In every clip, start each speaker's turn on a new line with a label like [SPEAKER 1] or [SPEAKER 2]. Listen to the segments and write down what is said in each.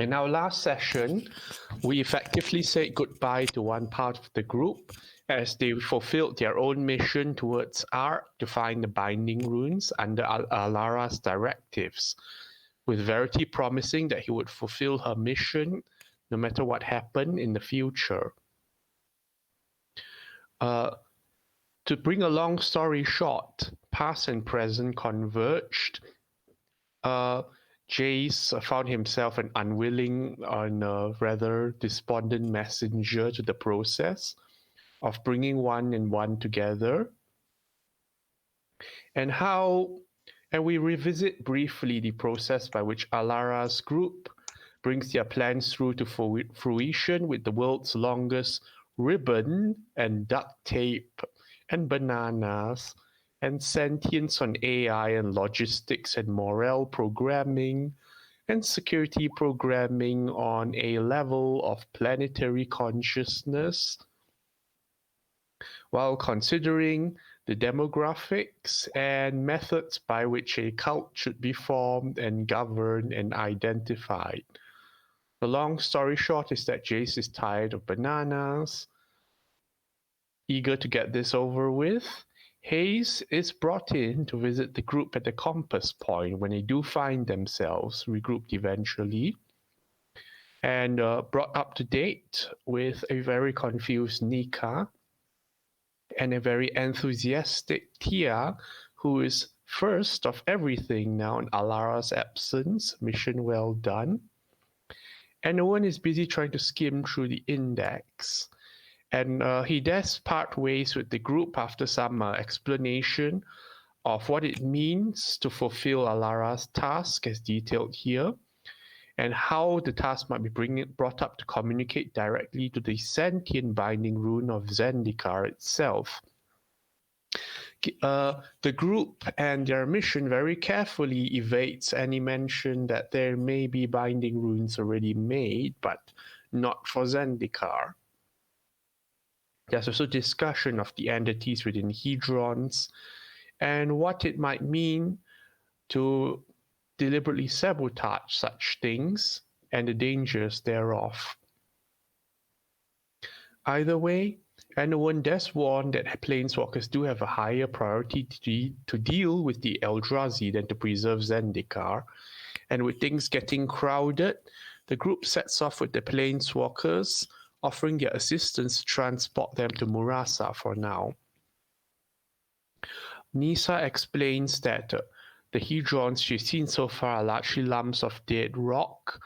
[SPEAKER 1] In our last session, we effectively said goodbye to one part of the group as they fulfilled their own mission towards Ark to find the binding runes under Alara's directives, with Verity promising that he would fulfill her mission no matter what happened in the future. To bring a long story short, past and present converged. Jace found himself an unwilling and rather despondent messenger to the process of bringing one and one together. And we revisit briefly the process by which Alara's group brings their plans through to fruition with the world's longest ribbon and duct tape and bananas and sentience on AI and logistics and morale programming and security programming on a level of planetary consciousness, while considering the demographics and methods by which a cult should be formed and governed and identified. The long story short is that Jace is tired of bananas, eager to get this over with. Hayes is brought in to visit the group at the compass point when they do find themselves regrouped eventually, and brought up to date with a very confused Nika and a very enthusiastic Tia, who is first of everything now in Alara's absence. Mission well done. And Owen is busy trying to skim through the index. And he does part ways with the group after some explanation of what it means to fulfill Alara's task as detailed here, and how the task might be brought up to communicate directly to the sentient binding rune of Zendikar itself. The group and their mission very carefully evades any mention that there may be binding runes already made, but not for Zendikar. There's also discussion of the entities within Hedrons and what it might mean to deliberately sabotage such things and the dangers thereof. Either way, anyone does warn that planeswalkers do have a higher priority to deal with the Eldrazi than to preserve Zendikar, and with things getting crowded, the group sets off with the planeswalkers, offering their assistance to transport them to Murasa for now. Nisa explains that the Hedrons she's seen so far are largely lumps of dead rock,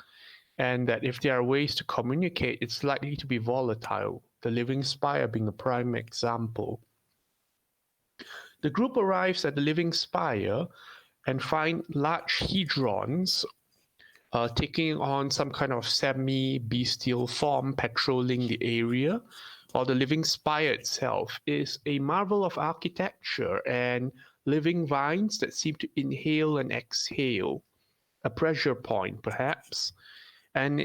[SPEAKER 1] and that if there are ways to communicate, it's likely to be volatile, the Living Spire being a prime example. The group arrives at the Living Spire and find large Hedrons taking on some kind of semi-bestial form patrolling the area, while the Living Spire itself is a marvel of architecture and living vines that seem to inhale and exhale, a pressure point perhaps, and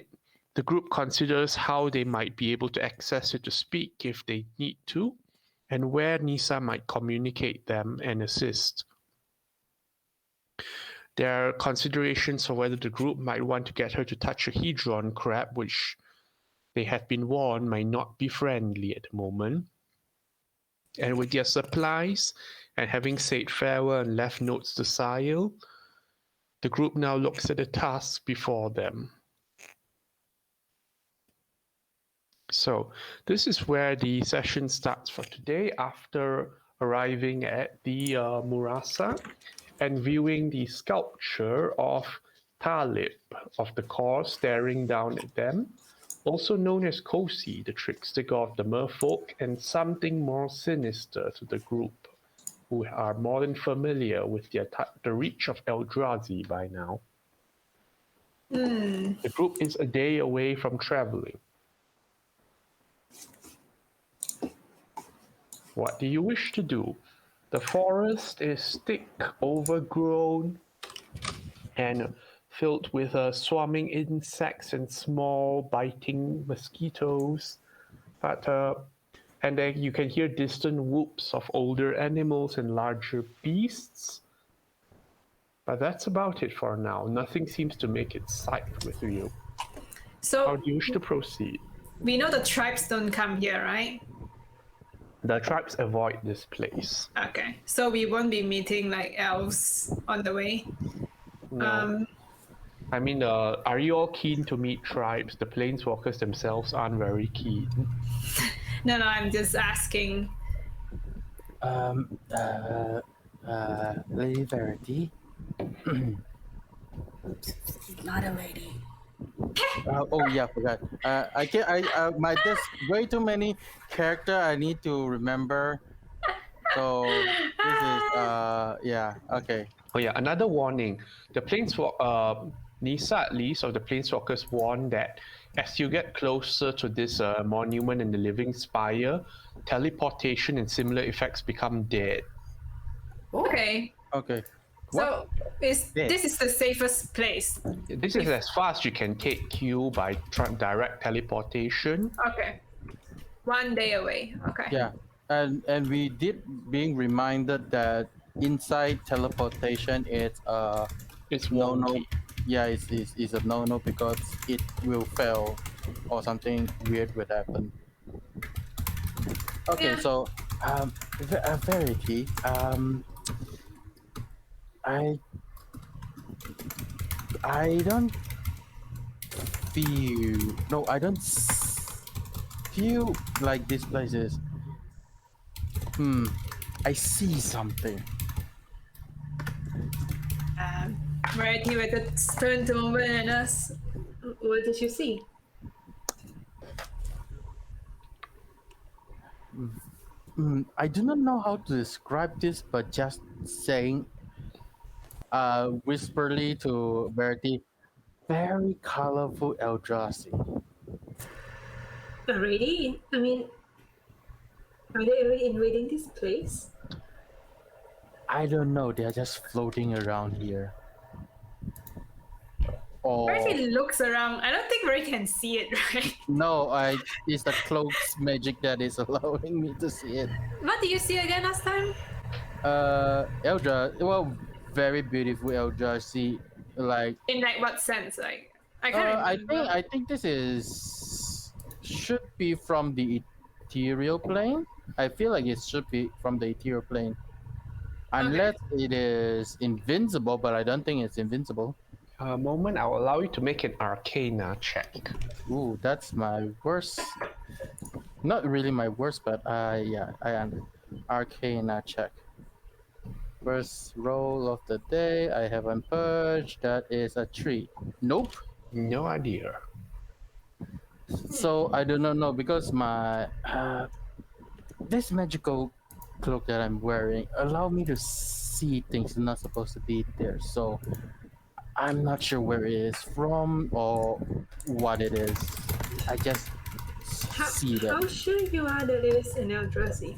[SPEAKER 1] the group considers how they might be able to access it to speak if they need to, and where Nisa might communicate them and assist. There are considerations of whether the group might want to get her to touch a Hedron crab, which they have been warned might not be friendly at the moment. And with their supplies, and having said farewell and left notes to Sile, the group now looks at the task before them. So this is where the session starts for today, after arriving at the Murasa and viewing the sculpture of Talib of the core staring down at them, also known as Kosi, the trickster god of the merfolk, and something more sinister to the group, who are more than familiar with the reach of Eldrazi by now. The group is a day away from traveling. What do you wish to do? The forest is thick, overgrown, and filled with swarming insects and small biting mosquitoes. And then you can hear distant whoops of older animals and larger beasts. But that's about it for now. Nothing seems to make it sight with you. How
[SPEAKER 2] So
[SPEAKER 1] do you wish to proceed?
[SPEAKER 2] we know the tribes don't come here, right?
[SPEAKER 1] The tribes avoid this place.
[SPEAKER 2] Okay. So we won't be meeting like elves on the way.
[SPEAKER 1] No. I mean, are you all keen to meet tribes? The planeswalkers themselves aren't very keen.
[SPEAKER 2] No, I'm just asking.
[SPEAKER 3] Lady Verity.
[SPEAKER 4] Not a lady.
[SPEAKER 3] Oh yeah, forgot. I can there's way too many character I need to remember. So this is yeah, okay.
[SPEAKER 1] Oh yeah, another warning. The Nisa at least, of the planeswalkers warn that as you get closer to this monument and the living spire, teleportation and similar effects become dead.
[SPEAKER 2] Okay.
[SPEAKER 3] Okay.
[SPEAKER 2] So this is the safest place.
[SPEAKER 1] This is as far as you can take you by direct teleportation.
[SPEAKER 2] Okay. 1 day away. Okay.
[SPEAKER 3] Yeah. And we did being reminded that inside teleportation it's
[SPEAKER 1] It's
[SPEAKER 3] no
[SPEAKER 1] wonky.
[SPEAKER 3] yeah it's a no because it will fail or something weird would happen. Okay,
[SPEAKER 2] Yeah.
[SPEAKER 3] so Verity, I don't feel no I don't feel like this place is I see something.
[SPEAKER 2] Verity with a turn to Moment and us. What did you see?
[SPEAKER 3] I do not know how to describe this, but just saying whisperly to Verity, very colorful Eldrazi.
[SPEAKER 4] Already? I mean, are they already invading this place?
[SPEAKER 3] I don't know, they're just floating around here. Or
[SPEAKER 2] Verity looks around. I don't think Verity can see it, right?
[SPEAKER 3] no, it's the cloak's magic that is allowing me to see it.
[SPEAKER 2] What did you see again last time?
[SPEAKER 3] Well, very beautiful Eldrazi, like
[SPEAKER 2] In like what sense? Like I can't remember.
[SPEAKER 3] I think this should be from the ethereal plane. I feel like it should be from the ethereal plane, unless it is invincible. But I don't think it's invincible.
[SPEAKER 1] Moment, I'll allow you to make an Arcana check.
[SPEAKER 3] Ooh, that's my worst. Not really my worst, but yeah, I am. Arcana check. First roll of the day. I haven't purged. That is a 3. Nope.
[SPEAKER 1] No idea.
[SPEAKER 3] So I do not know because my this magical cloak that I'm wearing allow me to see things not supposed to be there. So I'm not sure where it is from or what it is. I just see
[SPEAKER 4] How
[SPEAKER 3] them.
[SPEAKER 4] sure you are that it is an Eldrazi?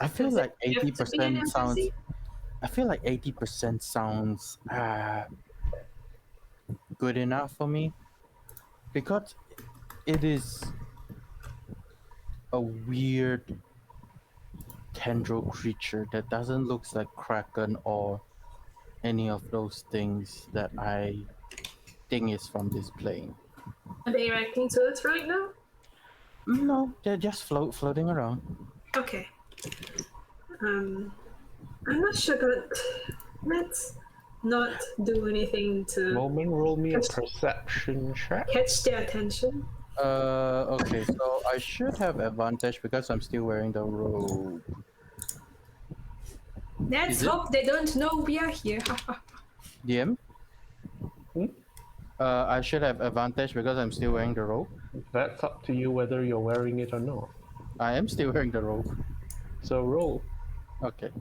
[SPEAKER 3] I feel
[SPEAKER 4] Does
[SPEAKER 3] like
[SPEAKER 4] it have to be an
[SPEAKER 3] 80% sounds.
[SPEAKER 4] Eldrazi?
[SPEAKER 3] I feel like 80% sounds good enough for me because it is a weird tendril creature that doesn't look like kraken or any of those things that I think is from this plane.
[SPEAKER 4] Are they reacting to us right now?
[SPEAKER 3] No, they're just floating around.
[SPEAKER 4] Okay. I'm not sure, but let's not do anything to
[SPEAKER 1] Moment, roll me a perception check.
[SPEAKER 4] catch their attention.
[SPEAKER 3] Okay, so I should have advantage because I'm still wearing the robe.
[SPEAKER 2] Let's
[SPEAKER 3] Is it?
[SPEAKER 2] hope they don't know we are here.
[SPEAKER 3] DM? I should have advantage because I'm still wearing the robe.
[SPEAKER 1] That's up to you whether you're wearing it or not.
[SPEAKER 3] I am still wearing the robe.
[SPEAKER 1] So roll.
[SPEAKER 3] Okay.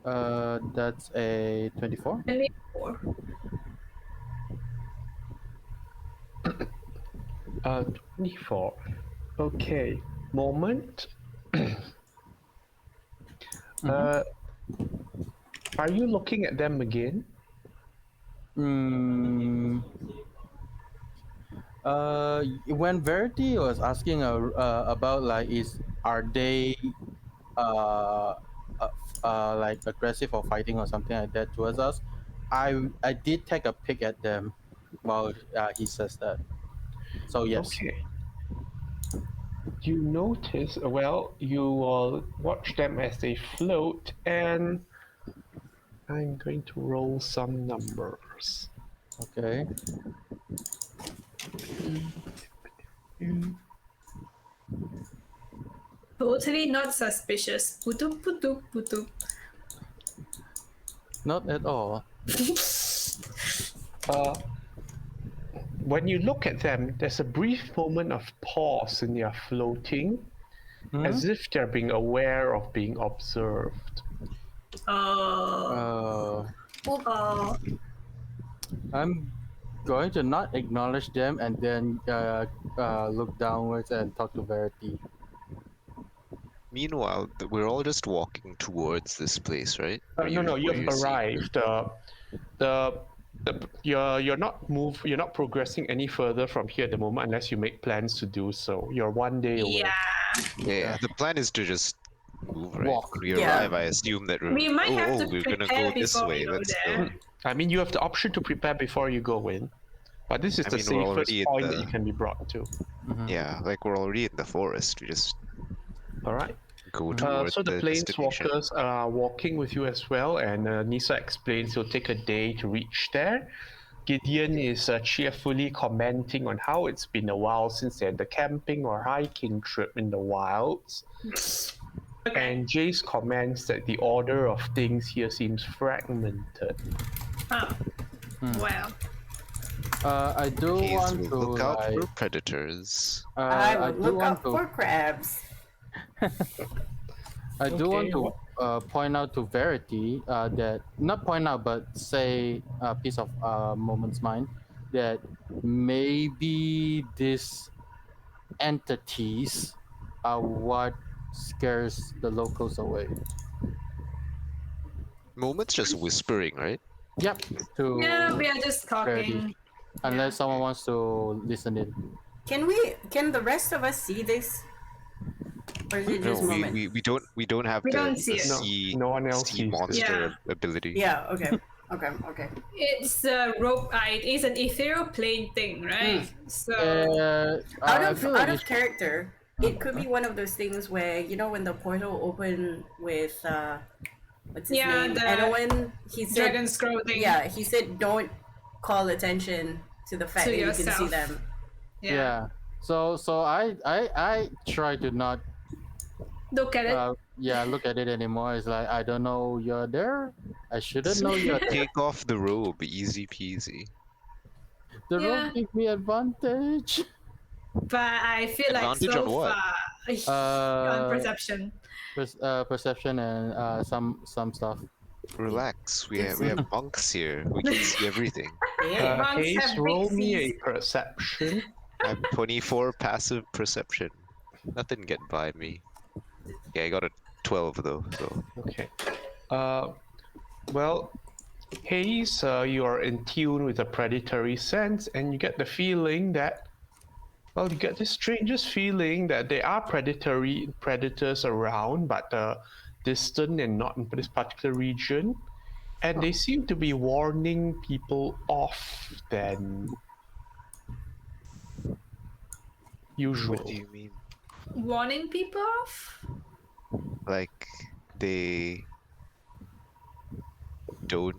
[SPEAKER 3] That's a 24.
[SPEAKER 2] 24.
[SPEAKER 1] 24. Okay. Moment. Are you looking at them again?
[SPEAKER 3] When Verity was asking about like are they like aggressive or fighting or something like that towards us, I did take a peek at them while he says that. So yes.
[SPEAKER 1] Okay. You notice, well, you will watch them as they float, and I'm going to roll some numbers.
[SPEAKER 3] Okay.
[SPEAKER 2] Totally not suspicious. Putup, putup, putup.
[SPEAKER 3] Not at all.
[SPEAKER 1] When you look at them, there's a brief moment of pause in their floating, as if they're being aware of being observed.
[SPEAKER 2] Oh. Oh.
[SPEAKER 3] I'm going to not acknowledge them and then look downwards and talk to Verity.
[SPEAKER 5] Meanwhile, we're all just walking towards this place, right?
[SPEAKER 1] No,
[SPEAKER 5] Where
[SPEAKER 1] you've
[SPEAKER 5] you're seeing-
[SPEAKER 1] arrived. You're not progressing any further from here at the moment unless you make plans to do so. You're one day away.
[SPEAKER 2] Yeah.
[SPEAKER 5] Yeah, the plan is to just move, right?
[SPEAKER 3] Walk.
[SPEAKER 5] When we
[SPEAKER 2] Yeah.
[SPEAKER 5] arrive, I assume that
[SPEAKER 2] We might have to
[SPEAKER 5] we're gonna
[SPEAKER 2] prepare
[SPEAKER 5] go this
[SPEAKER 2] before
[SPEAKER 5] way.
[SPEAKER 2] we go
[SPEAKER 5] Let's
[SPEAKER 2] there.
[SPEAKER 5] go.
[SPEAKER 1] I mean, you have the option to prepare before you go in, but this is
[SPEAKER 5] I
[SPEAKER 1] the
[SPEAKER 5] mean, we're
[SPEAKER 1] safest
[SPEAKER 5] already at
[SPEAKER 1] point that
[SPEAKER 5] the-
[SPEAKER 1] you can be brought to.
[SPEAKER 5] Yeah, like we're already in the forest. We just
[SPEAKER 1] All right.
[SPEAKER 5] go towards
[SPEAKER 1] So the
[SPEAKER 5] destination.
[SPEAKER 1] planeswalkers are walking with you as well, and Nisa explains it'll take a day to reach there. Gideon is cheerfully commenting on how it's been a while since they had the camping or hiking trip in the wilds. And Jace comments that the order of things here seems fragmented.
[SPEAKER 2] Oh. Well.
[SPEAKER 3] I do
[SPEAKER 5] Please
[SPEAKER 3] want to
[SPEAKER 5] look out
[SPEAKER 3] like,
[SPEAKER 5] for predators.
[SPEAKER 6] I
[SPEAKER 3] I
[SPEAKER 6] would
[SPEAKER 3] do
[SPEAKER 6] look
[SPEAKER 3] want
[SPEAKER 6] out
[SPEAKER 3] to
[SPEAKER 6] for crabs.
[SPEAKER 3] I do want
[SPEAKER 1] Okay,
[SPEAKER 3] to point out to Verity that, not point out, but say a piece of Moment's mind that maybe these entities are what scares the locals away.
[SPEAKER 5] Moment's just whispering, right?
[SPEAKER 3] Yep. To
[SPEAKER 2] Yeah, we are just
[SPEAKER 3] Verity.
[SPEAKER 2] talking.
[SPEAKER 3] Unless someone wants to listen in.
[SPEAKER 6] Can the rest of us see this? Or is it
[SPEAKER 5] No,
[SPEAKER 6] just Moment?
[SPEAKER 5] we don't have
[SPEAKER 2] We
[SPEAKER 5] the,
[SPEAKER 2] don't see
[SPEAKER 5] the
[SPEAKER 2] it.
[SPEAKER 1] No,
[SPEAKER 5] sea
[SPEAKER 1] no one else
[SPEAKER 5] sea
[SPEAKER 1] sees this.
[SPEAKER 5] monster
[SPEAKER 2] Yeah.
[SPEAKER 5] ability.
[SPEAKER 6] Yeah, okay.
[SPEAKER 2] It's a rope. It is an ethereal plane thing, right? So
[SPEAKER 6] Out
[SPEAKER 3] I
[SPEAKER 6] of
[SPEAKER 3] feel like
[SPEAKER 6] out of
[SPEAKER 3] it's-
[SPEAKER 6] character, it could be one of those things where, you know, when the portal opened with what's his
[SPEAKER 2] Yeah,
[SPEAKER 6] name?
[SPEAKER 2] the
[SPEAKER 6] Anyone, he said
[SPEAKER 2] dragon scroll thing.
[SPEAKER 6] yeah, he said don't call attention to the fact
[SPEAKER 2] To
[SPEAKER 6] that you can see
[SPEAKER 2] yourself.
[SPEAKER 6] them.
[SPEAKER 3] yeah. So I try to not
[SPEAKER 2] Look at it.
[SPEAKER 3] look at it anymore. It's like, I don't know you're there. I shouldn't know you're there.
[SPEAKER 5] Take off the robe, easy peasy.
[SPEAKER 3] The
[SPEAKER 2] Yeah.
[SPEAKER 3] rope give me advantage.
[SPEAKER 2] But I feel like
[SPEAKER 5] Advantage
[SPEAKER 2] so
[SPEAKER 5] on what?
[SPEAKER 2] far on perception.
[SPEAKER 3] Perception and some stuff.
[SPEAKER 5] Relax, we have monks here. We can see everything.
[SPEAKER 6] Yeah.
[SPEAKER 2] Monks
[SPEAKER 1] Hayes,
[SPEAKER 2] have
[SPEAKER 1] roll
[SPEAKER 2] big
[SPEAKER 1] me a
[SPEAKER 2] seas.
[SPEAKER 1] perception.
[SPEAKER 5] I have 24 passive perception. Nothing get by me. Yeah, I got a 12 though. So
[SPEAKER 1] Okay. Well, Hayes, you are in tune with a predatory sense, and you get the feeling that, well, you get this strangest feeling that there are predators around, but distant and not in this particular region, and they seem to be warning people off than usual.
[SPEAKER 5] what do you mean?
[SPEAKER 2] Warning people off?
[SPEAKER 5] Like they don't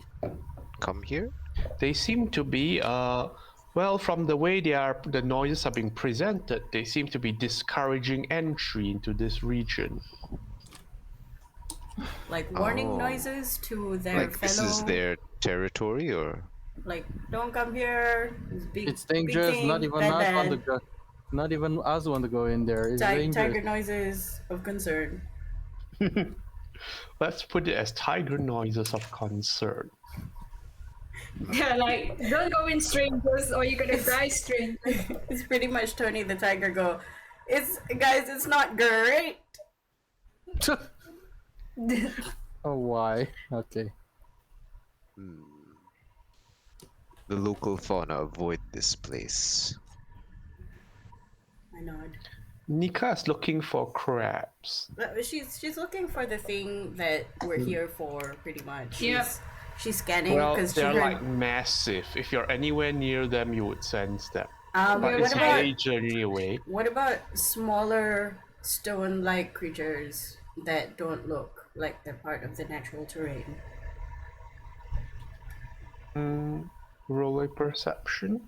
[SPEAKER 5] come here?
[SPEAKER 1] They seem to be, well, from the way the noises are being presented, they seem to be discouraging entry into this region.
[SPEAKER 6] Like warning
[SPEAKER 5] Oh.
[SPEAKER 6] noises to their
[SPEAKER 5] Like
[SPEAKER 6] fellow
[SPEAKER 5] this is their territory, or
[SPEAKER 6] like don't come here.
[SPEAKER 3] It's dangerous.
[SPEAKER 6] thing,
[SPEAKER 3] Not even
[SPEAKER 6] bad,
[SPEAKER 3] us want to
[SPEAKER 6] bad.
[SPEAKER 3] go. Not even us want to go in there. It's
[SPEAKER 6] Tiger
[SPEAKER 3] dangerous.
[SPEAKER 6] noises of concern.
[SPEAKER 1] Let's put it as tiger noises of concern.
[SPEAKER 2] Yeah, like don't go in strangers or you're gonna die strangers.
[SPEAKER 6] It's pretty much Tony the Tiger go. It's not great.
[SPEAKER 3] Oh, why? Okay.
[SPEAKER 5] the local fauna avoid this place?
[SPEAKER 6] I nod.
[SPEAKER 1] Nika is looking for crabs.
[SPEAKER 6] She's looking for the thing that we're here for, pretty much.
[SPEAKER 2] Yep.
[SPEAKER 6] She's scanning
[SPEAKER 1] Well,
[SPEAKER 6] because she
[SPEAKER 1] they're
[SPEAKER 6] heard.
[SPEAKER 1] like massive. If you're anywhere near them, you would sense them.
[SPEAKER 6] But
[SPEAKER 1] But
[SPEAKER 6] what
[SPEAKER 1] it's
[SPEAKER 6] about
[SPEAKER 1] majorly away.
[SPEAKER 6] what about smaller stone-like creatures that don't look like they're part of the natural terrain?
[SPEAKER 1] Roll a perception.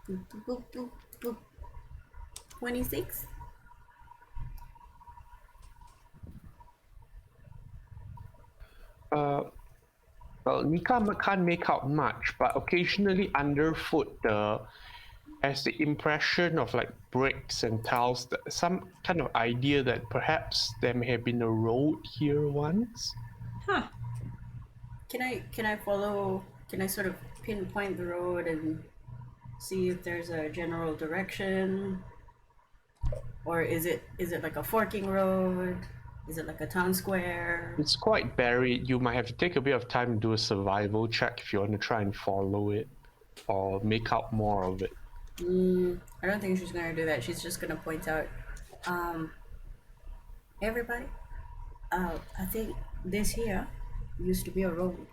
[SPEAKER 6] Boop, boop, boop, boop. 26.
[SPEAKER 1] Well, Nika can't make out much, but occasionally underfoot has the impression of like bricks and tiles, some kind of idea that perhaps there may have been a road here once.
[SPEAKER 2] Huh.
[SPEAKER 6] Can I follow? Can I sort of pinpoint the road and see if there's a general direction, or is it like a forking road? Is it like a town square?
[SPEAKER 1] It's quite buried. You might have to take a bit of time to do a survival check if you want to try and follow it or make out more of it.
[SPEAKER 6] I don't think she's gonna do that. She's just gonna point out, everybody, I think this here used to be a road.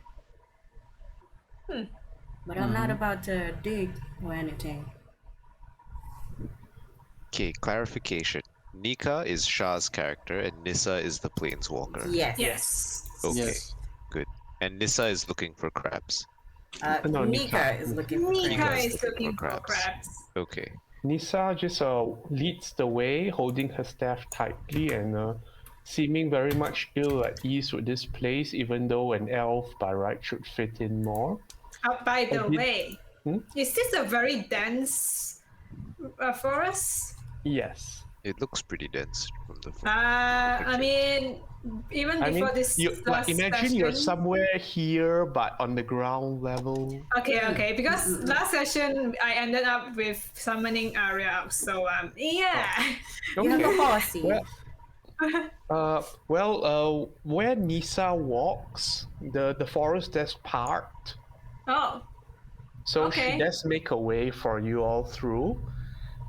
[SPEAKER 6] But I'm not about to dig or anything.
[SPEAKER 5] Okay, clarification. Nika is Shah's character and Nissa is the planeswalker.
[SPEAKER 6] Yes.
[SPEAKER 2] Yes.
[SPEAKER 5] Okay,
[SPEAKER 3] Yes.
[SPEAKER 5] good. And Nissa is looking for crabs.
[SPEAKER 1] No,
[SPEAKER 6] Nika is looking for
[SPEAKER 2] Nika
[SPEAKER 6] crabs.
[SPEAKER 2] is looking for
[SPEAKER 5] crabs.
[SPEAKER 2] crabs.
[SPEAKER 5] Okay.
[SPEAKER 1] Nissa just leads the way, holding her staff tightly and seeming very much ill at ease with this place, even though an elf by right should fit in more.
[SPEAKER 2] By the
[SPEAKER 1] did-
[SPEAKER 2] way, is this a very dense forest?
[SPEAKER 1] Yes.
[SPEAKER 5] It looks pretty dense from the front.
[SPEAKER 2] I mean, even
[SPEAKER 1] I mean,
[SPEAKER 2] before this
[SPEAKER 1] you, like,
[SPEAKER 2] last
[SPEAKER 1] imagine you're
[SPEAKER 2] session-
[SPEAKER 1] somewhere here, but on the ground level.
[SPEAKER 2] Okay, because last session I ended up with summoning Arya, so yeah.
[SPEAKER 6] You have a
[SPEAKER 1] Okay.
[SPEAKER 6] policy.
[SPEAKER 1] Where Nissa walks, the forest does part,
[SPEAKER 2] Oh,
[SPEAKER 1] so
[SPEAKER 2] Okay.
[SPEAKER 1] she does make a way for you all through.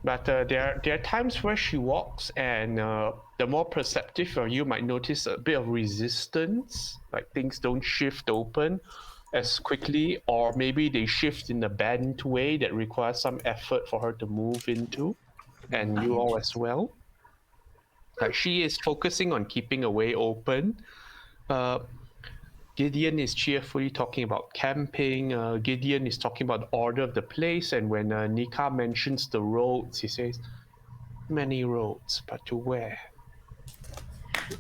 [SPEAKER 1] But there are times where she walks, and the more perceptive of you might notice a bit of resistance, like things don't shift open as quickly, or maybe they shift in a bent way that requires some effort for her to move into, and you all as well. Like she is focusing on keeping a way open. Gideon is cheerfully talking about camping. Gideon is talking about the order of the place, and when Nika mentions the roads, he says, "Many roads, but to where?"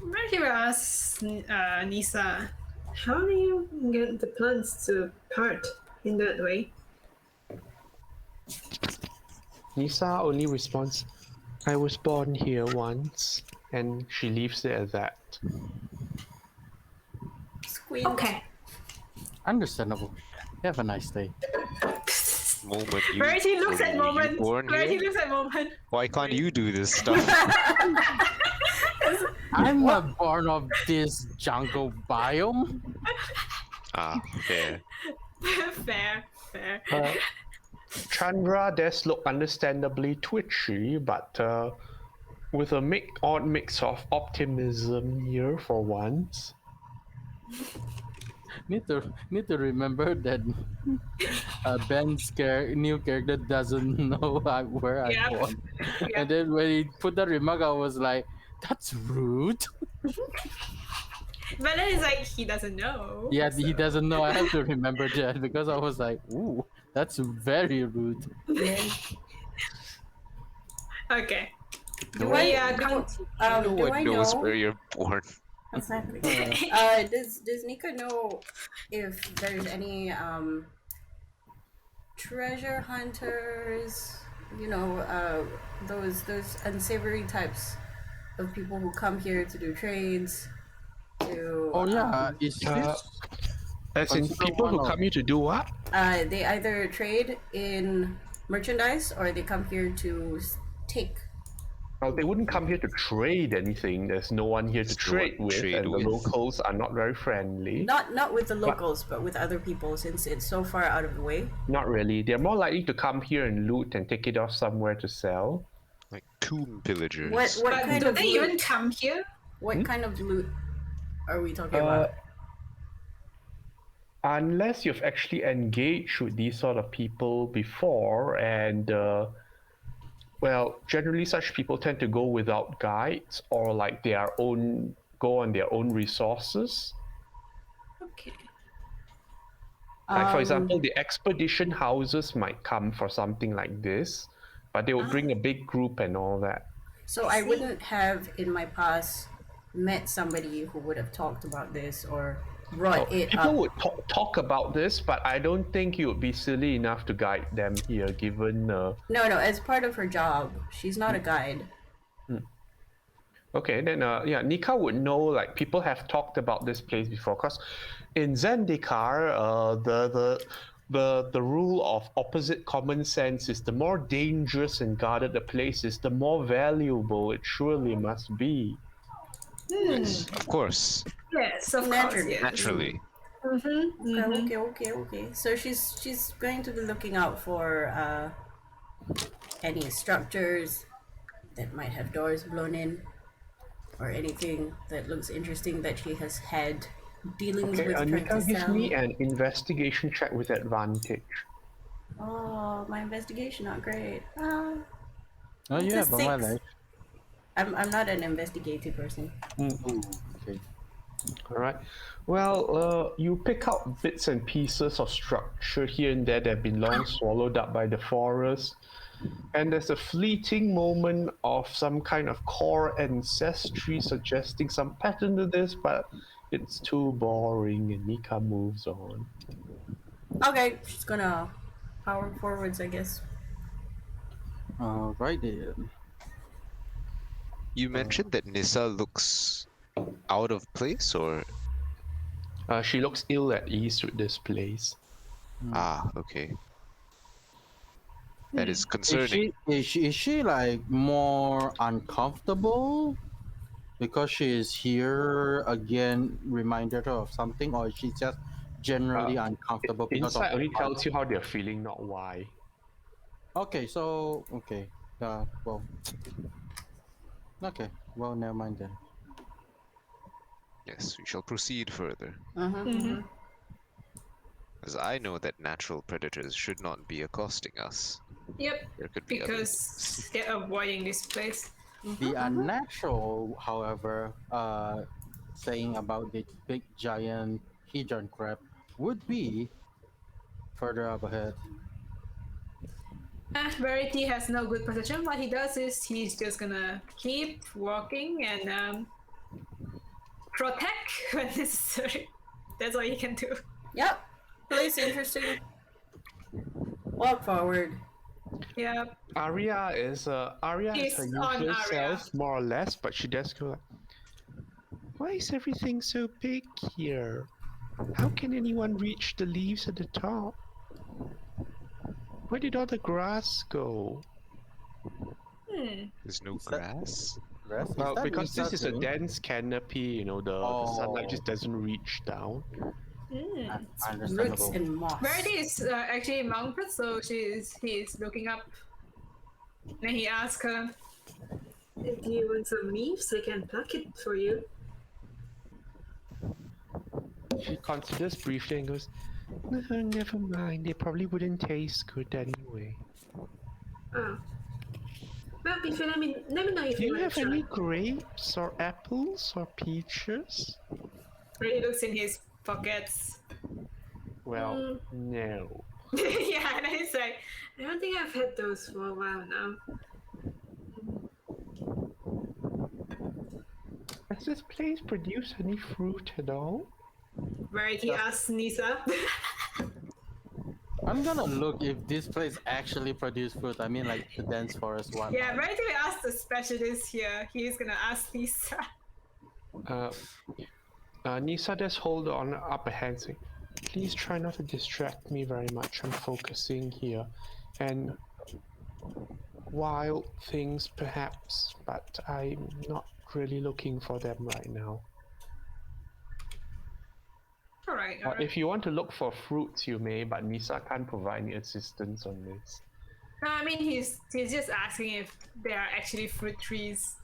[SPEAKER 2] Maybe we'll ask Nisa.
[SPEAKER 4] How do you get the plants to part in that way?
[SPEAKER 1] Nisa only responds, "I was born here once," and she leaves it at that.
[SPEAKER 6] Squeak.
[SPEAKER 2] Okay.
[SPEAKER 3] Understandable. Have a nice day.
[SPEAKER 5] Moment.
[SPEAKER 2] Verity looks at
[SPEAKER 5] were you
[SPEAKER 2] Moment.
[SPEAKER 5] born
[SPEAKER 2] Verity
[SPEAKER 5] here?
[SPEAKER 2] looks at Moment.
[SPEAKER 5] Why can't you do this stuff?
[SPEAKER 3] I'm not born of this jungle biome.
[SPEAKER 5] Ah, fair.
[SPEAKER 2] Fair.
[SPEAKER 1] Chandra does look understandably twitchy, but with a odd mix of optimism here for once.
[SPEAKER 3] Need to remember that Ben's new character doesn't know where I'm
[SPEAKER 2] Yep.
[SPEAKER 3] born.
[SPEAKER 2] Yep.
[SPEAKER 3] And then when he put that remark, I was like, "That's rude."
[SPEAKER 2] But then it's like he doesn't know.
[SPEAKER 3] Yeah,
[SPEAKER 2] so-
[SPEAKER 3] he doesn't know. I have to remember that because I was like, "Ooh, that's very rude."
[SPEAKER 2] Okay.
[SPEAKER 6] Do
[SPEAKER 2] We
[SPEAKER 6] I
[SPEAKER 2] are going
[SPEAKER 5] No
[SPEAKER 6] do
[SPEAKER 5] one
[SPEAKER 6] I
[SPEAKER 5] knows
[SPEAKER 6] know?
[SPEAKER 5] where you're born.
[SPEAKER 6] Exactly. Does Nika know if there's any treasure hunters? You know, those unsavory types of people who come here to do trades. To
[SPEAKER 3] Oh yeah, is this?
[SPEAKER 1] As in
[SPEAKER 3] Consider
[SPEAKER 1] people who
[SPEAKER 3] one of-
[SPEAKER 1] come here to do what?
[SPEAKER 6] they either trade in merchandise or they come here to take.
[SPEAKER 1] Well, they wouldn't come here to trade anything. There's no one here to
[SPEAKER 5] There's no one
[SPEAKER 1] trade
[SPEAKER 5] to
[SPEAKER 1] with,
[SPEAKER 5] trade
[SPEAKER 1] and
[SPEAKER 5] with.
[SPEAKER 1] the locals are not very friendly.
[SPEAKER 6] Not with the locals, but with other people, since it's so far out of the way.
[SPEAKER 1] Not really. They're more likely to come here and loot and take it off somewhere to sell.
[SPEAKER 5] Like tomb pillagers.
[SPEAKER 6] What
[SPEAKER 2] But
[SPEAKER 6] kind
[SPEAKER 2] do
[SPEAKER 6] of
[SPEAKER 2] they
[SPEAKER 6] loot?
[SPEAKER 2] even come here?
[SPEAKER 6] What kind of loot are we talking about?
[SPEAKER 1] Unless you've actually engaged with these sort of people before, and well, generally such people tend to go without guides or like go on their own resources.
[SPEAKER 2] Okay.
[SPEAKER 1] Like for example, the expedition houses might come for something like this, but they would bring a big group and all that.
[SPEAKER 6] So I wouldn't have in my past met somebody who would have talked about this or brought it
[SPEAKER 1] People
[SPEAKER 6] up.
[SPEAKER 1] would talk about this, but I don't think you would be silly enough to guide them here, given.
[SPEAKER 6] No, as part of her job, she's not a guide.
[SPEAKER 1] Okay, then yeah, Nika would know. Like people have talked about this place before, because in Zendikar, the rule of opposite common sense is the more dangerous and guarded the place is, the more valuable it surely must be.
[SPEAKER 5] Yes, of course.
[SPEAKER 2] Yes, of course.
[SPEAKER 6] Naturally.
[SPEAKER 2] Yes.
[SPEAKER 5] Naturally.
[SPEAKER 6] Okay. So she's going to be looking out for any structures that might have doors blown in, or anything that looks interesting that she has had dealings
[SPEAKER 1] Okay,
[SPEAKER 6] with trying
[SPEAKER 1] Nika,
[SPEAKER 6] to
[SPEAKER 1] give
[SPEAKER 6] sell.
[SPEAKER 1] me an investigation check with advantage.
[SPEAKER 6] Oh, my investigation not great.
[SPEAKER 3] Oh,
[SPEAKER 6] It's
[SPEAKER 3] yeah,
[SPEAKER 6] a
[SPEAKER 3] but my
[SPEAKER 6] 6.
[SPEAKER 3] life.
[SPEAKER 6] I'm not an investigative person.
[SPEAKER 3] Ooh, okay.
[SPEAKER 1] All right. Well, you pick out bits and pieces of structure here and there that have been long swallowed up by the forest. And there's a fleeting moment of some kind of core ancestry suggesting some pattern to this, but it's too boring, and Nika moves on.
[SPEAKER 6] Okay, she's gonna power forwards, I guess.
[SPEAKER 3] Alright then.
[SPEAKER 5] You mentioned that Nissa looks out of place, or
[SPEAKER 1] She looks ill at ease with this place.
[SPEAKER 5] okay. That is
[SPEAKER 3] Is
[SPEAKER 5] concerning.
[SPEAKER 3] she like more uncomfortable because she is here again, reminded her of something, or is she just generally uncomfortable because of
[SPEAKER 1] Insight only tells you how they're feeling, not why.
[SPEAKER 3] Okay, so okay. Well. Okay, well, never mind then.
[SPEAKER 5] Yes, we shall proceed further. As I know that natural predators should not be accosting us.
[SPEAKER 2] Yep.
[SPEAKER 5] There could be others.
[SPEAKER 2] Because they're avoiding this place.
[SPEAKER 3] The unnatural, however, saying about the big giant hedron crab would be further up ahead.
[SPEAKER 2] Verity has no good perception. What he does is he's just gonna keep walking and protect when necessary. That's all he can do.
[SPEAKER 6] Yep. Place interesting. Walk forward.
[SPEAKER 2] Yeah.
[SPEAKER 1] Arya is her
[SPEAKER 2] It's
[SPEAKER 1] usual
[SPEAKER 2] on Arya.
[SPEAKER 1] self, more or less, but she does go like, "Why is everything so big here? How can anyone reach the leaves at the top? Where did all the grass go?"
[SPEAKER 5] There's no
[SPEAKER 3] Is that-
[SPEAKER 5] grass.
[SPEAKER 3] Rest?
[SPEAKER 1] Well,
[SPEAKER 3] that
[SPEAKER 1] because this is a
[SPEAKER 3] doing?
[SPEAKER 1] dense canopy, the sunlight just doesn't reach down.
[SPEAKER 6] Roots
[SPEAKER 3] Understandable.
[SPEAKER 6] and moss.
[SPEAKER 2] Verity is actually mounted, so he's looking up. And he asks her,
[SPEAKER 4] Do you want some leaves? I can pluck it for you.
[SPEAKER 1] She considers briefly and goes, "No, never mind. They probably wouldn't taste good anyway."
[SPEAKER 4] Oh. Well, if you let me know if
[SPEAKER 1] Do
[SPEAKER 4] you
[SPEAKER 1] you
[SPEAKER 4] want
[SPEAKER 1] have
[SPEAKER 4] to try.
[SPEAKER 1] any grapes or apples or peaches?
[SPEAKER 2] Verity looks in his pockets.
[SPEAKER 1] Well, no.
[SPEAKER 2] Yeah, and he's like,
[SPEAKER 4] I don't think I've had those for a while now.
[SPEAKER 1] Does this place produce any fruit at all?
[SPEAKER 2] Verity asks Nisa.
[SPEAKER 3] I'm gonna look if this place actually produces fruit. I mean, like the dense forest one.
[SPEAKER 2] Yeah, Verity will ask the specialist here. He's gonna ask Nisa.
[SPEAKER 1] Nisa does hold on up a hand saying, "Please try not to distract me very much. I'm focusing here. And wild things perhaps, but I'm not really looking for them right now.
[SPEAKER 2] Alright.
[SPEAKER 1] If you want to look for fruits, you may, but Nisa can't provide any assistance on this."
[SPEAKER 2] No, I mean he's just asking if there are actually fruit trees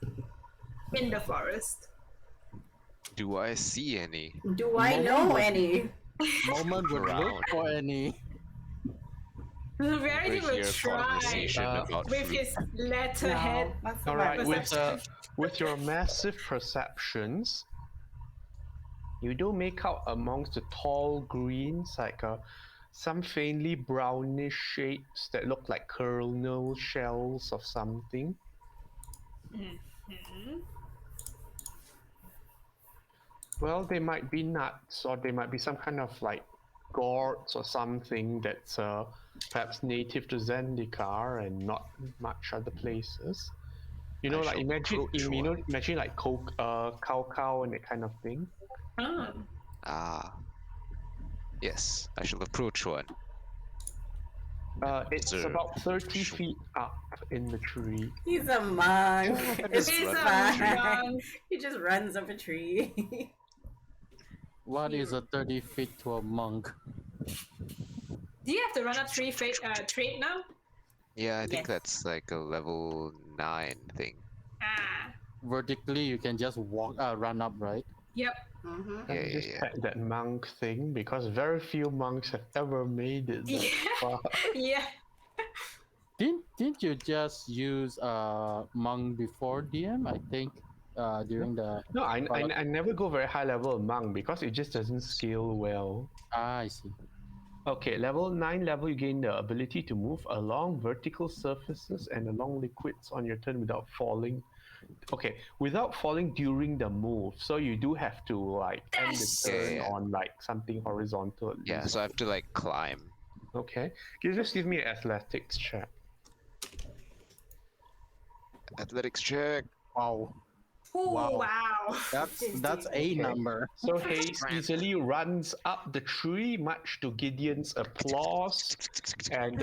[SPEAKER 2] in the forest.
[SPEAKER 5] Do I see any?
[SPEAKER 6] Do I know any?
[SPEAKER 3] Moment would look
[SPEAKER 5] Around.
[SPEAKER 3] for any.
[SPEAKER 2] Verity will
[SPEAKER 5] Overhear
[SPEAKER 2] try
[SPEAKER 5] conversation about
[SPEAKER 2] with
[SPEAKER 5] fruit.
[SPEAKER 2] his letterhead.
[SPEAKER 6] No, that's
[SPEAKER 1] All
[SPEAKER 6] not
[SPEAKER 1] right,
[SPEAKER 2] Perception.
[SPEAKER 1] with your massive perceptions, you do make out amongst the tall greens like some faintly brownish shapes that look like kernel shells of something. Well, they might be nuts, or they might be some kind of like gourds or something that's perhaps native to Zendikar and not much other places. You know,
[SPEAKER 5] I
[SPEAKER 1] like
[SPEAKER 5] shall
[SPEAKER 1] imagine,
[SPEAKER 5] approach
[SPEAKER 1] you know,
[SPEAKER 5] one.
[SPEAKER 1] imagine like cow and that kind of thing.
[SPEAKER 2] Oh.
[SPEAKER 5] Ah. Yes, I shall approach one.
[SPEAKER 1] It's
[SPEAKER 5] Observe
[SPEAKER 1] about 30
[SPEAKER 5] Sure.
[SPEAKER 1] feet up in the tree.
[SPEAKER 6] He's a monk. It's
[SPEAKER 5] He's a
[SPEAKER 6] fine.
[SPEAKER 2] monk.
[SPEAKER 6] He just runs up a tree.
[SPEAKER 3] What is a 30 feet to a monk?
[SPEAKER 2] Do you have to run up trait now?
[SPEAKER 5] Yeah, I think
[SPEAKER 6] Yes.
[SPEAKER 5] that's like a level 9 thing.
[SPEAKER 2] Ah.
[SPEAKER 3] Vertically, you can just run up, right?
[SPEAKER 2] Yep.
[SPEAKER 6] Mm-hmm.
[SPEAKER 1] Let me
[SPEAKER 5] Yeah,
[SPEAKER 1] just
[SPEAKER 5] yeah.
[SPEAKER 1] check that monk thing because very few monks have ever made it that
[SPEAKER 2] Yeah.
[SPEAKER 1] far.
[SPEAKER 2] Yeah.
[SPEAKER 3] Didn't you just use monk before DM? I think during the
[SPEAKER 1] No, I never go very high level monk because it just doesn't scale well.
[SPEAKER 3] I see.
[SPEAKER 1] Okay, level 9 level, you gain the ability to move along vertical surfaces and along liquids on your turn without falling. Okay, without falling during the move. So you do have to like end the
[SPEAKER 2] Yes.
[SPEAKER 1] turn
[SPEAKER 5] Yeah.
[SPEAKER 1] on like something horizontal. At
[SPEAKER 5] Yeah,
[SPEAKER 1] least.
[SPEAKER 5] so I have to like climb.
[SPEAKER 1] Okay, can you just give me an athletics check?
[SPEAKER 5] Athletics check.
[SPEAKER 3] Wow,
[SPEAKER 2] Ooh,
[SPEAKER 3] Wow.
[SPEAKER 2] wow.
[SPEAKER 3] that's a
[SPEAKER 1] Okay.
[SPEAKER 3] number.
[SPEAKER 1] So Hayes easily runs up the tree, much to Gideon's applause, and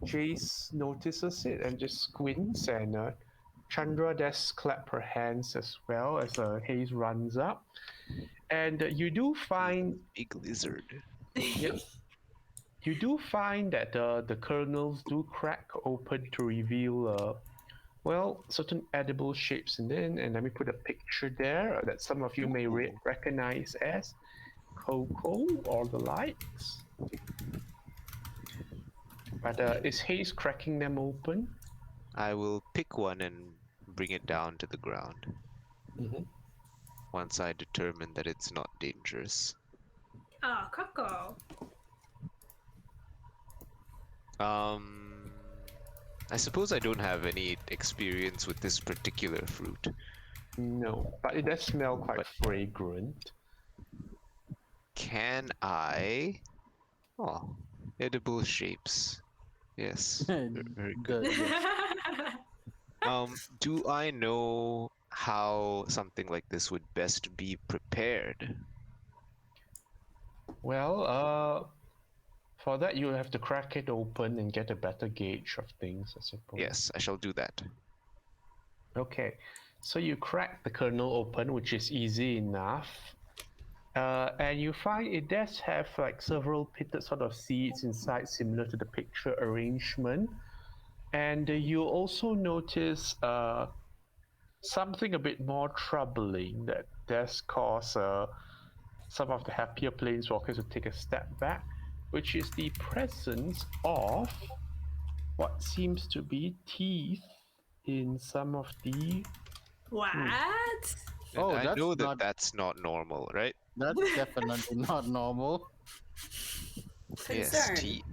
[SPEAKER 1] Jace notices it and just squints, and Chandra does clap her hands as well as Hayes runs up, and you do find
[SPEAKER 5] Big lizard.
[SPEAKER 1] you do find that the kernels do crack open to reveal well, certain edible shapes in it, and let me put a picture there that some of you may recognize as cocoa or the likes. But is Hayes cracking them open?
[SPEAKER 5] I will pick one and bring it down to the ground once I determine that it's not dangerous.
[SPEAKER 2] Oh, Coco.
[SPEAKER 5] I suppose I don't have any experience with this particular fruit.
[SPEAKER 1] No, but it does smell quite fragrant.
[SPEAKER 5] Can I? Oh, edible shapes. Yes, very good.
[SPEAKER 3] Good, yes.
[SPEAKER 5] Do I know how something like this would best be prepared?
[SPEAKER 1] Well, for that you have to crack it open and get a better gauge of things, I suppose.
[SPEAKER 5] Yes, I shall do that.
[SPEAKER 1] Okay, so you crack the kernel open, which is easy enough. And you find it does have like several pitted sort of seeds inside, similar to the picture arrangement. And you also notice something a bit more troubling that does cause some of the happier planeswalkers to take a step back, which is the presence of what seems to be teeth in some of the
[SPEAKER 2] What?
[SPEAKER 3] Oh,
[SPEAKER 5] I
[SPEAKER 3] that's
[SPEAKER 5] know that
[SPEAKER 3] not-
[SPEAKER 5] that's not normal, right?
[SPEAKER 3] That's definitely not normal.
[SPEAKER 5] Yes,
[SPEAKER 6] Concern.
[SPEAKER 5] teeth.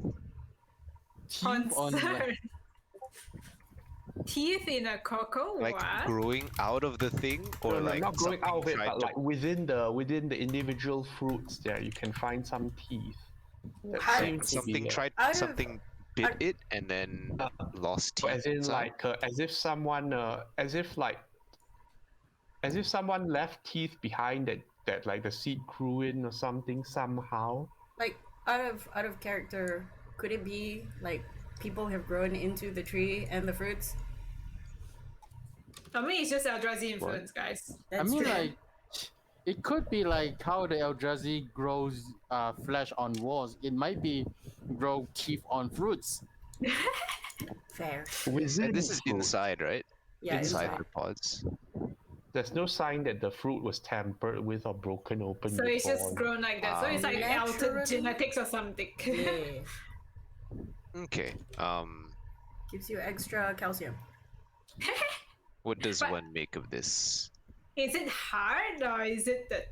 [SPEAKER 3] Teeth on the
[SPEAKER 2] Concern. Teeth in a cocoa?
[SPEAKER 5] Like
[SPEAKER 2] What?
[SPEAKER 5] growing out of the thing, or
[SPEAKER 1] no,
[SPEAKER 5] like
[SPEAKER 1] not growing out of it,
[SPEAKER 5] something
[SPEAKER 1] but
[SPEAKER 5] tried
[SPEAKER 1] like within the individual fruits there, you can find some teeth that
[SPEAKER 6] How-
[SPEAKER 1] seem to
[SPEAKER 5] something
[SPEAKER 1] be
[SPEAKER 5] tried
[SPEAKER 6] Out of-
[SPEAKER 5] something bit
[SPEAKER 6] out-
[SPEAKER 5] it and then lost
[SPEAKER 1] so
[SPEAKER 5] teeth.
[SPEAKER 1] as in
[SPEAKER 5] inside.
[SPEAKER 1] like as if someone as if someone left teeth behind that like the seed grew in or something somehow.
[SPEAKER 6] Like out of character, could it be like people have grown into the tree and the fruits?
[SPEAKER 2] For me, it's just Eldrazi influence, guys.
[SPEAKER 3] I
[SPEAKER 6] That's
[SPEAKER 3] mean,
[SPEAKER 6] true.
[SPEAKER 3] like, it could be like how the Eldrazi grows flesh on walls. It might be grow teeth on fruits.
[SPEAKER 6] Fair.
[SPEAKER 1] Within
[SPEAKER 5] And this is
[SPEAKER 1] fruit.
[SPEAKER 5] inside, right?
[SPEAKER 6] Yeah,
[SPEAKER 5] Inside
[SPEAKER 6] inside.
[SPEAKER 5] the pods.
[SPEAKER 1] There's no sign that the fruit was tampered with or broken open
[SPEAKER 2] So
[SPEAKER 1] before.
[SPEAKER 2] it's just grown like that. So it's like altered
[SPEAKER 6] Naturally?
[SPEAKER 2] genetics or something.
[SPEAKER 6] Yeah.
[SPEAKER 5] Okay.
[SPEAKER 6] Gives you extra calcium.
[SPEAKER 5] What does
[SPEAKER 2] But-
[SPEAKER 5] one make of this?
[SPEAKER 2] Is it hard or is it that?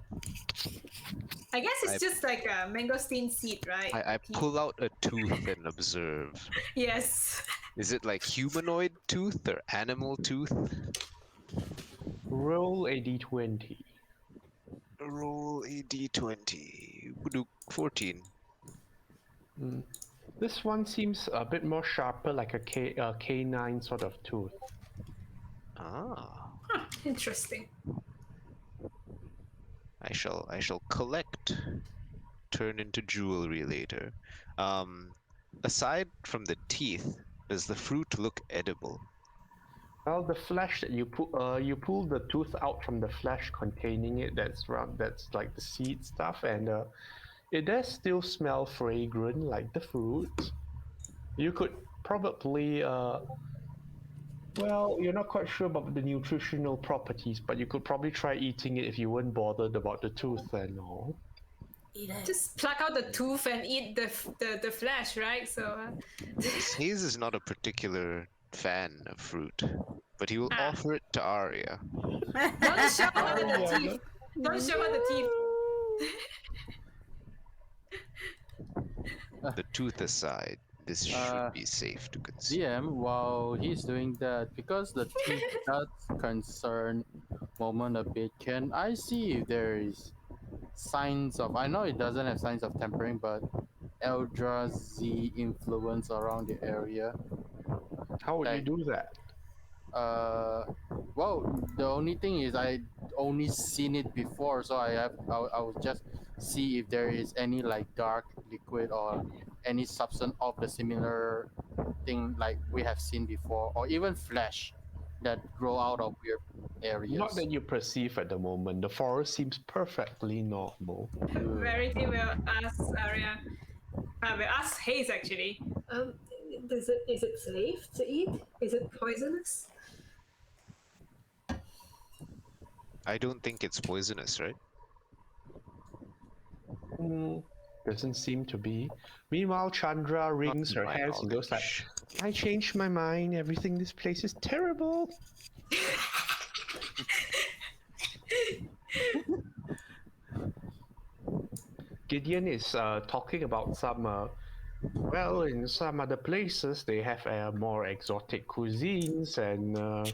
[SPEAKER 2] I guess it's just like a mangosteen seed, right?
[SPEAKER 5] I pull out a tooth and observe.
[SPEAKER 2] Yes.
[SPEAKER 5] Is it like humanoid tooth or animal tooth?
[SPEAKER 1] Roll a d20.
[SPEAKER 5] Roll a d20. 14.
[SPEAKER 1] This one seems a bit more sharper, like a canine sort of tooth.
[SPEAKER 5] Ah.
[SPEAKER 2] Huh, interesting.
[SPEAKER 5] I shall collect, turn into jewelry later. Aside from the teeth, does the fruit look edible?
[SPEAKER 1] Well, the flesh that you pull the tooth out from the flesh containing it. That's like the seed stuff, and it does still smell fragrant like the fruit. You could probably well, you're not quite sure about the nutritional properties, but you could probably try eating it if you weren't bothered about the tooth and all.
[SPEAKER 6] Eat it.
[SPEAKER 2] Just pluck out the tooth and eat the flesh, right? So
[SPEAKER 5] Hayes is not a particular fan of fruit, but he will offer it to Arya.
[SPEAKER 2] don't show her the teeth. Don't show her the teeth.
[SPEAKER 5] The tooth aside, this should be safe to consume.
[SPEAKER 3] DM, while he's doing that, because the teeth does concern Moment a bit, can I see if there is signs of, I know it doesn't have signs of tampering, but Eldrazi influence around the area?
[SPEAKER 1] How would you
[SPEAKER 3] Like-
[SPEAKER 1] do that?
[SPEAKER 3] Well, the only thing is I only seen it before, so I will just see if there is any like dark liquid or any substance of the similar thing like we have seen before, or even flesh that grow out of weird areas.
[SPEAKER 1] Not that you perceive at the moment. The forest seems perfectly normal.
[SPEAKER 2] Verity will ask Arya. Will ask Hayes actually.
[SPEAKER 4] Is it safe to eat? Is it poisonous?
[SPEAKER 5] I don't think it's poisonous, right?
[SPEAKER 1] Doesn't seem to be. Meanwhile, Chandra wrings
[SPEAKER 5] to
[SPEAKER 1] her
[SPEAKER 5] my
[SPEAKER 1] hands and goes like,
[SPEAKER 5] knowledge.
[SPEAKER 1] I changed my mind. Everything in this place is terrible. Gideon is talking about some, well, in some other places they have more exotic cuisines and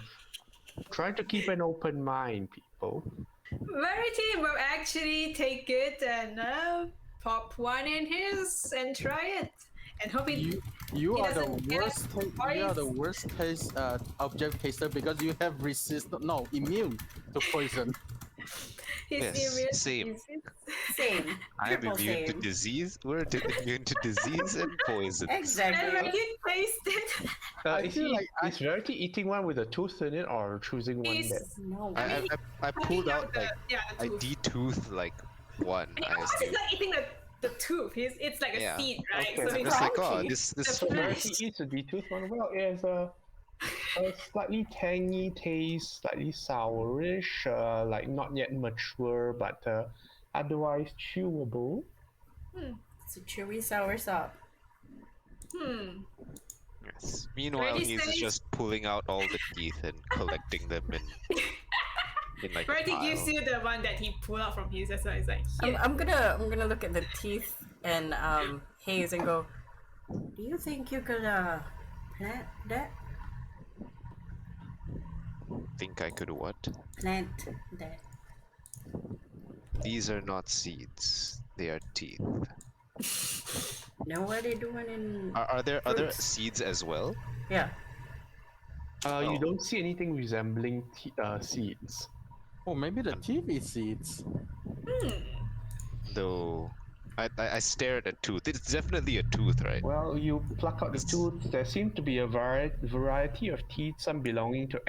[SPEAKER 1] trying to keep an open mind, people.
[SPEAKER 2] Verity will actually take it and pop one in his and try it, and hope it.
[SPEAKER 3] You
[SPEAKER 2] He
[SPEAKER 3] are the
[SPEAKER 2] doesn't get
[SPEAKER 3] worst. You are the worst taste object taster because you have immune to poison.
[SPEAKER 2] He's
[SPEAKER 5] Yes,
[SPEAKER 2] immune.
[SPEAKER 5] same.
[SPEAKER 6] Same.
[SPEAKER 5] I am
[SPEAKER 6] Triple
[SPEAKER 5] immune to
[SPEAKER 6] same.
[SPEAKER 5] disease. We're immune to disease and poison.
[SPEAKER 2] And
[SPEAKER 6] Exactly.
[SPEAKER 2] Verity tasted.
[SPEAKER 1] Is
[SPEAKER 3] feel
[SPEAKER 1] he,
[SPEAKER 3] like
[SPEAKER 1] is Verity eating one with a tooth in it or choosing one that...
[SPEAKER 2] He's
[SPEAKER 6] No.
[SPEAKER 5] I pulled out
[SPEAKER 2] the,
[SPEAKER 5] like
[SPEAKER 2] the
[SPEAKER 5] I
[SPEAKER 2] tooth.
[SPEAKER 5] de-tooth like one.
[SPEAKER 2] And
[SPEAKER 5] I
[SPEAKER 2] almost it's
[SPEAKER 5] assume.
[SPEAKER 2] like eating the tooth. It's like a
[SPEAKER 5] Yeah.
[SPEAKER 2] seed, right?
[SPEAKER 1] Okay.
[SPEAKER 2] So
[SPEAKER 5] I'm
[SPEAKER 2] it's
[SPEAKER 5] just like, oh,
[SPEAKER 6] crunchy.
[SPEAKER 5] this
[SPEAKER 2] The
[SPEAKER 5] fruit.
[SPEAKER 1] Verity eats a D-tooth one. Well, it has a slightly tangy taste, slightly sourish, like not yet mature, but otherwise chewable.
[SPEAKER 6] It's a chewy sour sop.
[SPEAKER 5] Yes. Meanwhile,
[SPEAKER 2] Ready,
[SPEAKER 5] he's
[SPEAKER 2] steady.
[SPEAKER 5] just pulling out all the teeth and collecting them in like a
[SPEAKER 2] Verity
[SPEAKER 5] pile.
[SPEAKER 2] gives you the one that he pulled out from his. That's why it's like,
[SPEAKER 6] I'm,
[SPEAKER 2] here.
[SPEAKER 6] I'm gonna look at the teeth and Hayes and go. Do you think you could plant that?
[SPEAKER 5] Think I could what?
[SPEAKER 6] Plant that.
[SPEAKER 5] These are not seeds. They are teeth.
[SPEAKER 6] Know what they're doing in?
[SPEAKER 5] Are there other
[SPEAKER 6] Fruits.
[SPEAKER 5] seeds as well?
[SPEAKER 6] Yeah.
[SPEAKER 5] Oh.
[SPEAKER 1] You don't see anything resembling seeds.
[SPEAKER 3] Oh, maybe the TV seeds.
[SPEAKER 5] Though I stare at a tooth. It's definitely a tooth, right?
[SPEAKER 1] Well, you pluck out the tooth. There seem to be a variety of teeth, some belonging to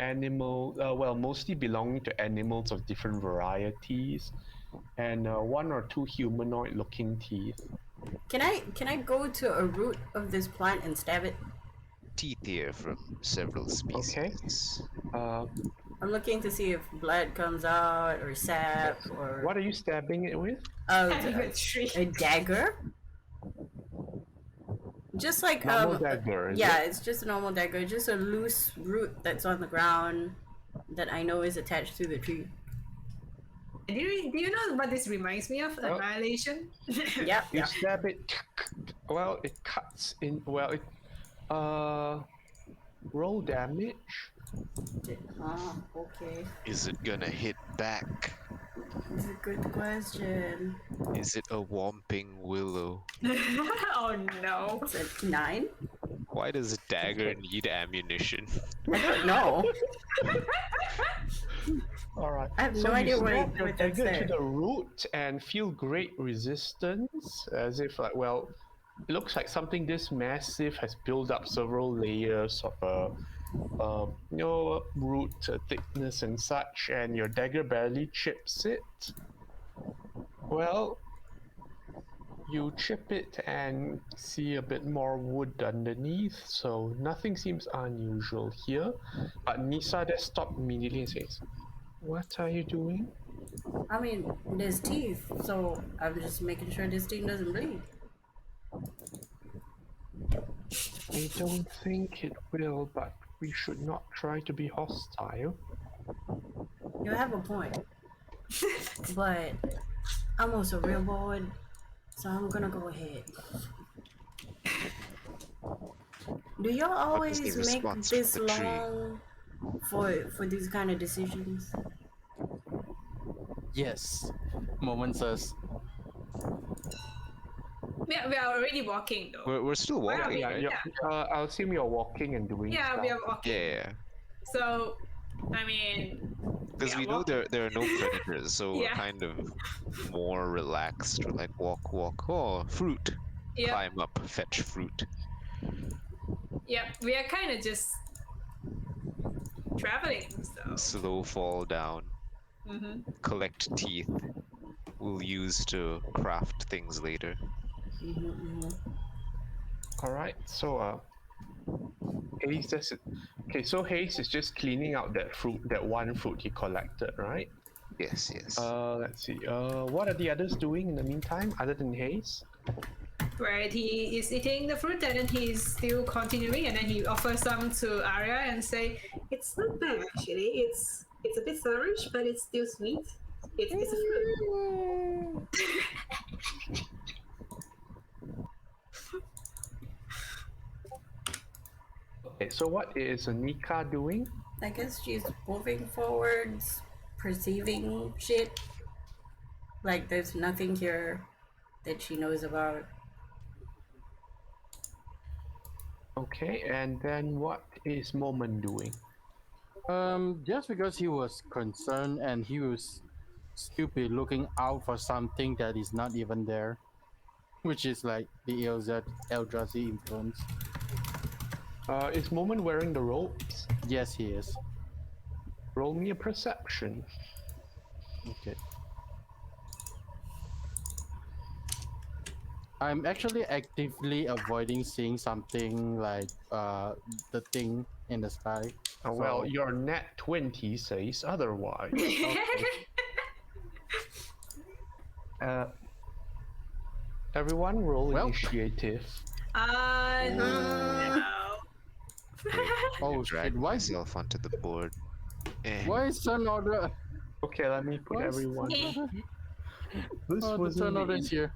[SPEAKER 1] mostly belonging to animals of different varieties, and one or two humanoid-looking teeth.
[SPEAKER 6] Can I go to a root of this plant and stab it?
[SPEAKER 5] teeth here from several species.
[SPEAKER 6] I'm looking to see if blood comes out or sap or
[SPEAKER 1] What are you stabbing it with?
[SPEAKER 6] a dagger. Just like
[SPEAKER 1] Normal dagger, is
[SPEAKER 6] yeah,
[SPEAKER 1] it?
[SPEAKER 6] it's just a normal dagger, just a loose root that's on the ground that I know is attached to the tree.
[SPEAKER 2] Do you know what this reminds me of? Annihilation?
[SPEAKER 6] Yep.
[SPEAKER 1] You stab it. Well, it cuts in. Well, it. Roll damage.
[SPEAKER 6] Okay.
[SPEAKER 5] Is it gonna hit back?
[SPEAKER 6] It's a good question.
[SPEAKER 5] Is it a whomping willow?
[SPEAKER 2] Oh no.
[SPEAKER 6] Is it 9?
[SPEAKER 5] Why does a dagger need ammunition?
[SPEAKER 6] I don't know.
[SPEAKER 1] All right.
[SPEAKER 6] I have
[SPEAKER 1] So
[SPEAKER 6] no idea
[SPEAKER 1] you
[SPEAKER 6] what
[SPEAKER 1] stab your
[SPEAKER 6] that's
[SPEAKER 1] dagger
[SPEAKER 6] there.
[SPEAKER 1] to the root and feel great resistance, as if like, well, it looks like something this massive has built up several layers of root thickness and such, and your dagger barely chips it. Well, you chip it and see a bit more wood underneath, so nothing seems unusual here. But Nisa just stopped immediately and says, "What are you doing?"
[SPEAKER 6] I mean, there's teeth, so I'm just making sure this thing doesn't bleed.
[SPEAKER 1] I don't think it will, but we should not try to be hostile.
[SPEAKER 6] You have a point. But I'm also real bored, so I'm gonna go ahead. Do y'all always
[SPEAKER 5] the
[SPEAKER 6] make
[SPEAKER 5] response
[SPEAKER 6] this
[SPEAKER 5] from the tree?
[SPEAKER 6] long for these kind of decisions?
[SPEAKER 3] Yes. Moment says,
[SPEAKER 2] We are already walking though.
[SPEAKER 5] We're still
[SPEAKER 2] Where are
[SPEAKER 5] walking,
[SPEAKER 2] we?
[SPEAKER 5] right?
[SPEAKER 1] I'll assume you're walking and doing
[SPEAKER 2] Yeah,
[SPEAKER 1] stuff.
[SPEAKER 2] we are walking.
[SPEAKER 5] Yeah,
[SPEAKER 2] So, I mean,
[SPEAKER 5] because we
[SPEAKER 2] Yeah,
[SPEAKER 5] know
[SPEAKER 2] walk-
[SPEAKER 5] there are no predators, so we're
[SPEAKER 2] Yeah.
[SPEAKER 5] kind of more relaxed. We're like walk. Oh, fruit.
[SPEAKER 2] yeah,
[SPEAKER 5] Climb up, fetch fruit.
[SPEAKER 2] we are kind of just traveling. So,
[SPEAKER 5] Slow fall down. Collect teeth. We'll use to craft things later.
[SPEAKER 1] All right, so Hayes just so Hayes is just cleaning out that one fruit he collected, right?
[SPEAKER 5] Yes.
[SPEAKER 1] Let's see. What are the others doing in the meantime, other than Hayes?
[SPEAKER 2] right, he is eating the fruit and then he's still continuing, and then he offers some to Arya and say,
[SPEAKER 4] It's not bad actually. It's a bit sourish, but it's still sweet. It's a fruit.
[SPEAKER 1] Okay, so what is Nika doing?
[SPEAKER 6] I guess she's moving forwards, perceiving shit. Like there's nothing here that she knows about.
[SPEAKER 1] Okay, and then what is Moment doing?
[SPEAKER 3] just because he was concerned and he was stupid looking out for something that is not even there, which is like the Eldrazi influence.
[SPEAKER 1] Is Moment wearing the robes?
[SPEAKER 3] Yes, he is.
[SPEAKER 1] Roll me a perception.
[SPEAKER 3] Okay. I'm actually actively avoiding seeing something like the thing in the sky.
[SPEAKER 1] Well,
[SPEAKER 3] So-
[SPEAKER 1] your net 20 says otherwise. Everyone roll
[SPEAKER 3] Well.
[SPEAKER 1] initiative.
[SPEAKER 2] no.
[SPEAKER 3] Oh
[SPEAKER 5] Drag
[SPEAKER 3] shit! Why?
[SPEAKER 5] myself onto the board.
[SPEAKER 3] Why is turn order?
[SPEAKER 1] Okay, let me put
[SPEAKER 3] What?
[SPEAKER 1] everyone. This
[SPEAKER 3] Oh, the
[SPEAKER 1] wasn't
[SPEAKER 3] turn order
[SPEAKER 1] the-
[SPEAKER 3] is here.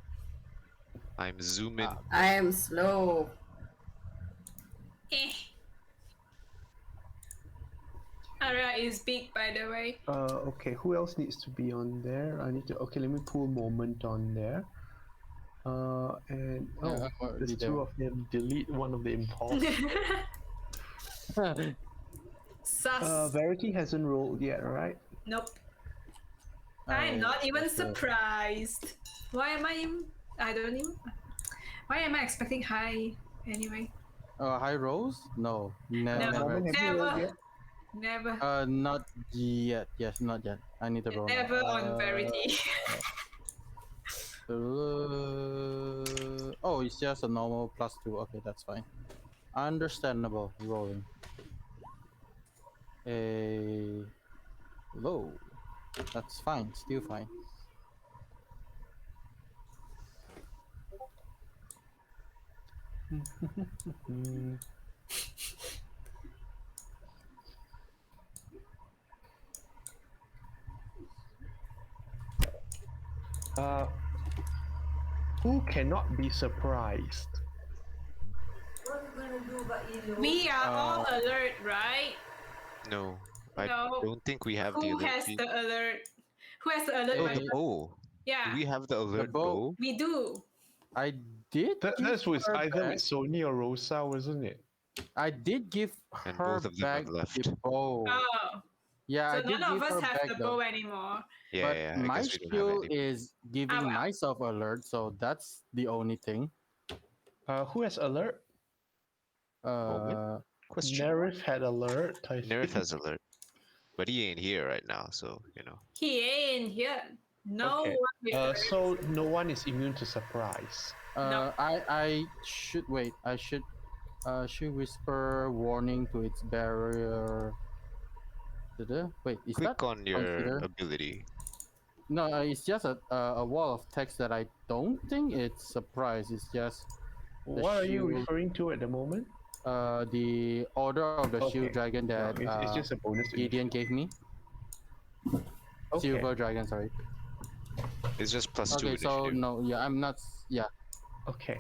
[SPEAKER 5] I'm zooming.
[SPEAKER 6] I am slow.
[SPEAKER 2] Arya is big, by the way.
[SPEAKER 1] Okay, who else needs to be on there? I need to. Okay, let me pull Moment on there. And
[SPEAKER 3] Yeah, I'm
[SPEAKER 1] there's
[SPEAKER 3] already
[SPEAKER 1] two
[SPEAKER 3] there.
[SPEAKER 1] of them. Delete one of the impulse.
[SPEAKER 2] Sus.
[SPEAKER 1] Verity hasn't rolled yet, right?
[SPEAKER 2] Nope. I'm not even surprised. Why am I don't even. Why am I expecting high anyway?
[SPEAKER 3] High rolls? No,
[SPEAKER 2] No.
[SPEAKER 3] never.
[SPEAKER 1] Moment, have you rolled yet?
[SPEAKER 2] Never.
[SPEAKER 3] Not yet. Yes, not yet. I need to roll. now.
[SPEAKER 2] Never on Verity.
[SPEAKER 3] Oh, it's just a normal +2. Okay, that's fine. Understandable. Rolling. A low. That's fine. Still fine.
[SPEAKER 1] Hmm. Uh, who cannot be surprised?
[SPEAKER 2] We are all alert, right?
[SPEAKER 5] No, I
[SPEAKER 2] No.
[SPEAKER 5] don't think we have the
[SPEAKER 2] Who
[SPEAKER 5] alert.
[SPEAKER 2] has the alert? Who has the alert?
[SPEAKER 5] Oh,
[SPEAKER 2] by
[SPEAKER 5] the
[SPEAKER 2] the-
[SPEAKER 5] bow.
[SPEAKER 2] Yeah,
[SPEAKER 5] Do we have the alert
[SPEAKER 3] bow.
[SPEAKER 5] bow?
[SPEAKER 2] we do.
[SPEAKER 3] I did. give
[SPEAKER 1] That was
[SPEAKER 3] her
[SPEAKER 1] either
[SPEAKER 3] back-
[SPEAKER 1] with Sony or Rosa, wasn't it?
[SPEAKER 3] I did give
[SPEAKER 5] And
[SPEAKER 3] her
[SPEAKER 5] both of them have
[SPEAKER 3] back
[SPEAKER 5] left.
[SPEAKER 3] the bow.
[SPEAKER 2] Oh,
[SPEAKER 3] Yeah,
[SPEAKER 2] so
[SPEAKER 3] I did
[SPEAKER 2] none of
[SPEAKER 3] give
[SPEAKER 2] us
[SPEAKER 3] her
[SPEAKER 2] have
[SPEAKER 3] back
[SPEAKER 2] the bow anymore.
[SPEAKER 5] Yeah,
[SPEAKER 3] but
[SPEAKER 5] yeah. I
[SPEAKER 3] my
[SPEAKER 5] guess we don't have
[SPEAKER 3] shield
[SPEAKER 5] any.
[SPEAKER 3] is giving
[SPEAKER 2] well.
[SPEAKER 3] myself alert, so that's the only thing.
[SPEAKER 1] Who has alert?
[SPEAKER 5] Question.
[SPEAKER 1] Nerif had alert. I
[SPEAKER 5] Nerith
[SPEAKER 1] think.
[SPEAKER 5] has alert, but he ain't here right now, so
[SPEAKER 2] He ain't here. No
[SPEAKER 1] Okay.
[SPEAKER 2] one with
[SPEAKER 1] So no one is immune to surprise.
[SPEAKER 2] No.
[SPEAKER 3] I should wait. I should whisper warning to its barrier. Wait, is
[SPEAKER 5] Click
[SPEAKER 3] that
[SPEAKER 5] on your
[SPEAKER 3] considered?
[SPEAKER 5] ability.
[SPEAKER 3] No, it's just a wall of text that I don't think it's surprise. It's just
[SPEAKER 1] What are you
[SPEAKER 3] shield-
[SPEAKER 1] referring to at the moment?
[SPEAKER 3] the order of the shield
[SPEAKER 1] Okay.
[SPEAKER 3] dragon
[SPEAKER 1] No,
[SPEAKER 3] that
[SPEAKER 1] it's just a bonus. to
[SPEAKER 3] Gideon gave me.
[SPEAKER 1] Okay.
[SPEAKER 3] Silver dragon, sorry.
[SPEAKER 5] It's just +2
[SPEAKER 3] Okay, so
[SPEAKER 5] initiative.
[SPEAKER 3] no, yeah, I'm not. Yeah,
[SPEAKER 1] Okay.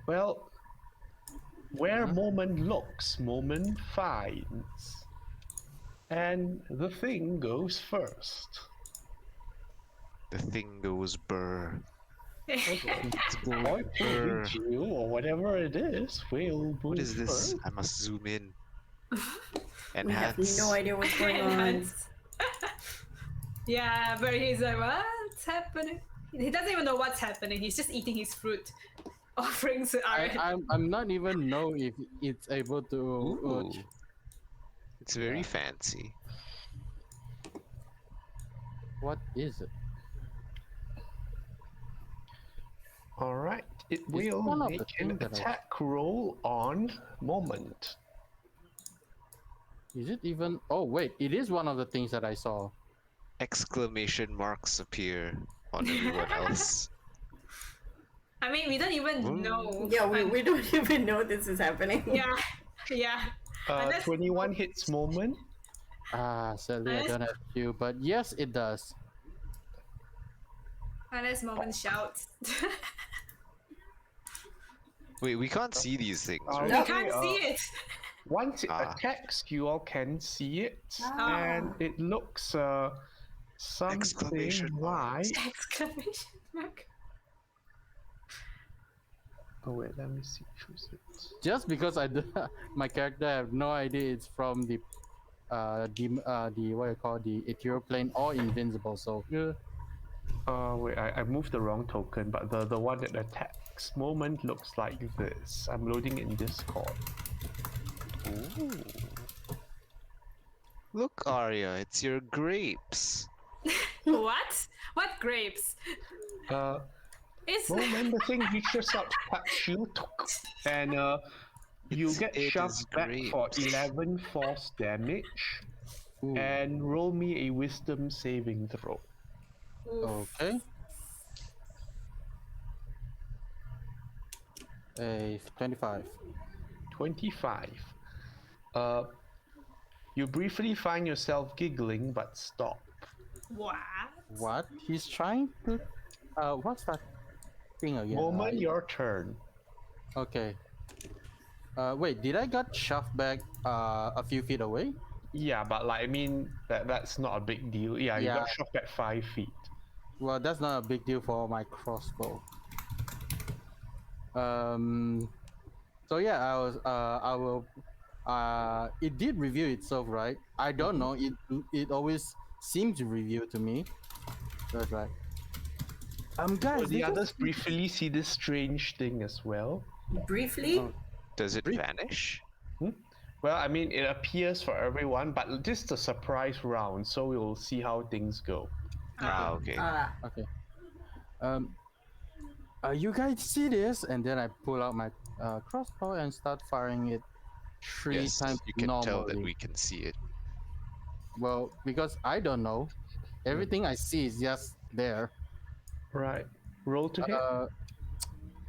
[SPEAKER 1] Well, where
[SPEAKER 3] Mhm.
[SPEAKER 1] Moment looks, Moment finds. And the thing goes first.
[SPEAKER 5] The thing goes burr.
[SPEAKER 1] Or it could
[SPEAKER 5] Brr.
[SPEAKER 1] be Jill or whatever it is. Will
[SPEAKER 5] What is this?
[SPEAKER 1] first.
[SPEAKER 5] I must zoom in.
[SPEAKER 6] We have
[SPEAKER 5] Enhance.
[SPEAKER 6] no idea what's going on.
[SPEAKER 2] Enhance. Yeah, but he's like, what's happening? He doesn't even know what's happening. He's just eating his fruit. Offerings to Iron.
[SPEAKER 3] I'm not even know if it's able to.
[SPEAKER 5] Ooh. It's very fancy.
[SPEAKER 3] What is it?
[SPEAKER 1] Alright. It
[SPEAKER 3] It's
[SPEAKER 1] will
[SPEAKER 3] one of the
[SPEAKER 1] make an
[SPEAKER 3] things that I-
[SPEAKER 1] attack roll on Moment.
[SPEAKER 3] Is it even? Oh wait, it is one of the things that I saw.
[SPEAKER 5] Exclamation marks appear on everyone else.
[SPEAKER 2] I mean, we don't even
[SPEAKER 5] Ooh.
[SPEAKER 2] know.
[SPEAKER 6] Yeah, we don't even know this is happening.
[SPEAKER 2] Yeah, yeah. Unless-
[SPEAKER 1] 21 hits Moment.
[SPEAKER 3] Sadly I
[SPEAKER 2] Unless-
[SPEAKER 3] don't have you, but yes, it does.
[SPEAKER 2] Unless Moment shouts.
[SPEAKER 5] Wait, we can't see these things,
[SPEAKER 1] Oh,
[SPEAKER 5] right?
[SPEAKER 2] You
[SPEAKER 1] Okay,
[SPEAKER 2] can't see it.
[SPEAKER 1] Once it
[SPEAKER 5] Ah.
[SPEAKER 1] attacks, you all can see it,
[SPEAKER 2] Ah.
[SPEAKER 1] and it looks something
[SPEAKER 5] Exclamation
[SPEAKER 1] like.
[SPEAKER 2] Exclamation mark.
[SPEAKER 1] Oh wait, let me see. Choose it.
[SPEAKER 3] Just because my character have no idea it's from the what you call the ethereal plane or invincible. So
[SPEAKER 1] Wait, I moved the wrong token, but the one that attacks Moment looks like this. I'm loading in Discord.
[SPEAKER 5] Ooh. Look, Arya, it's your grapes.
[SPEAKER 2] What? What grapes? It's
[SPEAKER 1] Moment, the thing reaches out to touch you, and you get
[SPEAKER 5] It
[SPEAKER 1] shoved
[SPEAKER 5] is
[SPEAKER 1] back for
[SPEAKER 5] grapes.
[SPEAKER 1] 11 force damage,
[SPEAKER 3] ooh,
[SPEAKER 1] and roll me a Wisdom saving throw.
[SPEAKER 3] okay. A 25.
[SPEAKER 1] 25. You briefly find yourself giggling, but stop.
[SPEAKER 2] what?
[SPEAKER 3] What? He's trying to. What's that thing again?
[SPEAKER 1] Moment, your turn.
[SPEAKER 3] Okay. Wait, did I got shoved back a few feet away?
[SPEAKER 1] Yeah, but like I mean, that's not a big deal. Yeah, you
[SPEAKER 3] Yeah.
[SPEAKER 1] got shoved at 5 feet.
[SPEAKER 3] Well, that's not a big deal for my crossbow. So yeah, I will. It did reveal itself, right? I don't know. It always seems to reveal to me. That's right. Guys,
[SPEAKER 1] The
[SPEAKER 3] did you-
[SPEAKER 1] others briefly see this strange thing as well.
[SPEAKER 6] Briefly,
[SPEAKER 3] Oh.
[SPEAKER 5] Does it
[SPEAKER 3] Brief.
[SPEAKER 5] vanish?
[SPEAKER 1] Well, I mean, it appears for everyone, but this is a surprise round, so we'll see how things go.
[SPEAKER 5] Ah, okay.
[SPEAKER 3] Okay. Um, You guys see this? And then I pull out my crossbow and start firing it three
[SPEAKER 5] Yes,
[SPEAKER 3] times
[SPEAKER 5] you can tell that
[SPEAKER 3] normally.
[SPEAKER 5] we can see it.
[SPEAKER 3] Well, because I don't know. Everything I see is just there.
[SPEAKER 1] Right. Roll to hit.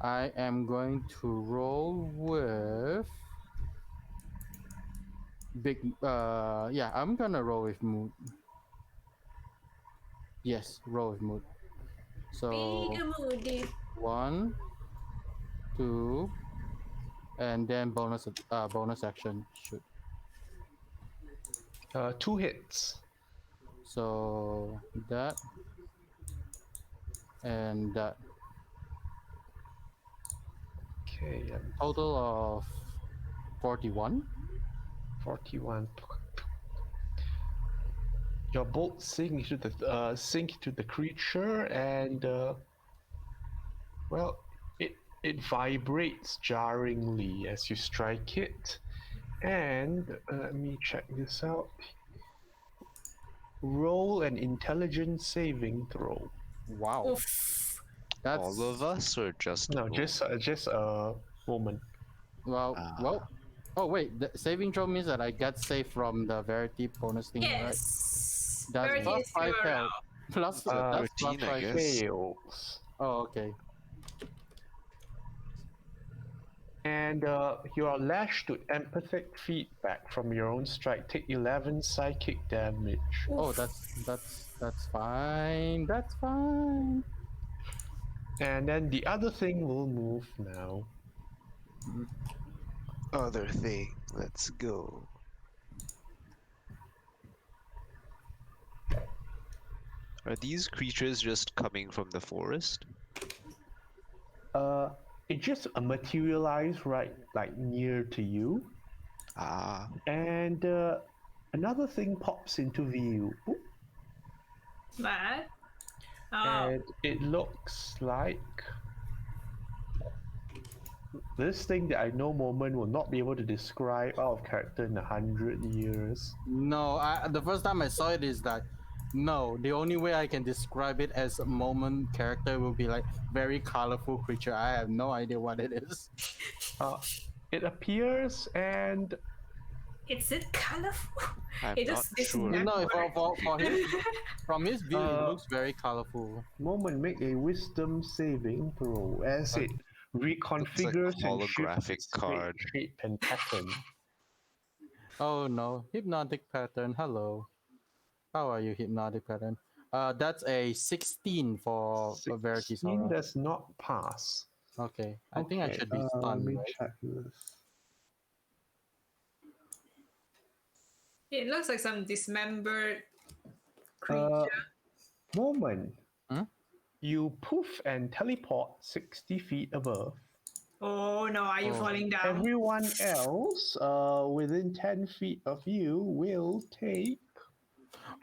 [SPEAKER 3] I am going to roll with big. Yeah, I'm gonna roll with mood. Yes, roll with mood. So
[SPEAKER 2] Big moody.
[SPEAKER 3] 1, 2, and then bonus action shoot.
[SPEAKER 1] 2 hits.
[SPEAKER 3] So that and that.
[SPEAKER 1] Okay.
[SPEAKER 3] Total of 41.
[SPEAKER 1] 41. Your bolt sink into the creature, and well, it vibrates jarringly as you strike it. And let me check this out. Roll an intelligence saving throw.
[SPEAKER 3] Wow.
[SPEAKER 2] Oof.
[SPEAKER 3] That's
[SPEAKER 5] All of us, or just
[SPEAKER 1] No, just a Moment.
[SPEAKER 3] well. Oh wait, the saving throw means that I get saved from the verity bonus thing, right?
[SPEAKER 2] Yes.
[SPEAKER 3] That's
[SPEAKER 2] Very
[SPEAKER 3] plus
[SPEAKER 2] easy
[SPEAKER 3] 5
[SPEAKER 2] around.
[SPEAKER 3] health. Plus that's plus
[SPEAKER 5] 13, I
[SPEAKER 3] 5
[SPEAKER 5] guess.
[SPEAKER 1] Fails.
[SPEAKER 3] Oh, okay.
[SPEAKER 1] And you are lashed to empathic feedback from your own strike. Take 11 psychic damage.
[SPEAKER 3] Oh, that's fine. That's fine.
[SPEAKER 1] And then the other thing will move now.
[SPEAKER 5] Other thing, let's go. Are these creatures just coming from the forest?
[SPEAKER 1] It just materialized right like near to you.
[SPEAKER 5] Ah,
[SPEAKER 1] And another thing pops into view. Oop.
[SPEAKER 2] What? Oh.
[SPEAKER 1] And it looks like this thing that I know Moment will not be able to describe out of character in 100 years.
[SPEAKER 3] No, the first time I saw it is that no, the only way I can describe it as a Moment character will be like very colorful creature. I have no idea what it is.
[SPEAKER 1] It appears and
[SPEAKER 2] Is it colorful?
[SPEAKER 5] I'm
[SPEAKER 2] It
[SPEAKER 5] not
[SPEAKER 2] just
[SPEAKER 5] sure.
[SPEAKER 3] No, for him, from his view, it looks very colorful.
[SPEAKER 1] Moment make a wisdom saving throw as it reconfigures and
[SPEAKER 5] holographic
[SPEAKER 1] shifts its
[SPEAKER 5] card.
[SPEAKER 1] shape and pattern.
[SPEAKER 3] Oh no, hypnotic pattern. Hello. How are you, hypnotic pattern? That's a 16 for a Verity
[SPEAKER 1] 16
[SPEAKER 3] Sora.
[SPEAKER 1] does not pass.
[SPEAKER 3] Okay, I think I should be
[SPEAKER 1] Let
[SPEAKER 3] stunned,
[SPEAKER 1] me
[SPEAKER 3] right?
[SPEAKER 1] check this.
[SPEAKER 2] It looks like some dismembered creature.
[SPEAKER 1] Moment.
[SPEAKER 3] Hmm?
[SPEAKER 1] You poof and teleport 60 feet above.
[SPEAKER 2] Oh no, are you falling down?
[SPEAKER 1] Everyone else within 10 feet of you will take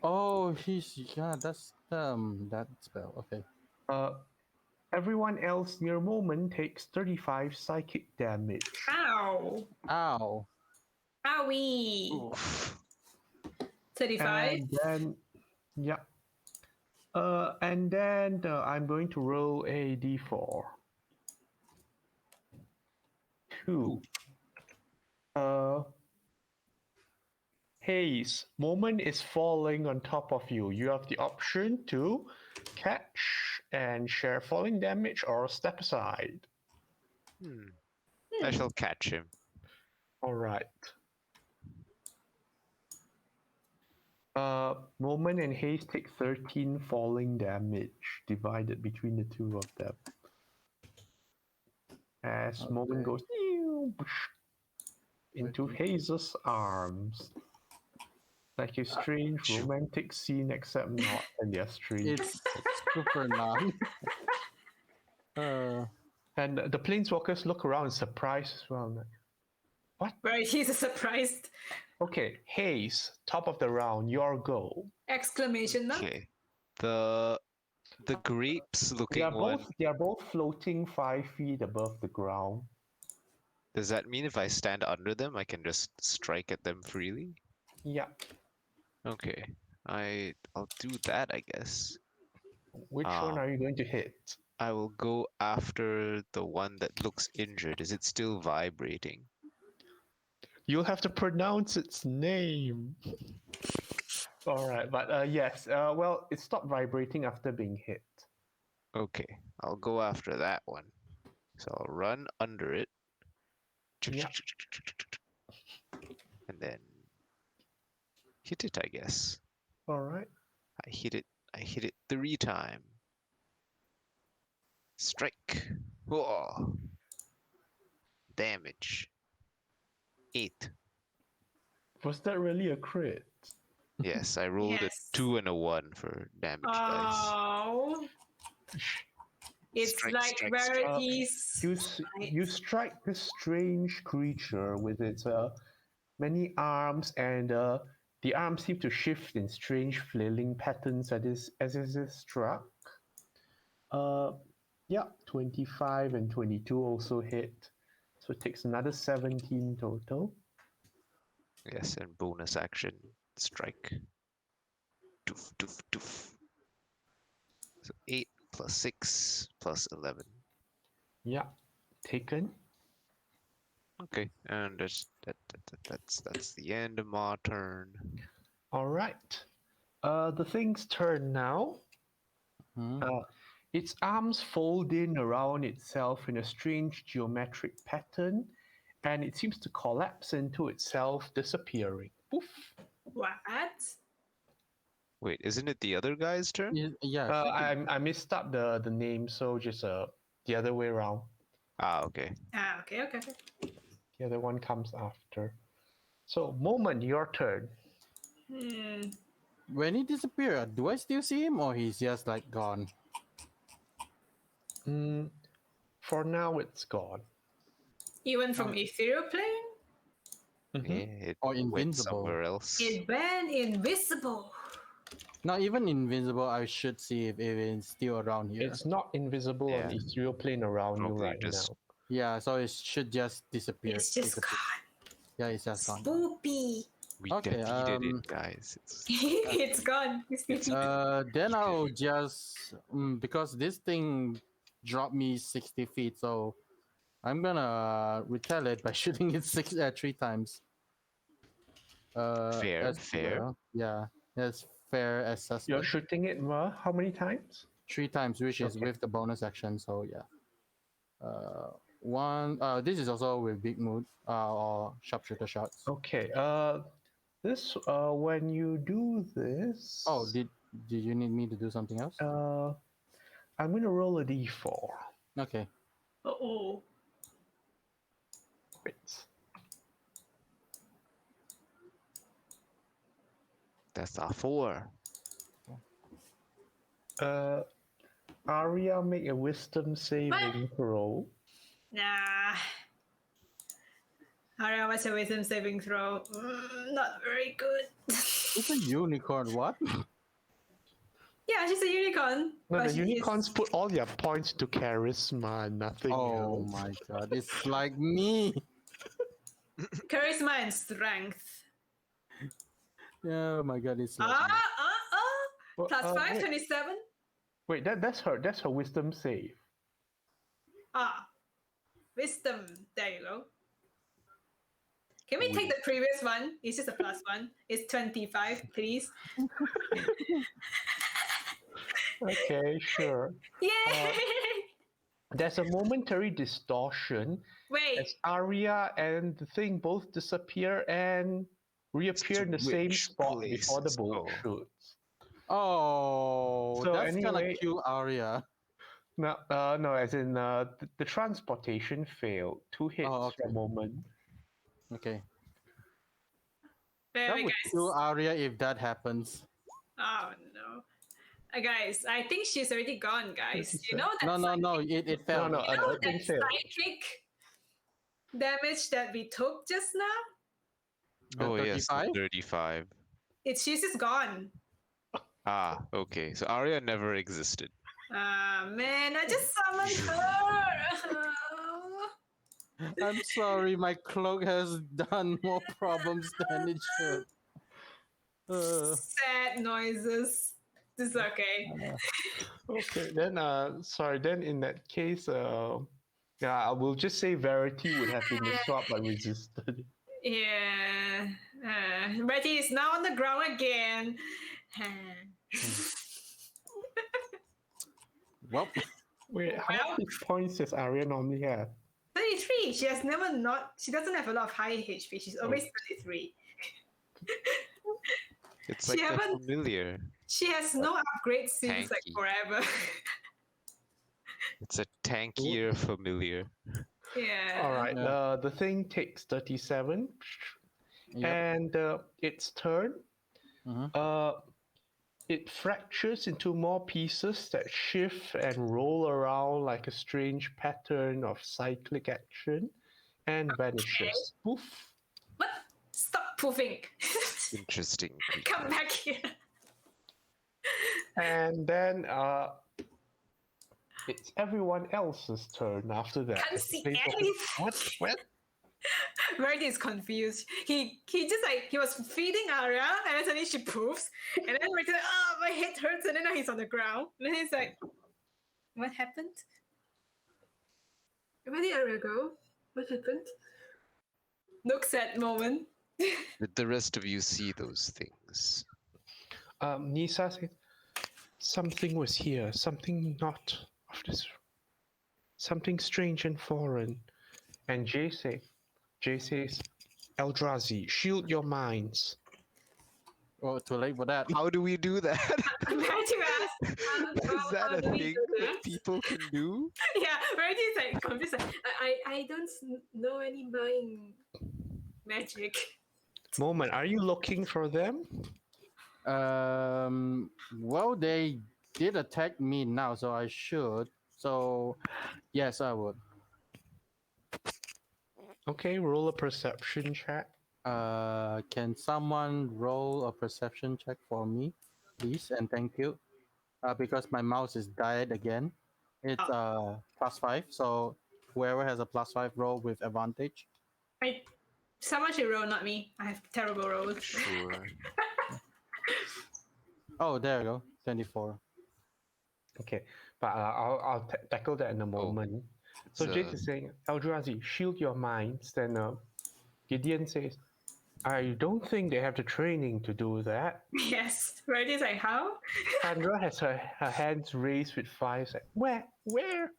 [SPEAKER 3] Oh, that's that spell. Okay.
[SPEAKER 1] everyone else near Moment takes 35 psychic damage.
[SPEAKER 2] Ow.
[SPEAKER 3] Ow.
[SPEAKER 2] Owie.
[SPEAKER 5] Oof.
[SPEAKER 2] 35.
[SPEAKER 1] And then and then I'm going to roll a d4. 2. Haze, Moment is falling on top of you. You have the option to catch and share falling damage or step aside.
[SPEAKER 5] I shall catch him.
[SPEAKER 1] All right. Moment and Haze take 13 falling damage divided between the two of them. As Moment goes into Haze's arms. Like a strange romantic scene, except not, and they're strange.
[SPEAKER 3] It's super not.
[SPEAKER 1] And the planeswalkers look around surprised as well. Like, what?
[SPEAKER 2] Right, he's surprised.
[SPEAKER 1] Okay, Haze, top of the round, your go.
[SPEAKER 2] Exclamation mark.
[SPEAKER 5] Okay. The grapes looking one.
[SPEAKER 1] They are both floating 5 feet above the ground.
[SPEAKER 5] Does that mean if I stand under them, I can just strike at them freely?
[SPEAKER 1] Yeah.
[SPEAKER 5] Okay. I'll do that, I guess.
[SPEAKER 1] Which one are you going to hit?
[SPEAKER 5] I will go after the one that looks injured. Is it still vibrating?
[SPEAKER 1] You'll have to pronounce its name. All right, but yes. Well, it stopped vibrating after being hit.
[SPEAKER 5] Okay, I'll go after that one. So I'll run under it.
[SPEAKER 1] Yeah.
[SPEAKER 5] And then hit it, I guess.
[SPEAKER 1] All right.
[SPEAKER 5] I hit it 3 times. Strike. Whoa. Damage. 8.
[SPEAKER 1] Was that really a crit?
[SPEAKER 5] Yes, I rolled
[SPEAKER 2] Yes.
[SPEAKER 5] a 2 and a 1 for damage dice.
[SPEAKER 2] Oh. It's
[SPEAKER 5] Strike,
[SPEAKER 2] like
[SPEAKER 5] strike,
[SPEAKER 2] rarities.
[SPEAKER 1] You strike this strange creature with its many arms, and the arms seem to shift in strange flailing patterns as it is struck. Yeah, 25 and 22 also hit. So it takes another 17 total.
[SPEAKER 5] Yes, and bonus action strike. Doof, doof, doof. So 8 plus 6 plus 11.
[SPEAKER 1] Yeah, taken.
[SPEAKER 5] Okay, and that's the end of my turn.
[SPEAKER 1] All right. The thing's turn now. Its arms fold in around itself in a strange geometric pattern, and it seems to collapse into itself, disappearing. Poof.
[SPEAKER 2] What?
[SPEAKER 5] Wait, isn't it the other guy's turn?
[SPEAKER 3] Yeah.
[SPEAKER 1] I missed up the name, so just the other way around.
[SPEAKER 5] Okay.
[SPEAKER 2] Okay.
[SPEAKER 1] The other one comes after. So, Moment, your turn.
[SPEAKER 3] When he disappeared, do I still see him or he's just like gone?
[SPEAKER 1] For now, it's gone.
[SPEAKER 2] Even from ethereal plane?
[SPEAKER 5] Yeah, it
[SPEAKER 3] Or
[SPEAKER 5] went
[SPEAKER 3] invincible.
[SPEAKER 5] somewhere else.
[SPEAKER 2] It went invisible.
[SPEAKER 3] Not even invisible, I should see if it's still around here.
[SPEAKER 1] It's not invisible on the ethereal plane around you
[SPEAKER 5] Probably
[SPEAKER 1] right
[SPEAKER 5] just-
[SPEAKER 1] now.
[SPEAKER 3] Yeah, so it should just disappear.
[SPEAKER 2] It's just
[SPEAKER 3] disappear.
[SPEAKER 2] gone.
[SPEAKER 3] Yeah, it's just gone.
[SPEAKER 2] Spoopy.
[SPEAKER 5] We
[SPEAKER 3] Okay,
[SPEAKER 5] defeated it, guys.
[SPEAKER 2] It's gone. It's defeated.
[SPEAKER 3] Then I'll just because this thing dropped me 60 feet, so I'm gonna retaliate by shooting it 3 times.
[SPEAKER 5] Fair.
[SPEAKER 3] Well. Yeah, as fair as suspect.
[SPEAKER 1] You're shooting it how many times?
[SPEAKER 3] 3 times, which is
[SPEAKER 1] Okay.
[SPEAKER 3] with the bonus action. So yeah. One. This is also with big mood or sharpshooter shots.
[SPEAKER 1] Okay. This when you do this.
[SPEAKER 3] Oh, did you need me to do something else?
[SPEAKER 1] I'm gonna roll a d4.
[SPEAKER 3] Okay.
[SPEAKER 2] Uh-oh.
[SPEAKER 1] Wait.
[SPEAKER 5] That's a 4.
[SPEAKER 1] Arya, make a wisdom saving throw.
[SPEAKER 2] Nah. Alright, what's your wisdom saving throw? Not very good.
[SPEAKER 3] It's a unicorn. What?
[SPEAKER 2] Yeah, she's a unicorn.
[SPEAKER 1] No,
[SPEAKER 2] but
[SPEAKER 1] the
[SPEAKER 2] she
[SPEAKER 1] unicorns
[SPEAKER 2] is-
[SPEAKER 1] put all their points to charisma and nothing
[SPEAKER 3] Oh
[SPEAKER 1] else.
[SPEAKER 3] my god! It's like me.
[SPEAKER 2] Charisma and strength.
[SPEAKER 3] Yeah, oh my god! It's like me.
[SPEAKER 1] Well,
[SPEAKER 2] Plus 5,
[SPEAKER 1] wait.
[SPEAKER 2] 27.
[SPEAKER 1] Wait, that's her wisdom save.
[SPEAKER 2] Wisdom. There you go. Can we take the previous one? It's just a plus 1. It's 25, please.
[SPEAKER 1] Okay, sure.
[SPEAKER 2] Yay!
[SPEAKER 1] There's a momentary distortion
[SPEAKER 2] Wait.
[SPEAKER 1] as Arya and the thing both disappear and reappear in the same
[SPEAKER 5] Switch
[SPEAKER 1] spot before the
[SPEAKER 5] places.
[SPEAKER 1] bolt
[SPEAKER 5] Oh.
[SPEAKER 1] shoots.
[SPEAKER 3] Oh,
[SPEAKER 1] So
[SPEAKER 3] that's gonna
[SPEAKER 1] anyway-
[SPEAKER 3] kill Arya.
[SPEAKER 1] No, as in the transportation failed. 2 hits
[SPEAKER 3] Oh,
[SPEAKER 1] for a
[SPEAKER 3] okay.
[SPEAKER 1] moment.
[SPEAKER 3] Okay,
[SPEAKER 2] There
[SPEAKER 3] that
[SPEAKER 2] we
[SPEAKER 3] would
[SPEAKER 2] go.
[SPEAKER 3] kill Arya if that happens.
[SPEAKER 2] Oh no. Guys, I think she's already gone, guys. You know that
[SPEAKER 3] No, it fell.
[SPEAKER 1] No,
[SPEAKER 2] you know
[SPEAKER 1] the thing
[SPEAKER 2] that
[SPEAKER 1] failed.
[SPEAKER 2] psychic damage that we took just now?
[SPEAKER 3] The
[SPEAKER 5] Oh, yes, the
[SPEAKER 3] 35?
[SPEAKER 5] 35.
[SPEAKER 2] She's just gone.
[SPEAKER 5] Okay. So Arya never existed.
[SPEAKER 2] Man, I just summoned her.
[SPEAKER 3] I'm sorry, my cloak has done more problems than it should.
[SPEAKER 2] Sad noises. This is okay.
[SPEAKER 1] Okay, then sorry, then in that case, I will just say Verity would have been the swap but resisted.
[SPEAKER 2] Yeah. Betty is now on the ground again.
[SPEAKER 3] Well,
[SPEAKER 1] Wait, how many points does Arya normally have?
[SPEAKER 2] 33. She has never not. She doesn't have a lot of high HP. She's always 33.
[SPEAKER 5] It's
[SPEAKER 2] She
[SPEAKER 5] like a
[SPEAKER 2] haven't-
[SPEAKER 5] familiar.
[SPEAKER 2] She has no upgrades since like
[SPEAKER 5] Tanky.
[SPEAKER 2] forever.
[SPEAKER 5] It's a tankier familiar.
[SPEAKER 2] Yeah.
[SPEAKER 1] All right,
[SPEAKER 3] Yeah.
[SPEAKER 1] the thing takes 37,
[SPEAKER 3] yep.
[SPEAKER 1] and its turn.
[SPEAKER 3] Mhm.
[SPEAKER 1] It fractures into more pieces that shift and roll around like a strange pattern of cyclic action, and vanishes. Poof.
[SPEAKER 2] What? Stop poofing.
[SPEAKER 5] Interesting.
[SPEAKER 2] Come back here.
[SPEAKER 1] And then it's everyone else's turn after that.
[SPEAKER 2] Can't see
[SPEAKER 1] They go,
[SPEAKER 2] anything.
[SPEAKER 1] What?
[SPEAKER 2] Verity is confused. He just like he was feeding Arya, and then suddenly she poofs, and then Verity like, oh, my head hurts, and then now he's on the ground. And then he's like, what happened?
[SPEAKER 4] Where did Arya go? What happened?
[SPEAKER 2] Looks at Moment.
[SPEAKER 5] Did the rest of you see those things?
[SPEAKER 1] Nisa said, something was here, something not of this, something strange and foreign. And Jay says, Eldrazi, shield your minds.
[SPEAKER 3] Oh, too late for that.
[SPEAKER 5] How do we do that?
[SPEAKER 2] I'm glad you asked.
[SPEAKER 5] Is that
[SPEAKER 2] how
[SPEAKER 5] a
[SPEAKER 2] do we
[SPEAKER 5] thing
[SPEAKER 2] do
[SPEAKER 5] that
[SPEAKER 2] that?
[SPEAKER 5] people can do?
[SPEAKER 2] Yeah, Verity's like confused. Like,
[SPEAKER 4] I don't know any mind
[SPEAKER 2] magic.
[SPEAKER 1] Moment, are you looking for them?
[SPEAKER 3] Well, they did attack me now, so I should. So, yes, I would.
[SPEAKER 1] Okay, roll a perception check.
[SPEAKER 3] Can someone roll a perception check for me, please? And thank you. Because my mouse is died again. It's +5, so whoever has a +5 roll with advantage.
[SPEAKER 2] Someone should roll, not me. I have terrible rolls.
[SPEAKER 5] Sure.
[SPEAKER 3] Oh, there you go. 24.
[SPEAKER 1] Okay, but I'll tackle that in a moment. So Jake is saying, Eldrazi, shield your minds. Then Gideon says, I don't think they have the training to do that.
[SPEAKER 2] Yes, Verity's like, how?
[SPEAKER 1] Sandra has her hands raised with fire. Like, where?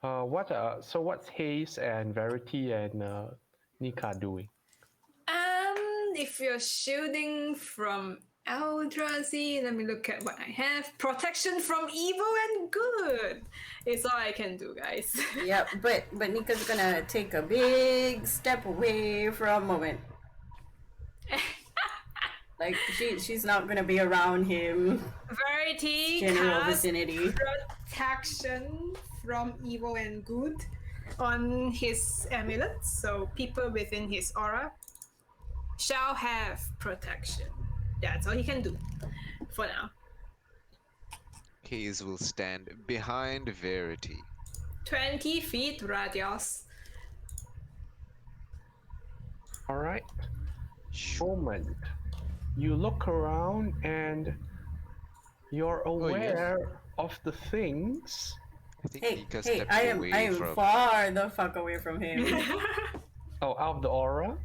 [SPEAKER 1] So what's Hayes and Verity and Nika doing?
[SPEAKER 2] If you're shielding from Eldrazi, let me look at what I have. Protection from evil and good. It's all I can do, guys.
[SPEAKER 6] Yep, but Nika's gonna take a big step away from Moment. Like she's not gonna be around him.
[SPEAKER 2] Verity
[SPEAKER 6] General
[SPEAKER 2] casts
[SPEAKER 6] vicinity.
[SPEAKER 2] protection from evil and good on his amulets, so people within his aura shall have protection. That's all he can do for now.
[SPEAKER 5] Hayes will stand behind Verity.
[SPEAKER 2] 20 feet radius.
[SPEAKER 1] All right. Moment. You look around and you're aware of the things.
[SPEAKER 5] I think
[SPEAKER 6] Hey,
[SPEAKER 5] Nika
[SPEAKER 6] hey,
[SPEAKER 5] stepped
[SPEAKER 6] I
[SPEAKER 5] away
[SPEAKER 6] am
[SPEAKER 5] from.
[SPEAKER 6] far the fuck away from him.
[SPEAKER 1] Oh, out of the aura?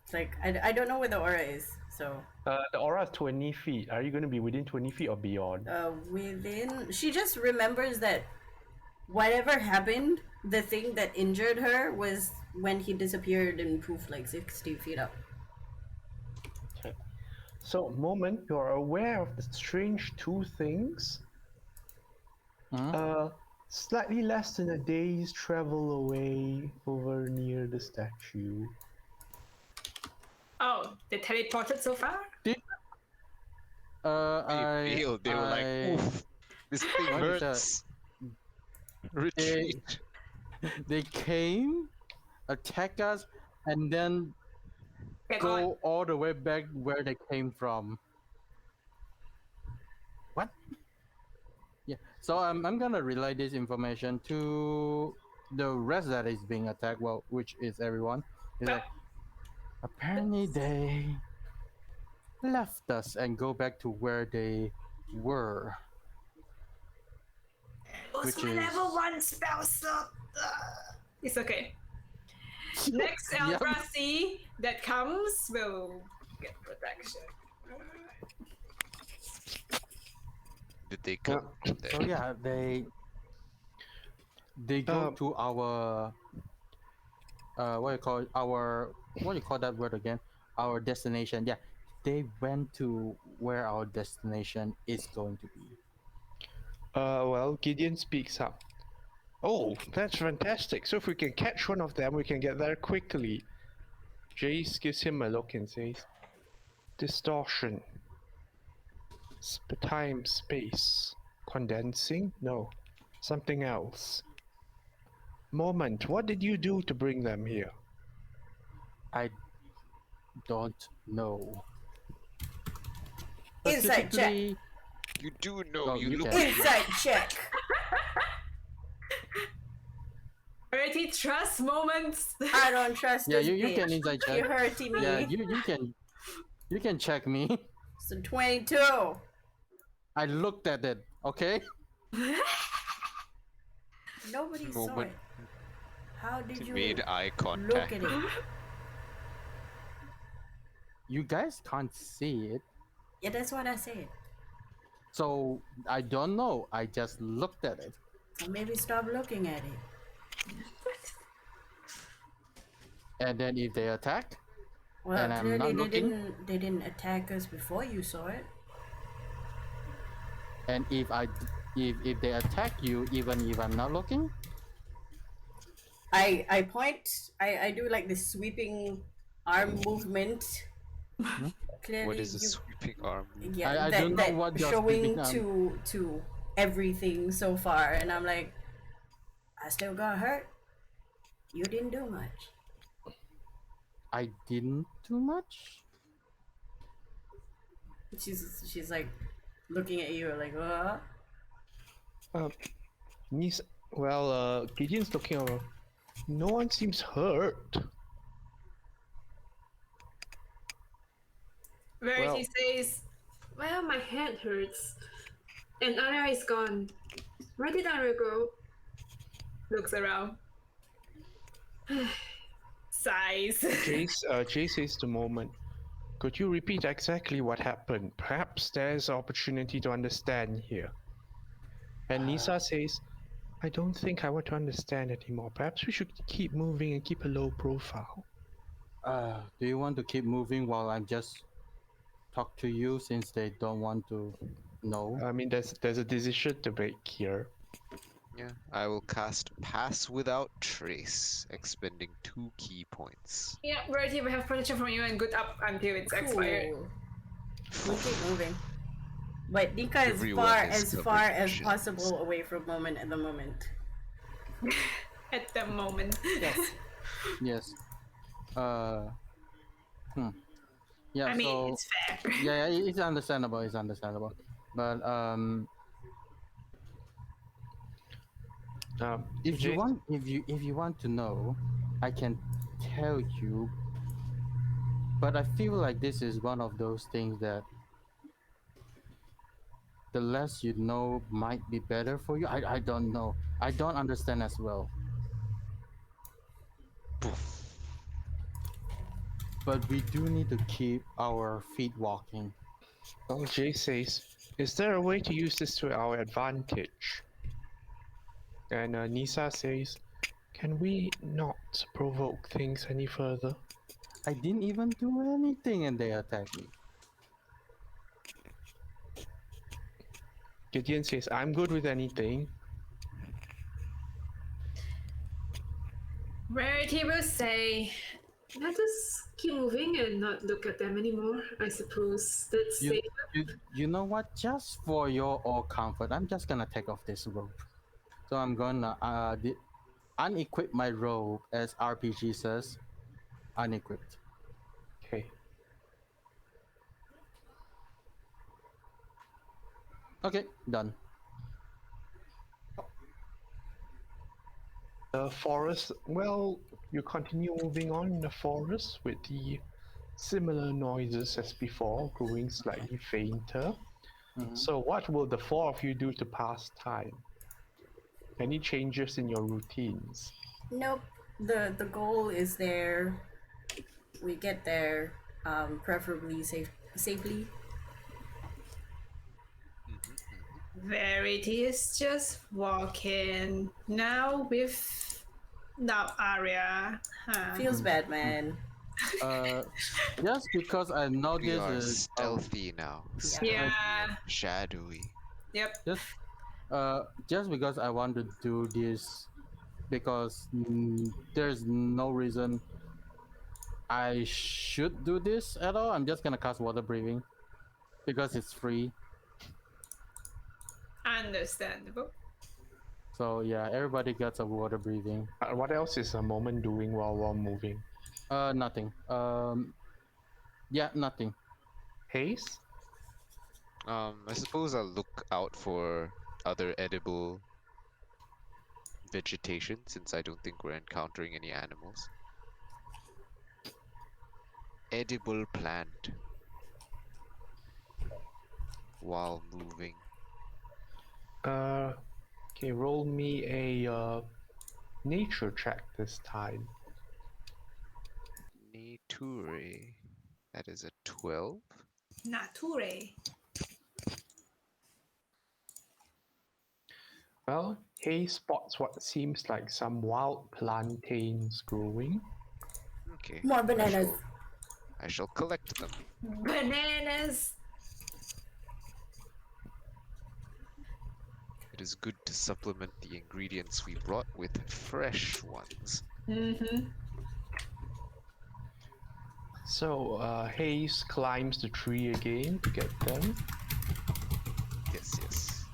[SPEAKER 6] It's like I don't know where the aura is, so
[SPEAKER 1] The aura is 20 feet. Are you going to be within 20 feet or beyond?
[SPEAKER 6] within she just remembers that whatever happened, the thing that injured her was when he disappeared and poofed like 60 feet up.
[SPEAKER 1] Okay. So, Moment, you're aware of the strange two things. Slightly less than a day's travel away over near the statue.
[SPEAKER 2] Oh, they teleported so far?
[SPEAKER 5] They failed. They were like, oof, this thing
[SPEAKER 3] What is
[SPEAKER 5] hurts. Retreat.
[SPEAKER 3] They came, attack us, and then
[SPEAKER 2] They're
[SPEAKER 3] go
[SPEAKER 2] gone.
[SPEAKER 3] all the way back where they came from. What? Yeah. So I'm gonna relay this information to the rest that is being attacked. Well, which is everyone. It's like, Apparently they left us and go back to where they were.
[SPEAKER 2] What's
[SPEAKER 3] Which
[SPEAKER 2] my
[SPEAKER 3] is-
[SPEAKER 2] level 1 spell slot? It's okay. Next
[SPEAKER 3] Yep.
[SPEAKER 2] Eldrazi that comes will get protection.
[SPEAKER 5] Did they come from there?
[SPEAKER 3] So yeah, they go to our what do you call that word again? Our destination. Yeah, they went to where our destination is going to be.
[SPEAKER 1] Well, Gideon speaks up. Oh, that's fantastic. So if we can catch one of them, we can get there quickly. Jace gives him a look and says, distortion. Time, space. Condensing? No. Something else. Moment, what did you do to bring them here?
[SPEAKER 3] I don't know.
[SPEAKER 6] Insight check.
[SPEAKER 3] Specifically-
[SPEAKER 5] You do know.
[SPEAKER 3] Oh,
[SPEAKER 5] you
[SPEAKER 3] you
[SPEAKER 5] look.
[SPEAKER 3] can.
[SPEAKER 6] Insight check.
[SPEAKER 2] Already trust moments.
[SPEAKER 6] I don't trust
[SPEAKER 3] Yeah,
[SPEAKER 6] this
[SPEAKER 3] you
[SPEAKER 6] bitch.
[SPEAKER 3] can inside check.
[SPEAKER 6] You're hurting me.
[SPEAKER 3] Yeah, you can check me.
[SPEAKER 6] So 22.
[SPEAKER 3] I looked at it, okay?
[SPEAKER 6] Nobody saw
[SPEAKER 5] Moment.
[SPEAKER 6] it. How did
[SPEAKER 5] He
[SPEAKER 6] you
[SPEAKER 5] made eye
[SPEAKER 6] look
[SPEAKER 5] contact.
[SPEAKER 6] at it?
[SPEAKER 3] You guys can't see it.
[SPEAKER 6] Yeah, that's what I said.
[SPEAKER 3] So I don't know. I just looked at it.
[SPEAKER 6] So maybe stop looking at it.
[SPEAKER 3] And then if they attack,
[SPEAKER 6] Well,
[SPEAKER 3] And I'm
[SPEAKER 6] clearly
[SPEAKER 3] not
[SPEAKER 6] they
[SPEAKER 3] looking.
[SPEAKER 6] didn't attack us before you saw it.
[SPEAKER 3] and if they attack you, even if I'm not looking,
[SPEAKER 6] I point. I do like this sweeping arm movement. Clearly,
[SPEAKER 5] What is a
[SPEAKER 6] you,
[SPEAKER 5] sweeping arm?
[SPEAKER 6] yeah,
[SPEAKER 3] I
[SPEAKER 6] that,
[SPEAKER 3] don't know
[SPEAKER 6] that
[SPEAKER 3] what your
[SPEAKER 6] showing
[SPEAKER 3] sweeping
[SPEAKER 6] to everything so far, and I'm like, I still got hurt. You didn't do much.
[SPEAKER 3] I didn't do much.
[SPEAKER 6] She's like looking at you like,
[SPEAKER 1] Gideon's looking over. No one seems hurt.
[SPEAKER 2] Verity says,
[SPEAKER 4] Well, my head hurts. And Ara is gone. Where did Ara go?
[SPEAKER 2] looks around. Sighs.
[SPEAKER 1] Jace says to Moment, could you repeat exactly what happened? Perhaps there's opportunity to understand here. And Nisa says, I don't think I want to understand anymore. Perhaps we should keep moving and keep a low profile.
[SPEAKER 3] Do you want to keep moving while I just talk to you since they don't want to know?
[SPEAKER 1] I mean, there's a decision to make here.
[SPEAKER 5] Yeah, I will cast Pass Without Trace, expending 2 key points.
[SPEAKER 2] Yeah, Verity, we have protection from you and good up until it's expired.
[SPEAKER 6] cool. We keep moving. But Nika is
[SPEAKER 5] Everyone
[SPEAKER 6] far
[SPEAKER 5] is
[SPEAKER 6] as far
[SPEAKER 5] covered in
[SPEAKER 6] as
[SPEAKER 5] shit.
[SPEAKER 6] possible away from Moment at the moment.
[SPEAKER 2] At the moment.
[SPEAKER 6] Yes.
[SPEAKER 3] Yes. Yeah.
[SPEAKER 2] I mean,
[SPEAKER 3] so
[SPEAKER 2] it's fair.
[SPEAKER 3] yeah, it's understandable. It's understandable. But if you want to know, I can tell you. But I feel like this is one of those things that the less you know might be better for you. I don't know. I don't understand as well. But we do need to keep our feet walking.
[SPEAKER 1] Well, Jace says, is there a way to use this to our advantage? And Nisa says, can we not provoke things any further?
[SPEAKER 3] I didn't even do anything and they attacked me.
[SPEAKER 1] Gideon says, I'm good with anything.
[SPEAKER 2] Verity will say,
[SPEAKER 4] Let us keep moving and not look at them anymore, I suppose. That's
[SPEAKER 3] You,
[SPEAKER 4] safe.
[SPEAKER 3] you know what? Just for your all comfort, I'm just gonna take off this robe. So I'm gonna unequip my robe, as RPG says, unequipped.
[SPEAKER 1] Okay.
[SPEAKER 3] Okay, done.
[SPEAKER 1] The forest, well, you continue moving on in the forest with the similar noises as before, growing slightly fainter.
[SPEAKER 3] Mhm.
[SPEAKER 1] So, what will the four of you do to pass time? Any changes in your routines?
[SPEAKER 6] Nope. The goal is there. We get there, preferably safely.
[SPEAKER 2] Verity is just walking now with now Arya. Huh.
[SPEAKER 6] Feels bad, man.
[SPEAKER 3] Just because I know
[SPEAKER 5] We
[SPEAKER 3] this
[SPEAKER 5] are
[SPEAKER 3] is
[SPEAKER 5] stealthy now.
[SPEAKER 6] Yeah.
[SPEAKER 5] Stealthy
[SPEAKER 2] Yeah.
[SPEAKER 5] and shadowy.
[SPEAKER 2] Yep.
[SPEAKER 3] just because I want to do this because there's no reason I should do this at all. I'm just gonna cast water breathing because it's free.
[SPEAKER 2] Understandable.
[SPEAKER 3] So yeah, everybody gets a water breathing.
[SPEAKER 1] What else is a moment doing while moving?
[SPEAKER 3] Nothing. Yeah, nothing.
[SPEAKER 1] Haze?
[SPEAKER 5] I suppose I'll look out for other edible vegetation since I don't think we're encountering any animals. Edible plant while moving.
[SPEAKER 1] Okay, roll me a nature check this time.
[SPEAKER 5] Nature. That is a 12.
[SPEAKER 2] Nature.
[SPEAKER 1] Well, Haze spots what seems like some wild plantains growing.
[SPEAKER 5] Okay.
[SPEAKER 6] More bananas.
[SPEAKER 5] I shall collect them.
[SPEAKER 2] Bananas.
[SPEAKER 5] It is good to supplement the ingredients we brought with fresh ones.
[SPEAKER 2] Mm-hmm.
[SPEAKER 1] So, Haze climbs the tree again to get them.
[SPEAKER 5] Yes, yes.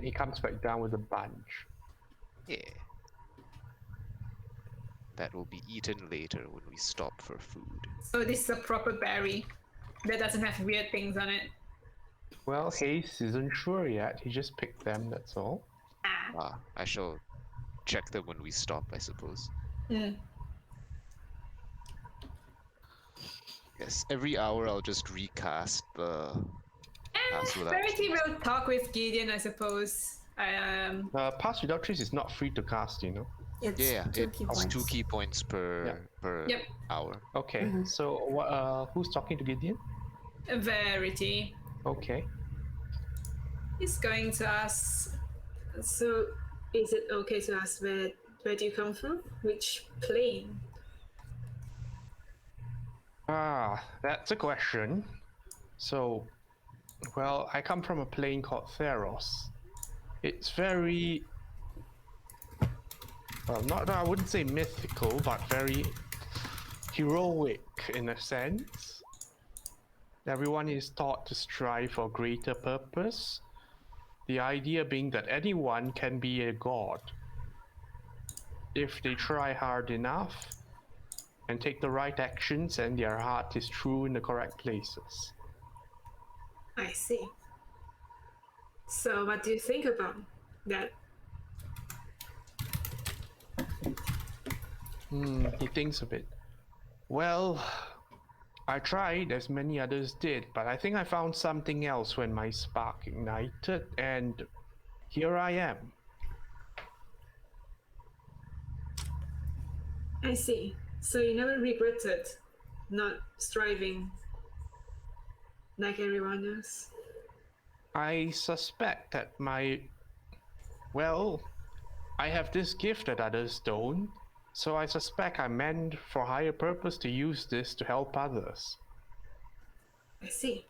[SPEAKER 1] He comes back down with a bunch.
[SPEAKER 5] Yeah. That will be eaten later when we stop for food.
[SPEAKER 2] So this is a proper berry that doesn't have weird things on it.
[SPEAKER 1] Well, Haze isn't sure yet. He just picked them, that's all.
[SPEAKER 5] I shall check them when we stop, I suppose.
[SPEAKER 2] Mm.
[SPEAKER 5] Yes, every hour I'll just recast the pass without
[SPEAKER 2] Verity
[SPEAKER 5] trace.
[SPEAKER 2] will talk with Gideon, I suppose.
[SPEAKER 1] Pass without trace is not free to cast, you know.
[SPEAKER 4] It's
[SPEAKER 5] Yeah,
[SPEAKER 4] two key
[SPEAKER 5] it's
[SPEAKER 4] points.
[SPEAKER 5] 2 key points per
[SPEAKER 2] Yep.
[SPEAKER 5] hour.
[SPEAKER 1] Okay, so who's talking to Gideon?
[SPEAKER 2] Verity
[SPEAKER 1] Okay.
[SPEAKER 2] is going to ask.
[SPEAKER 4] So, is it okay to ask where do you come from? Which plane?
[SPEAKER 1] That's a question. So, well, I come from a plane called Theros. It's very, well, I wouldn't say mythical, but very heroic in a sense. Everyone is taught to strive for greater purpose. The idea being that anyone can be a god if they try hard enough and take the right actions and their heart is true in the correct places.
[SPEAKER 4] I see. So, what do you think about that?
[SPEAKER 1] He thinks of it. Well, I tried as many others did, but I think I found something else when my spark ignited, and here I am.
[SPEAKER 4] I see. So, you never regretted not striving like everyone else?
[SPEAKER 1] I suspect that I have this gift that others don't, so I suspect I'm meant for higher purpose to use this to help others.
[SPEAKER 4] I see.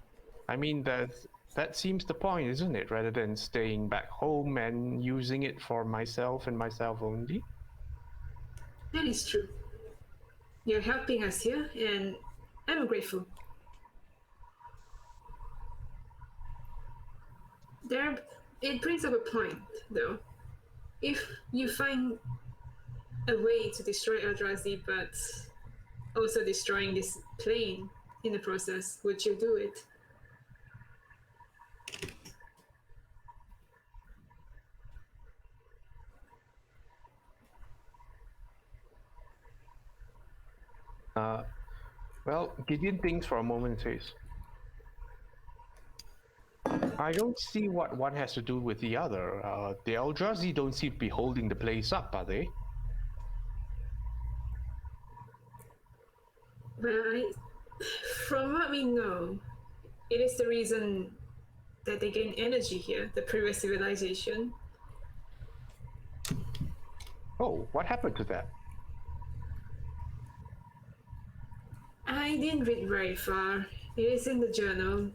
[SPEAKER 1] I mean, that seems the point, isn't it? Rather than staying back home and using it for myself and myself only.
[SPEAKER 4] That is true. You're helping us here, and I'm grateful. It brings up a point, though. If you find a way to destroy Eldrazi, but also destroying this plane in the process, would you do it?
[SPEAKER 1] Well, Gideon thinks for a moment and says, I don't see what one has to do with the other. The Eldrazi don't seem to be holding the place up, are they?
[SPEAKER 4] Well, from what we know, it is the reason that they gain energy here, the previous civilization.
[SPEAKER 1] Oh, what happened to that?
[SPEAKER 4] I didn't read very far. It is in the journal.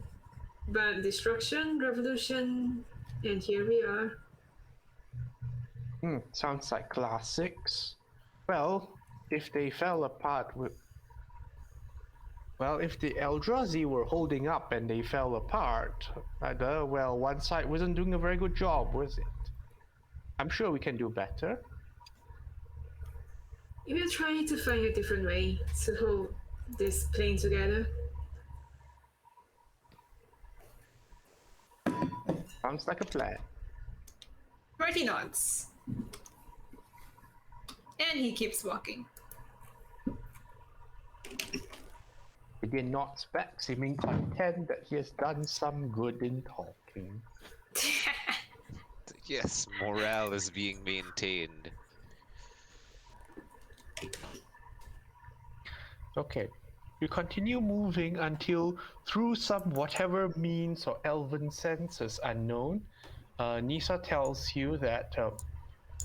[SPEAKER 4] But destruction, revolution, and here we are.
[SPEAKER 1] Sounds like classics. Well, if they fell apart with... Well, if the Eldrazi were holding up and they fell apart, well, one side wasn't doing a very good job, was it? I'm sure we can do better.
[SPEAKER 4] We are trying to find a different way to hold this plane together.
[SPEAKER 1] Sounds like a plan.
[SPEAKER 2] Marty nods. And he keeps walking.
[SPEAKER 1] Gideon nods back, seeming content that he has done some good in talking.
[SPEAKER 5] Yes, morale is being maintained.
[SPEAKER 1] Okay. You continue moving until, through some whatever means or elven senses unknown, Nisa tells you that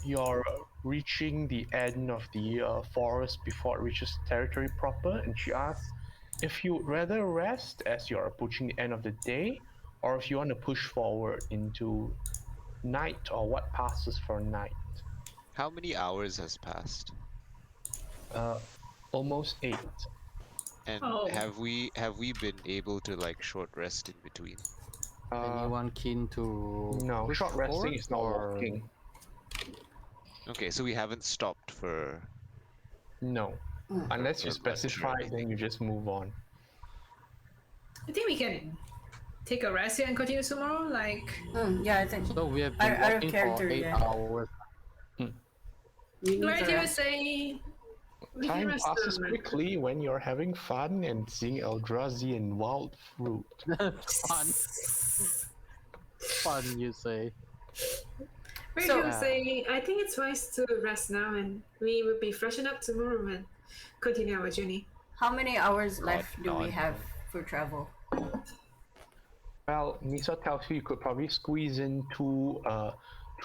[SPEAKER 1] you're reaching the end of the forest before it reaches territory proper, and she asks if you'd rather rest as you're approaching the end of the day, or if you want to push forward into night, or what passes for night.
[SPEAKER 5] How many hours has passed?
[SPEAKER 1] Almost 8.
[SPEAKER 5] And
[SPEAKER 2] Oh.
[SPEAKER 5] have we been able to like short rest in between?
[SPEAKER 3] Anyone keen to
[SPEAKER 1] No,
[SPEAKER 3] push
[SPEAKER 1] short resting
[SPEAKER 3] forward,
[SPEAKER 1] is not
[SPEAKER 3] or-
[SPEAKER 1] walking.
[SPEAKER 5] Okay, so we haven't stopped for.
[SPEAKER 1] No. Unless you
[SPEAKER 5] For lunch,
[SPEAKER 1] specify,
[SPEAKER 5] right?
[SPEAKER 1] then you just move on.
[SPEAKER 2] I think we can take a rest here and continue tomorrow. Like,
[SPEAKER 6] Yeah, I think
[SPEAKER 3] So we have been
[SPEAKER 6] Out of
[SPEAKER 3] walking
[SPEAKER 6] character,
[SPEAKER 3] for 8
[SPEAKER 6] yeah.
[SPEAKER 3] hours.
[SPEAKER 6] we need
[SPEAKER 2] where
[SPEAKER 6] to
[SPEAKER 2] do you
[SPEAKER 6] rest.
[SPEAKER 2] say?
[SPEAKER 4] We can
[SPEAKER 1] Time
[SPEAKER 4] rest
[SPEAKER 1] passes
[SPEAKER 4] them.
[SPEAKER 1] quickly when you're having fun and seeing Eldrazi and wild fruit.
[SPEAKER 3] Fun, you say.
[SPEAKER 4] Where
[SPEAKER 6] So-
[SPEAKER 4] do you say? I think it's wise to rest now, and we will be freshen up tomorrow and continue our journey.
[SPEAKER 6] How many hours
[SPEAKER 5] God,
[SPEAKER 6] left do we
[SPEAKER 5] none.
[SPEAKER 6] have for travel?
[SPEAKER 1] Well, Nisa tells you could probably squeeze in two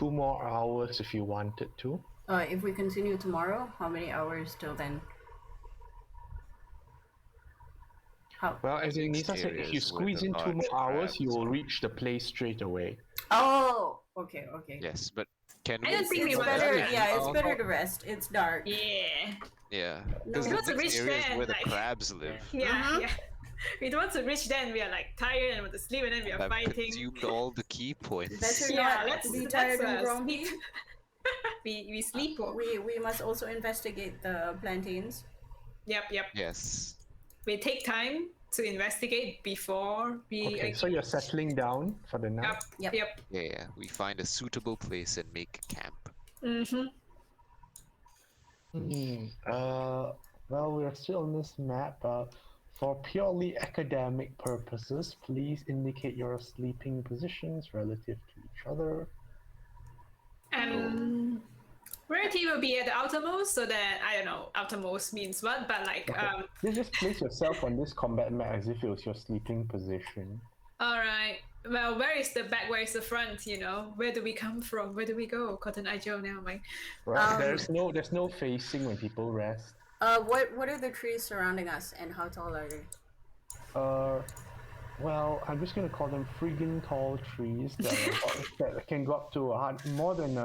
[SPEAKER 1] more hours if you wanted to.
[SPEAKER 6] If we continue tomorrow, how many hours till then? How?
[SPEAKER 1] Well, as in
[SPEAKER 5] Next
[SPEAKER 1] Nisa said,
[SPEAKER 5] area
[SPEAKER 1] if you
[SPEAKER 5] is where
[SPEAKER 1] squeeze
[SPEAKER 5] the
[SPEAKER 1] in 2 more
[SPEAKER 5] large
[SPEAKER 1] hours, you
[SPEAKER 5] crabs
[SPEAKER 1] will
[SPEAKER 5] are.
[SPEAKER 1] reach the place straight away.
[SPEAKER 6] Oh, okay.
[SPEAKER 5] Yes, but can
[SPEAKER 2] I
[SPEAKER 5] we?
[SPEAKER 2] don't think we
[SPEAKER 6] It's
[SPEAKER 2] want
[SPEAKER 6] better.
[SPEAKER 2] to.
[SPEAKER 6] Yeah, it's
[SPEAKER 3] Oh,
[SPEAKER 6] better
[SPEAKER 3] no.
[SPEAKER 6] to rest. It's dark.
[SPEAKER 2] Yeah.
[SPEAKER 5] Yeah,
[SPEAKER 6] No.
[SPEAKER 5] because
[SPEAKER 6] We
[SPEAKER 2] want to
[SPEAKER 5] this
[SPEAKER 2] reach
[SPEAKER 5] area is
[SPEAKER 2] there,
[SPEAKER 5] where the
[SPEAKER 2] like-
[SPEAKER 5] crabs live.
[SPEAKER 2] Yeah, yeah. We don't want to reach then. We are like tired and want to sleep, and then we are
[SPEAKER 5] I've
[SPEAKER 2] fighting.
[SPEAKER 5] consumed all the key points.
[SPEAKER 6] Better
[SPEAKER 2] Yeah,
[SPEAKER 6] not
[SPEAKER 2] let's-
[SPEAKER 6] be
[SPEAKER 2] let's,
[SPEAKER 6] tired and grumpy.
[SPEAKER 2] sleep. we sleep.
[SPEAKER 6] We must also investigate the plantains.
[SPEAKER 2] Yep.
[SPEAKER 5] Yes.
[SPEAKER 2] We take time to investigate before we.
[SPEAKER 1] Okay, so you're settling down for the night.
[SPEAKER 2] Yep.
[SPEAKER 6] Yep.
[SPEAKER 5] Yeah. We find a suitable place and make camp.
[SPEAKER 2] Mm-hmm.
[SPEAKER 1] Well, we're still on this map. For purely academic purposes, please indicate your sleeping positions relative to each other.
[SPEAKER 2] Rarity will be at the outermost, so that I don't know. Outermost means what, but like
[SPEAKER 1] You just place yourself on this combat map as if it was your sleeping position.
[SPEAKER 2] All right. Well, where is the back? Where is the front? You know, where do we come from? Where do we go? Cotton Eye Joe now, Mike.
[SPEAKER 1] Right? There's no facing when people rest.
[SPEAKER 6] What are the trees surrounding us, and how tall are they?
[SPEAKER 1] Well, I'm just gonna call them friggin' tall trees that can go up to more than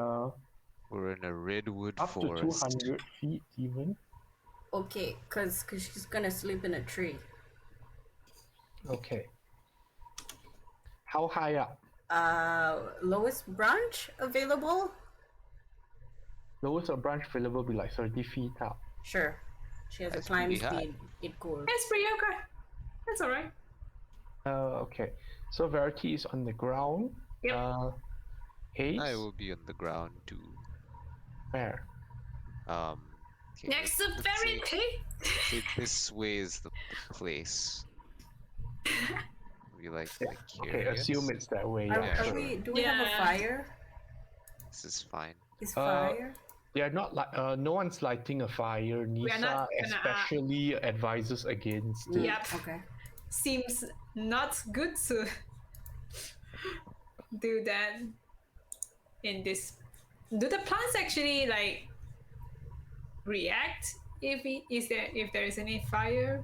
[SPEAKER 5] We're in a redwood
[SPEAKER 1] up to
[SPEAKER 5] forest.
[SPEAKER 1] 200 feet even.
[SPEAKER 6] Okay, cause she's gonna sleep in a tree.
[SPEAKER 1] Okay. How high up?
[SPEAKER 6] Lowest branch available?
[SPEAKER 1] Lowest a branch available will be like 30 feet up.
[SPEAKER 6] Sure. She has
[SPEAKER 5] That's
[SPEAKER 6] a climb
[SPEAKER 5] pretty high.
[SPEAKER 6] speed. It goes.
[SPEAKER 2] That's pretty okay. That's all right.
[SPEAKER 1] Okay. So Verity is on the ground.
[SPEAKER 2] Yep.
[SPEAKER 1] Haze?
[SPEAKER 5] I will be on the ground too.
[SPEAKER 1] Where?
[SPEAKER 5] Okay,
[SPEAKER 2] Next to
[SPEAKER 5] let's say,
[SPEAKER 2] Verity.
[SPEAKER 5] this way is the place. We like here,
[SPEAKER 1] Okay,
[SPEAKER 5] I guess.
[SPEAKER 1] assume it's that way.
[SPEAKER 6] Are,
[SPEAKER 1] Yeah,
[SPEAKER 5] Yeah,
[SPEAKER 6] are
[SPEAKER 1] sure.
[SPEAKER 6] we? Do we have a
[SPEAKER 2] Yeah.
[SPEAKER 6] fire?
[SPEAKER 5] this is fine.
[SPEAKER 6] Is
[SPEAKER 1] Uh,
[SPEAKER 6] fire?
[SPEAKER 1] They are not like no one's lighting a fire.
[SPEAKER 2] are
[SPEAKER 1] Nisa
[SPEAKER 2] not gonna,
[SPEAKER 1] especially advises against it.
[SPEAKER 2] Yep.
[SPEAKER 6] Okay.
[SPEAKER 2] Seems not good to do that in this. Do the plants actually like react if there is any fire?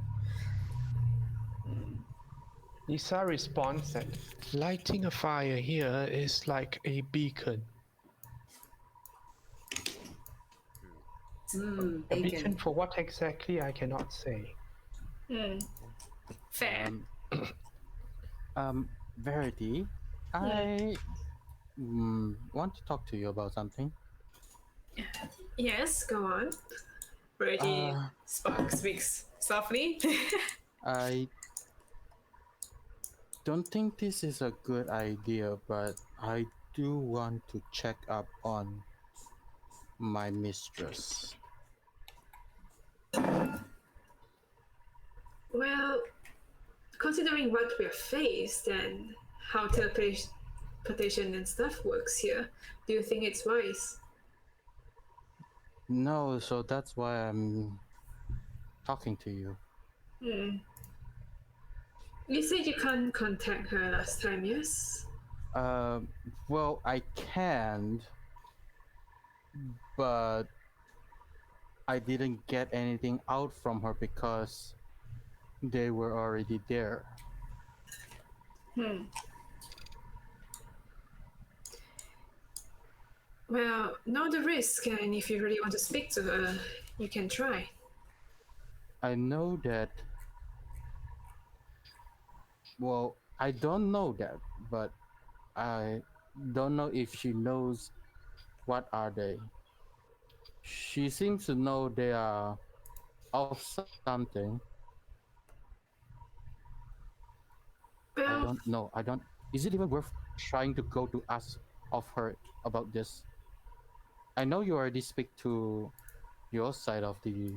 [SPEAKER 1] Nisa responds that lighting a fire here is like a beacon. A beacon
[SPEAKER 6] Bacon.
[SPEAKER 1] for what exactly I cannot say.
[SPEAKER 2] Fair.
[SPEAKER 3] Verity, I want to talk to you about something.
[SPEAKER 2] Yes, go on. Brady speaks softly.
[SPEAKER 3] I don't think this is a good idea, but I do want to check up on my mistress.
[SPEAKER 4] Well, considering what we're faced and how teleportation and stuff works here, do you think it's wise?
[SPEAKER 3] No, so that's why I'm talking to you.
[SPEAKER 4] You said you can't contact her last time, yes?
[SPEAKER 3] Well, I can, but I didn't get anything out from her because they were already there.
[SPEAKER 4] Well, know the risk, and if you really want to speak to her, you can try.
[SPEAKER 3] I know that. Well, I don't know that, but I don't know if she knows what are they. She seems to know they are of something. I
[SPEAKER 4] Well,
[SPEAKER 3] don't know. I don't. Is it even worth trying to go to ask of her about this? I know you already speak to your side of the.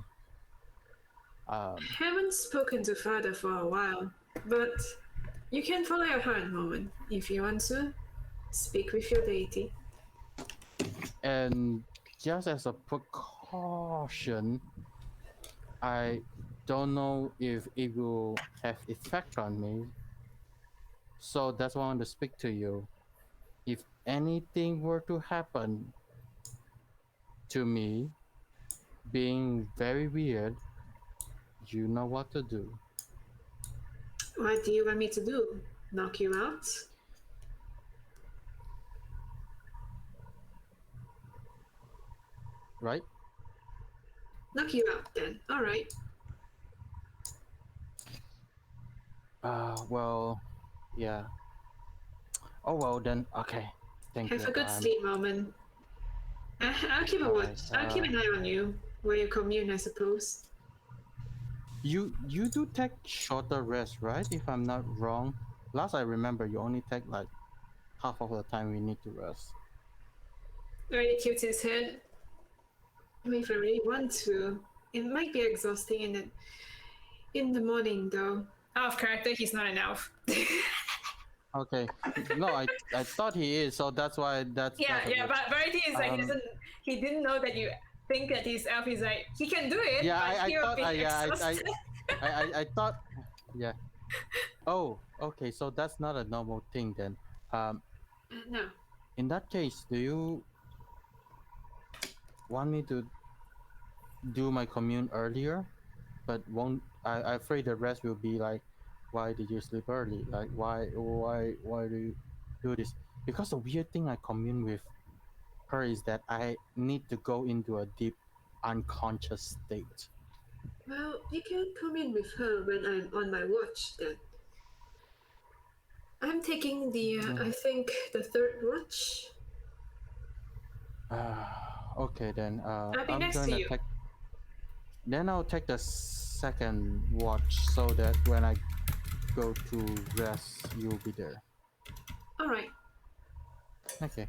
[SPEAKER 4] haven't spoken to father for a while, but you can follow your heart, Moment, if you want to. Speak with your deity.
[SPEAKER 3] And just as a precaution, I don't know if it will have effect on me. So that's why I want to speak to you. If anything were to happen to me, being very weird, you know what to do.
[SPEAKER 4] What do you want me to do? Knock you out?
[SPEAKER 3] Right?
[SPEAKER 4] Knock you out then. Alright.
[SPEAKER 3] Well, yeah. Oh well then. Okay. Thank
[SPEAKER 4] Have
[SPEAKER 3] you.
[SPEAKER 4] a good sleep, Moment. I'll keep a watch. I'll keep an eye on you while you commune, I suppose.
[SPEAKER 3] You do take shorter rest, right? If I'm not wrong. Last I remember, you only take like half of the time we need to rest.
[SPEAKER 2] Brady tilts his head.
[SPEAKER 4] I mean, if I really want to, it might be exhausting in the morning, though.
[SPEAKER 2] Out of character, he's not an elf.
[SPEAKER 3] Okay. No, I thought he is, so that's why that's
[SPEAKER 2] Yeah, but Verity is like he didn't know that you think that he's elf. He's like he can do it.
[SPEAKER 3] Yeah,
[SPEAKER 2] but
[SPEAKER 3] I
[SPEAKER 2] he'll
[SPEAKER 3] thought
[SPEAKER 2] be
[SPEAKER 3] I
[SPEAKER 2] exhausted.
[SPEAKER 3] I thought yeah. Oh, okay, so that's not a normal thing then.
[SPEAKER 4] No.
[SPEAKER 3] In that case, do you want me to do my commune earlier? But won't I afraid the rest will be like, why did you sleep early? Like why do you do this? Because the weird thing I commune with her is that I need to go into a deep unconscious state.
[SPEAKER 4] Well, you can come in with her when I'm on my watch, then. I'm taking the, I think, the third watch.
[SPEAKER 3] Okay then.
[SPEAKER 2] I'll be
[SPEAKER 3] I'm
[SPEAKER 2] next
[SPEAKER 3] going
[SPEAKER 2] to
[SPEAKER 3] to
[SPEAKER 2] you.
[SPEAKER 3] take. Then I'll take the second watch so that when I go to rest, you'll be there.
[SPEAKER 4] Alright.
[SPEAKER 3] Okay.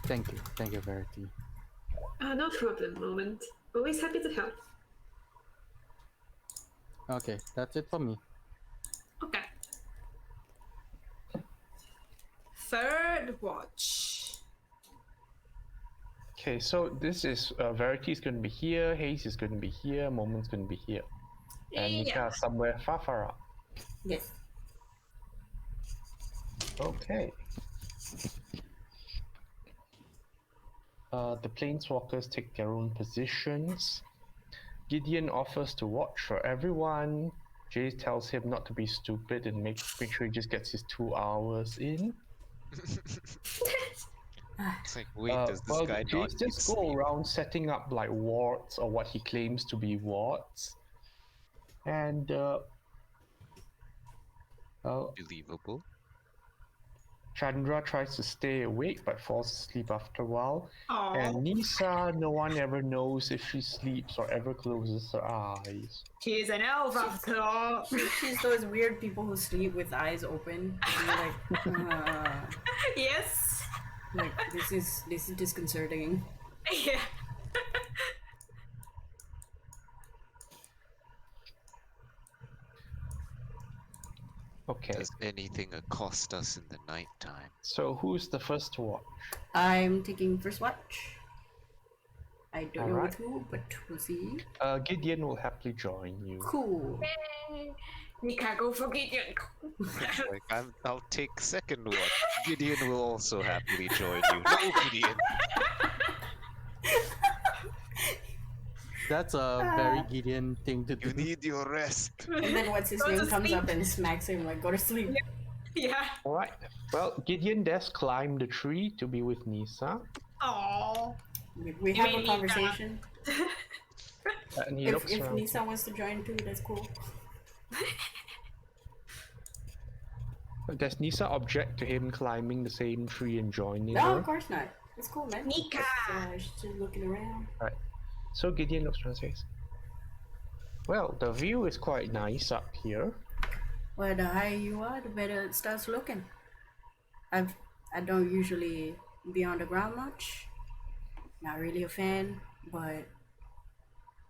[SPEAKER 3] Thank you, Verity.
[SPEAKER 4] No problem, Moment. Always happy to help.
[SPEAKER 3] Okay, that's it for me.
[SPEAKER 2] Okay. Third watch.
[SPEAKER 1] Okay, so this is Verity is going to be here, Haze is going to be here, Moment's going to be here, and
[SPEAKER 2] Yeah.
[SPEAKER 1] Nika somewhere far up.
[SPEAKER 6] Yes.
[SPEAKER 1] Okay. The planeswalkers take their own positions. Gideon offers to watch for everyone. Jace tells him not to be stupid and make sure he just gets his 2 hours in.
[SPEAKER 5] It's like, wait, does this guy not
[SPEAKER 1] Jace
[SPEAKER 5] need
[SPEAKER 1] just go
[SPEAKER 5] sleep?
[SPEAKER 1] around setting up like wards or what he claims to be wards. And
[SPEAKER 5] Believable.
[SPEAKER 1] Chandra tries to stay awake but falls asleep after a while.
[SPEAKER 2] Aww.
[SPEAKER 1] And Nisa, no one ever knows if she sleeps or ever closes her eyes.
[SPEAKER 2] She's an elf after all.
[SPEAKER 6] She's those weird people who sleep with eyes open. And you're like,
[SPEAKER 2] Yes.
[SPEAKER 6] like this is disconcerting.
[SPEAKER 2] Yeah.
[SPEAKER 1] Okay,
[SPEAKER 5] Does anything accost us in the nighttime?
[SPEAKER 1] so who's the first to watch?
[SPEAKER 6] I'm taking first watch. I don't know
[SPEAKER 1] Alright.
[SPEAKER 6] with who, but we'll see.
[SPEAKER 1] Gideon will happily join you.
[SPEAKER 6] Cool.
[SPEAKER 2] Nika, go for Gideon.
[SPEAKER 5] Like, I'll take second watch. Gideon will also happily join you. No, Gideon.
[SPEAKER 3] That's a very Gideon thing to
[SPEAKER 5] You
[SPEAKER 3] do.
[SPEAKER 5] need your rest.
[SPEAKER 6] And then what's his
[SPEAKER 2] Go to
[SPEAKER 6] name comes
[SPEAKER 2] sleep.
[SPEAKER 6] up and smacks him like, go to sleep.
[SPEAKER 2] Yeah.
[SPEAKER 1] Alright, well, Gideon does climb the tree to be with Nisa.
[SPEAKER 2] Aww.
[SPEAKER 6] We have
[SPEAKER 2] mean
[SPEAKER 6] a
[SPEAKER 2] Nisa?
[SPEAKER 6] conversation.
[SPEAKER 1] And he
[SPEAKER 6] If
[SPEAKER 1] looks around.
[SPEAKER 6] Nisa wants to join too, that's cool.
[SPEAKER 1] Does Nisa object to him climbing the same tree and joining
[SPEAKER 6] No,
[SPEAKER 1] her?
[SPEAKER 6] of course not. It's cool, man.
[SPEAKER 2] Nika.
[SPEAKER 6] She's just looking around.
[SPEAKER 1] So Gideon looks around and says, well, the view is quite nice up here.
[SPEAKER 6] Well, the higher you are, the better it starts looking. I don't usually be on the ground much. Not really a fan, but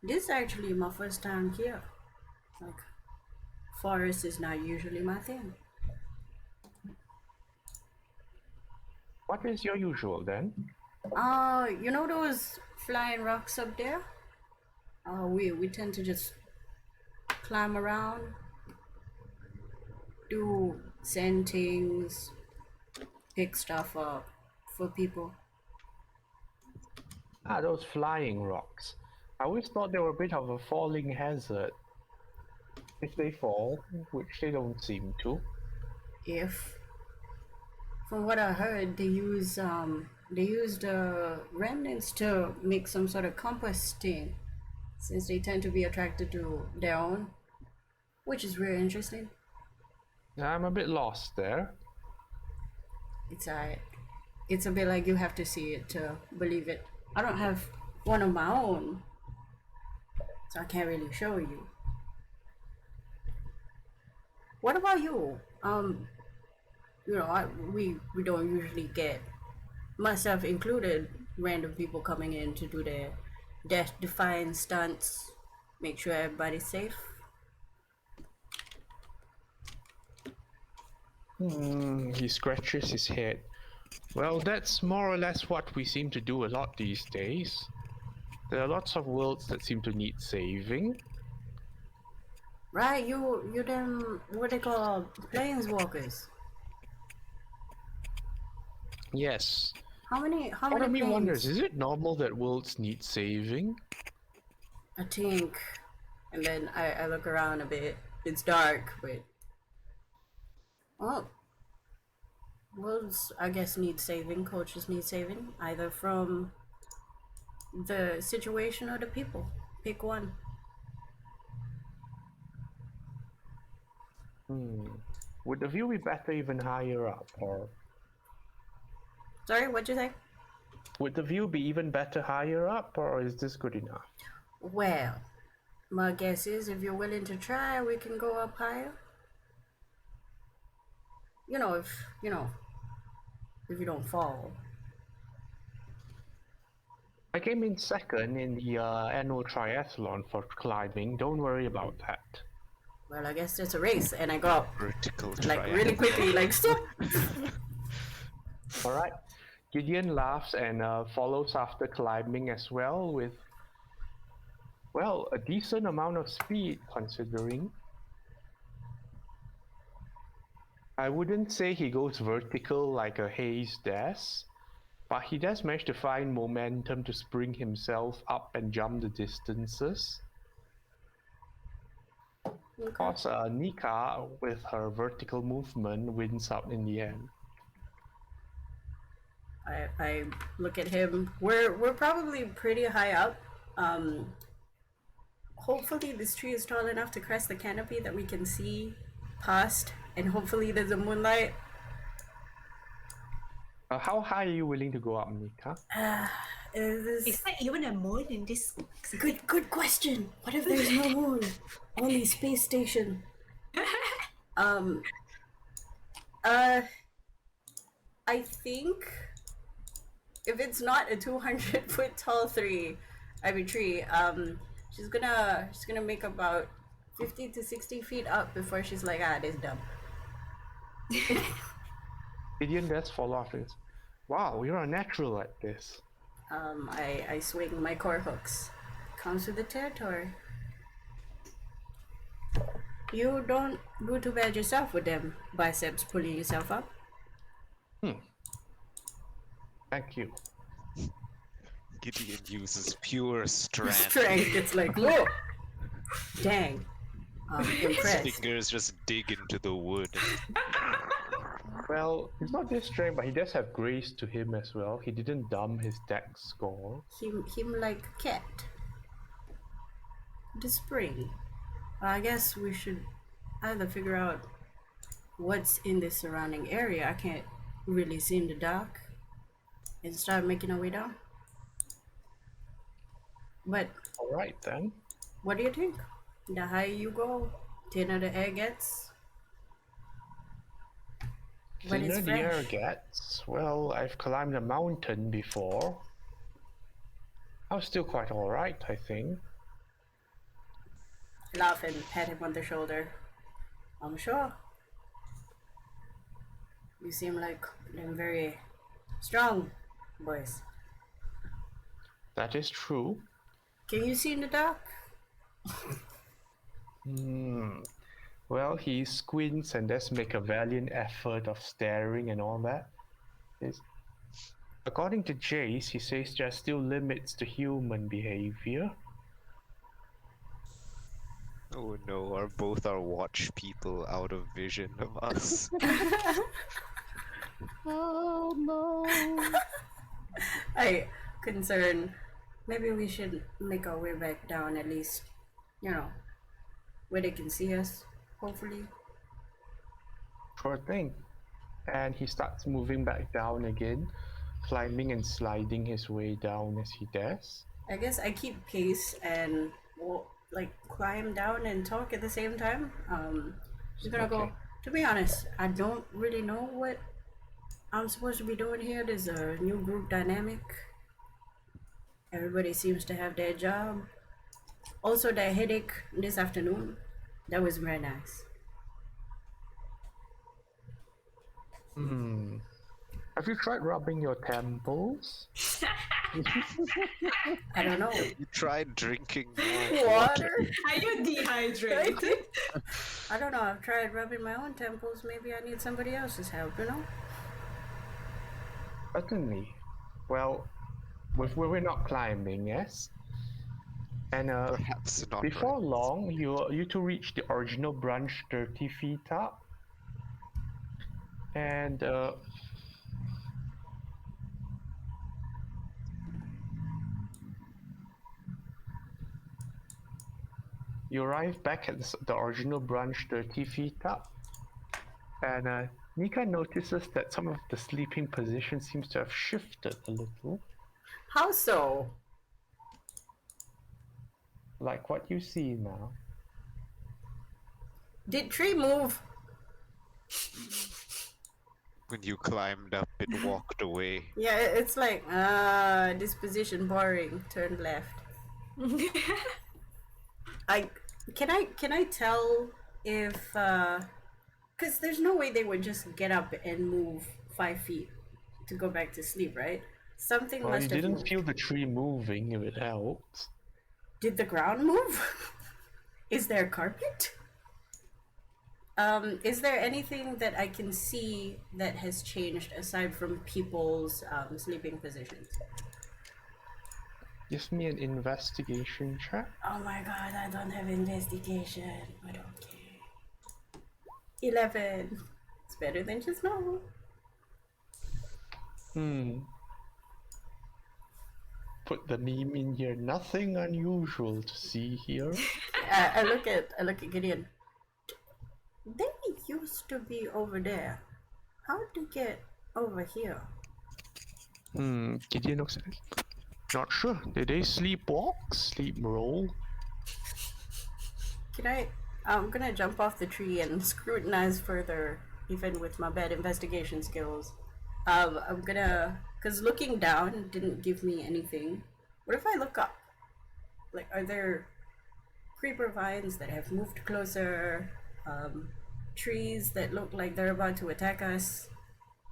[SPEAKER 6] this is actually my first time here. Like, forest is not usually my thing.
[SPEAKER 1] What is your usual then?
[SPEAKER 6] You know those flying rocks up there? We tend to just climb around, do send things, pick stuff up for people.
[SPEAKER 1] Ah, those flying rocks. I always thought they were a bit of a falling hazard. If they fall, which they don't seem to.
[SPEAKER 6] If, from what I heard, they use the remnants to make some sort of composting, since they tend to be attracted to their own, which is really interesting.
[SPEAKER 1] I'm a bit lost there.
[SPEAKER 6] It's a bit like you have to see it to believe it. I don't have one of my own, so I can't really show you. What about you? You know, we don't usually get, myself included, random people coming in to do their death-defying stunts, make sure everybody's safe.
[SPEAKER 1] He scratches his head. Well, that's more or less what we seem to do a lot these days. There are lots of worlds that seem to need saving.
[SPEAKER 6] Right, you them, what they call, planeswalkers.
[SPEAKER 1] Yes.
[SPEAKER 6] How many
[SPEAKER 1] Part of me
[SPEAKER 6] planes?
[SPEAKER 1] wonders, is it normal that worlds need saving?
[SPEAKER 6] I think, and then I look around a bit. It's dark, but well, worlds I guess need saving. Cultures need saving, either from the situation or the people. Pick one.
[SPEAKER 1] Would the view be better even higher up, or
[SPEAKER 6] Sorry, what'd you say?
[SPEAKER 1] would the view be even better higher up, or is this good enough?
[SPEAKER 6] Well, my guess is if you're willing to try, we can go up higher. If you don't fall.
[SPEAKER 1] I came in second in the annual triathlon for climbing. Don't worry about that.
[SPEAKER 6] Well, I guess it's a race, and I go up
[SPEAKER 5] Vertical
[SPEAKER 6] like really
[SPEAKER 5] triathlon.
[SPEAKER 6] quickly, like stop.
[SPEAKER 1] All right. Gideon laughs and follows after climbing as well with, well, a decent amount of speed considering. I wouldn't say he goes vertical like a haze does, but he does manage to find momentum to spring himself up and jump the distances. Of course, Nika, with her vertical movement, wins out in the end.
[SPEAKER 6] I look at him. We're probably pretty high up. Hopefully this tree is tall enough to crest the canopy that we can see past, and hopefully there's a moonlight.
[SPEAKER 1] How high are you willing to go up, Nika?
[SPEAKER 2] Is there even a moon in this?
[SPEAKER 6] Good question. What if there's no moon? Only space station. I think if it's not a 200-foot tall tree, she's gonna make about 50 to 60 feet up before she's like, this dumb.
[SPEAKER 1] Gideon does follow after this. Wow, you're a natural at this.
[SPEAKER 6] I swing my core hooks. Comes with the territory. You don't do too bad yourself with them biceps pulling yourself up.
[SPEAKER 1] Thank you.
[SPEAKER 5] Gideon uses pure strength.
[SPEAKER 6] Strength. It's like, whoa, dang.
[SPEAKER 5] His
[SPEAKER 6] Impressed.
[SPEAKER 5] fingers just dig into the wood.
[SPEAKER 1] Well, he's not this strength, but he does have grace to him as well. He didn't dump his dex score.
[SPEAKER 6] Him like a cat. The spring. I guess we should either figure out what's in the surrounding area. I can't really see in the dark. And start making our way down. But
[SPEAKER 1] All right then.
[SPEAKER 6] what do you think? The higher you go, thinner the air gets. But
[SPEAKER 1] Thinner
[SPEAKER 6] it's
[SPEAKER 1] the air
[SPEAKER 6] fresh.
[SPEAKER 1] gets. Well, I've climbed a mountain before. I was still quite alright, I think.
[SPEAKER 6] Laugh and pat him on the shoulder. I'm sure. You seem like them very strong boys.
[SPEAKER 1] That is true.
[SPEAKER 6] Can you see in the dark?
[SPEAKER 1] Well, he squints and does make a valiant effort of staring and all that. According to Jace, he says there are still limits to human behavior.
[SPEAKER 5] Oh no, are both our watch people out of vision of us?
[SPEAKER 1] Oh no.
[SPEAKER 6] I concern. Maybe we should make our way back down at least, where they can see us, hopefully.
[SPEAKER 1] Sure thing. And he starts moving back down again, climbing and sliding his way down as he does.
[SPEAKER 6] I guess I keep pace and climb down and talk at the same time. Just gonna go.
[SPEAKER 1] Okay.
[SPEAKER 6] To be honest, I don't really know what I'm supposed to be doing here. There's a new group dynamic. Everybody seems to have their job. Also, that headache this afternoon, that was very nice.
[SPEAKER 1] Have you tried rubbing your temples?
[SPEAKER 6] I don't know.
[SPEAKER 5] You tried drinking more
[SPEAKER 6] Water?
[SPEAKER 2] Are you dehydrated?
[SPEAKER 6] I don't know. I've tried rubbing my own temples. Maybe I need somebody else's help,
[SPEAKER 1] Certainly. Well, we're not climbing, yes? And
[SPEAKER 5] Perhaps not.
[SPEAKER 1] before long, you two reach the original branch 30 feet up. And you arrive back at the original branch 30 feet up. And Nika notices that some of the sleeping position seems to have shifted a little.
[SPEAKER 6] How so?
[SPEAKER 1] Like what you see now.
[SPEAKER 6] Did tree move?
[SPEAKER 5] When you climbed up It walked away.
[SPEAKER 6] Yeah, it's like, this position boring. Turn left. Can I tell if because there's no way they would just get up and move 5 feet to go back to sleep, right? Something
[SPEAKER 1] Well, you
[SPEAKER 6] must have
[SPEAKER 1] didn't
[SPEAKER 6] moved.
[SPEAKER 1] feel the tree moving, if it helps.
[SPEAKER 6] Did the ground move? Is there carpet? Is there anything that I can see that has changed aside from people's sleeping positions?
[SPEAKER 1] Give me an investigation check.
[SPEAKER 6] Oh my god, I don't have investigation, but okay. 11. It's better than just normal.
[SPEAKER 1] Put the meme in here. Nothing unusual to see here.
[SPEAKER 6] I look at Gideon. They used to be over there. How'd they get over here?
[SPEAKER 1] Gideon looks at it. Not sure. Did they sleepwalk? Sleep-roll?
[SPEAKER 6] I'm gonna jump off the tree and scrutinize further, even with my bad investigation skills. Cause looking down didn't give me anything. What if I look up? Like, are there creeper vines that have moved closer? Trees that look like they're about to attack us?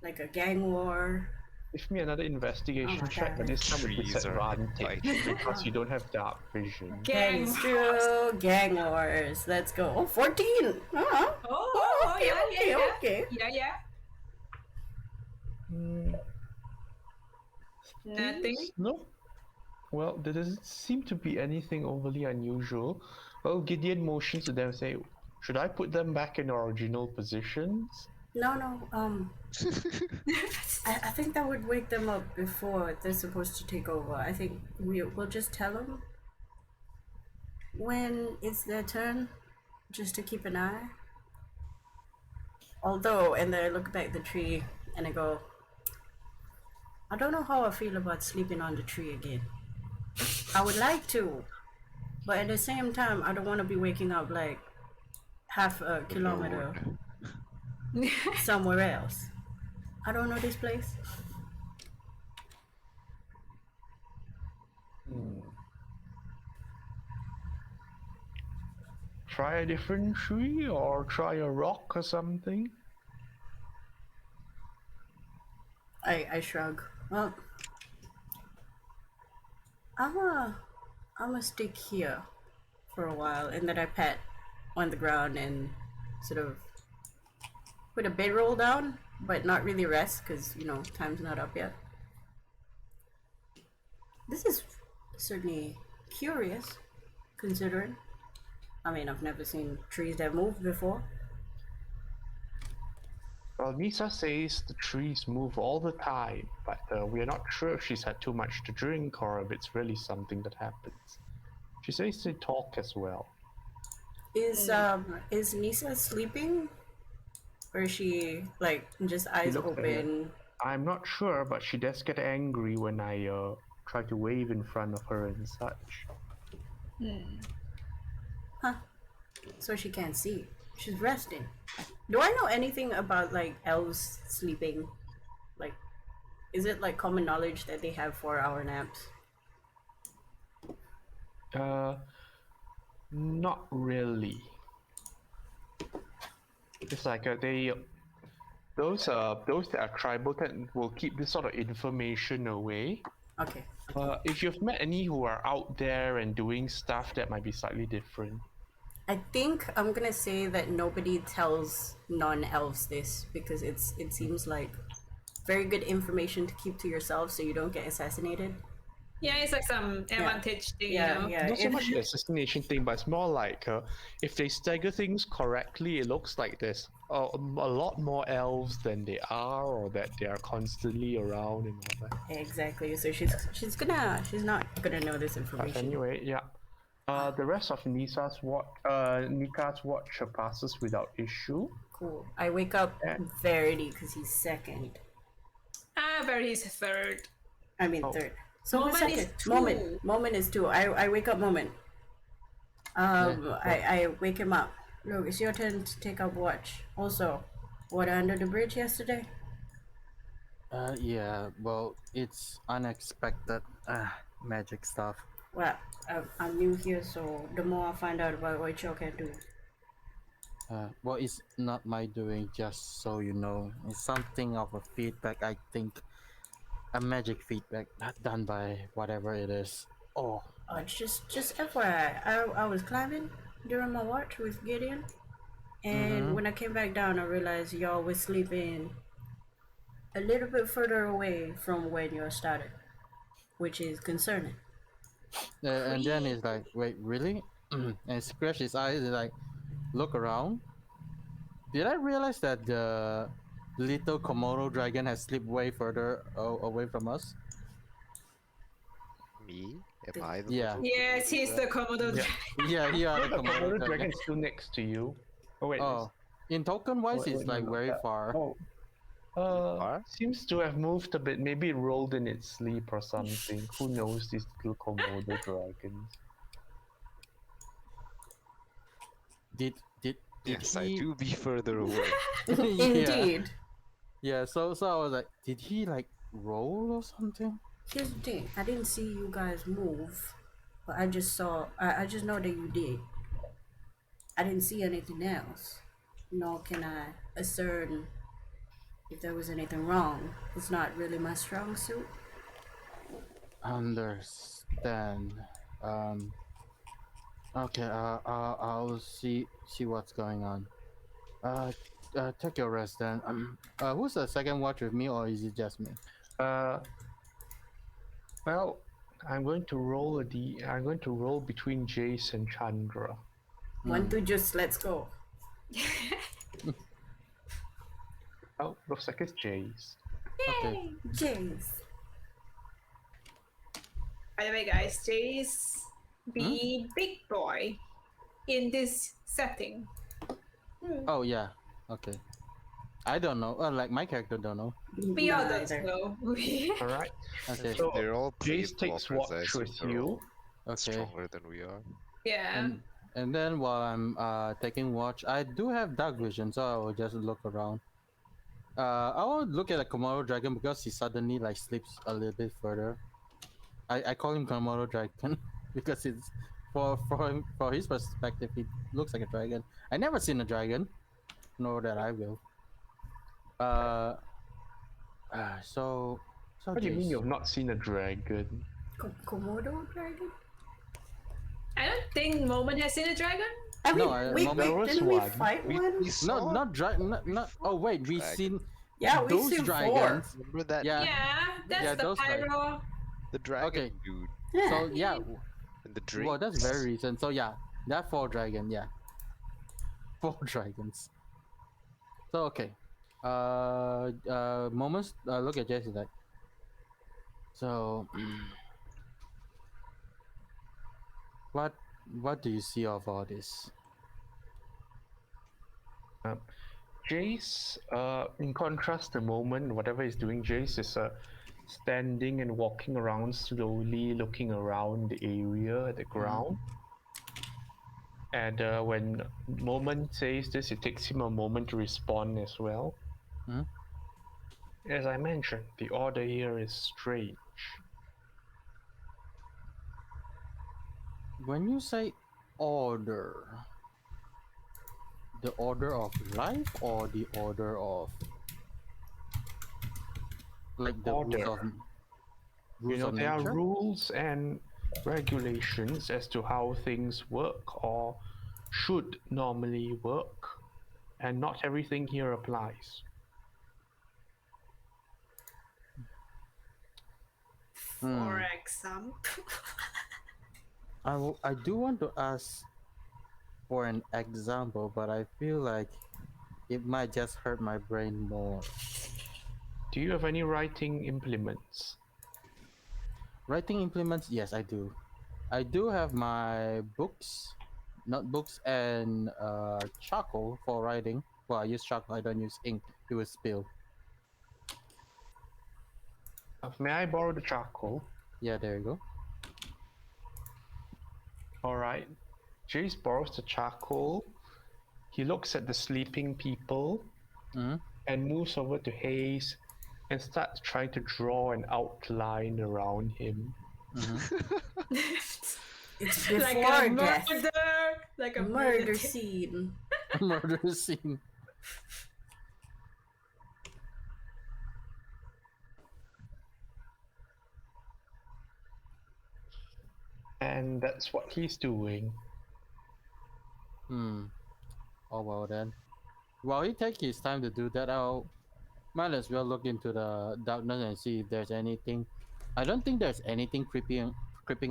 [SPEAKER 6] Like a gang war?
[SPEAKER 1] Give me another investigation
[SPEAKER 6] Oh my
[SPEAKER 1] check, but
[SPEAKER 6] God.
[SPEAKER 1] this time with
[SPEAKER 5] Trees are
[SPEAKER 1] disadvantage
[SPEAKER 5] fighting.
[SPEAKER 1] because you don't have dark vision.
[SPEAKER 6] That
[SPEAKER 2] Gang.
[SPEAKER 6] is true. Gang wars. Let's go. Oh, 14!
[SPEAKER 2] Oh,
[SPEAKER 6] okay,
[SPEAKER 2] yeah,
[SPEAKER 6] okay.
[SPEAKER 2] yeah. Nothing.
[SPEAKER 1] No. Well, there doesn't seem to be anything overly unusual. Well, Gideon motions to them, say, should I put them back in original positions?
[SPEAKER 6] No, I think that would wake them up before they're supposed to take over. I think we'll just tell them when it's their turn, just to keep an eye. Although, and then I look back at the tree and I go, I don't know how I feel about sleeping on the tree again. I would like to, but at the same time, I don't want to be waking up like half a kilometer somewhere else. I don't know this place.
[SPEAKER 1] Try a different tree or try a rock or something?
[SPEAKER 6] I shrug. Well, I'ma stick here for a while, and then I pat on the ground and sort of put a bedroll down, but not really rest because time's not up yet. This is certainly curious, considering. I mean, I've never seen trees that move before.
[SPEAKER 1] Well, Misa says the trees move all the time, but we are not sure if she's had too much to drink or if it's really something that happens. She says they talk as well.
[SPEAKER 6] Is Nisa sleeping? Or is she like just eyes
[SPEAKER 1] looks at it.
[SPEAKER 6] open?
[SPEAKER 1] I'm not sure, but she does get angry when I try to wave in front of her and such.
[SPEAKER 6] Huh. So she can't see. She's resting. Do I know anything about like elves sleeping? Like, is it like common knowledge that they have 4-hour naps?
[SPEAKER 1] Not really. It's like those that are tribal will keep this sort of information away.
[SPEAKER 6] Okay.
[SPEAKER 1] If you've met any who are out there and doing stuff, that might be slightly different.
[SPEAKER 6] I think I'm gonna say that nobody tells non-elves this because it seems like very good information to keep to yourself so you don't get assassinated.
[SPEAKER 2] Yeah, it's like some advantage thing,
[SPEAKER 6] Yeah.
[SPEAKER 1] Not so
[SPEAKER 6] If-
[SPEAKER 1] much the assassination thing, but it's more like if they stagger things correctly, it looks like there's a lot more elves than they are, or that they are constantly around and all that.
[SPEAKER 6] Exactly. So she's not gonna know this
[SPEAKER 1] But
[SPEAKER 6] information.
[SPEAKER 1] anyway, yeah. The rest of Nika's watch passes without issue.
[SPEAKER 6] Cool. I wake up Verity because he's second.
[SPEAKER 2] Very is third.
[SPEAKER 6] I mean third. So who's
[SPEAKER 2] Moment is
[SPEAKER 6] second?
[SPEAKER 2] two.
[SPEAKER 6] Moment is 2. I wake up Moment. I wake him up. Look, it's your turn to take up watch. Also, water under the bridge yesterday?
[SPEAKER 3] Yeah, well, it's unexpected magic stuff.
[SPEAKER 6] Well, I'm new here, so the more I find out about what y'all can do.
[SPEAKER 3] Well, it's not my doing, just so you know. It's something of a feedback, I think. A magic feedback, not done by whatever it is. Oh,
[SPEAKER 6] Just FYI, I was climbing during my watch with Gideon, and
[SPEAKER 3] mm-hmm.
[SPEAKER 6] when I came back down, I realized y'all was sleeping a little bit further away from when y'all started, which is concerning.
[SPEAKER 3] And then he's like, wait, really? And scratch his eyes and like, look around. Did I realize that the little Komodo dragon has slipped way further away from us?
[SPEAKER 5] Me? Am I the
[SPEAKER 3] Yeah.
[SPEAKER 5] little
[SPEAKER 2] Yes,
[SPEAKER 5] Komodo
[SPEAKER 2] he's the
[SPEAKER 5] dragon?
[SPEAKER 2] Komodo
[SPEAKER 1] Yeah.
[SPEAKER 2] dragon.
[SPEAKER 3] Yeah, you are
[SPEAKER 1] Yeah,
[SPEAKER 3] the
[SPEAKER 1] the
[SPEAKER 3] Komodo
[SPEAKER 1] Komodo
[SPEAKER 3] dragon.
[SPEAKER 1] dragon is still next to you. Oh wait.
[SPEAKER 3] Oh, in token wise,
[SPEAKER 1] wait,
[SPEAKER 3] it's
[SPEAKER 1] no,
[SPEAKER 3] like
[SPEAKER 1] no,
[SPEAKER 3] very
[SPEAKER 1] that-
[SPEAKER 3] far.
[SPEAKER 1] Oh,
[SPEAKER 5] Far?
[SPEAKER 1] seems to have moved a bit. Maybe it rolled in its sleep or something. Who knows these little Komodo dragons?
[SPEAKER 3] Did
[SPEAKER 5] Yes, I
[SPEAKER 3] he?
[SPEAKER 5] do be further away.
[SPEAKER 3] Yeah.
[SPEAKER 6] Indeed.
[SPEAKER 3] Yeah. So I was like, did he like roll or something?
[SPEAKER 6] Here's the thing: I didn't see you guys move, but I just saw. I just know that you did. I didn't see anything else. Nor can I ascertain if there was anything wrong. It's not really my strong suit.
[SPEAKER 3] Understand. Um. Okay. I'll see what's going on. Uh. Take your rest then. Who's the second watch with me, or is it just me?
[SPEAKER 1] Well, I'm going to roll I'm going to roll between Jace and Chandra.
[SPEAKER 6] One, two, just let's go.
[SPEAKER 1] Oh, looks like it's Jace.
[SPEAKER 3] Okay.
[SPEAKER 6] James.
[SPEAKER 2] By the way, guys, Jay's the big boy in this setting.
[SPEAKER 3] Oh yeah. Okay. I don't know. Like my character don't know.
[SPEAKER 2] We all
[SPEAKER 6] Me
[SPEAKER 2] don't
[SPEAKER 6] neither.
[SPEAKER 2] know.
[SPEAKER 1] All right.
[SPEAKER 3] Okay.
[SPEAKER 1] So
[SPEAKER 5] They're all
[SPEAKER 1] Jace takes
[SPEAKER 5] planeswalkers, I
[SPEAKER 1] watch
[SPEAKER 5] assume
[SPEAKER 1] with
[SPEAKER 5] they're
[SPEAKER 1] you.
[SPEAKER 5] all
[SPEAKER 3] Okay.
[SPEAKER 5] stronger than we are.
[SPEAKER 2] Yeah.
[SPEAKER 3] And then while I'm taking watch, I do have dark vision, so I will just look around. I will look at a Komodo dragon because he suddenly like slips a little bit further. I call him Komodo dragon because it's for his perspective, he looks like a dragon. I never seen a dragon, nor that I will. So
[SPEAKER 1] What do you mean
[SPEAKER 3] Jace.
[SPEAKER 1] you've not seen a dragon?
[SPEAKER 6] Komodo dragon?
[SPEAKER 2] I don't think Moment has seen a dragon.
[SPEAKER 6] I mean,
[SPEAKER 3] No, I-
[SPEAKER 6] wait,
[SPEAKER 3] Moment-
[SPEAKER 1] There was
[SPEAKER 6] didn't we
[SPEAKER 1] one.
[SPEAKER 6] fight
[SPEAKER 5] We
[SPEAKER 6] one?
[SPEAKER 5] saw
[SPEAKER 3] Not dragon. Not. Oh wait, we've
[SPEAKER 5] dragon.
[SPEAKER 3] seen
[SPEAKER 6] Yeah, we've
[SPEAKER 3] those
[SPEAKER 6] seen
[SPEAKER 3] dragons.
[SPEAKER 5] Remember that?
[SPEAKER 3] Yeah.
[SPEAKER 2] Yeah, that's
[SPEAKER 3] Yeah,
[SPEAKER 2] the
[SPEAKER 3] those guys.
[SPEAKER 2] pyro.
[SPEAKER 5] The dragon
[SPEAKER 3] Okay.
[SPEAKER 5] dude
[SPEAKER 6] four.
[SPEAKER 3] So yeah,
[SPEAKER 5] and the drink.
[SPEAKER 3] well that's very recent. So yeah, that 4 dragon. Yeah, 4 dragons. So okay, moments. Look at Jesse like. So, what do you see of all this?
[SPEAKER 1] Jace, in contrast, the moment whatever he's doing, Jace is standing and walking around slowly, looking around the area at the ground. And when Moment says this, it takes him a moment to respond as well.
[SPEAKER 3] Hmm?
[SPEAKER 1] As I mentioned, the order here is strange.
[SPEAKER 3] When you say order, the order of life or the order of like the rules
[SPEAKER 1] Order.
[SPEAKER 3] of
[SPEAKER 1] You know,
[SPEAKER 3] of
[SPEAKER 1] there are
[SPEAKER 3] nature?
[SPEAKER 1] rules and regulations as to how things work or should normally work, and not everything here applies.
[SPEAKER 2] For example.
[SPEAKER 3] I do want to ask for an example, but I feel like it might just hurt my brain more.
[SPEAKER 1] Do you have any writing implements?
[SPEAKER 3] Writing implements, yes, I do. I do have my books, notebooks, and charcoal for writing. Well, I use charcoal. I don't use ink. It will spill.
[SPEAKER 1] May I borrow the charcoal?
[SPEAKER 3] Yeah, there you go.
[SPEAKER 1] Alright. Jace borrows the charcoal. He looks at the sleeping people
[SPEAKER 3] Mhm.
[SPEAKER 1] and moves over to Hayes. and starts trying to draw an outline around him.
[SPEAKER 6] It's before
[SPEAKER 2] like a
[SPEAKER 6] death.
[SPEAKER 2] murder, like a
[SPEAKER 6] Murder scene.
[SPEAKER 3] A murder scene.
[SPEAKER 1] And that's what he's doing.
[SPEAKER 3] Oh well then. While he takes his time to do that, I'll might as well look into the darkness and see if there's anything. I don't think there's anything creeping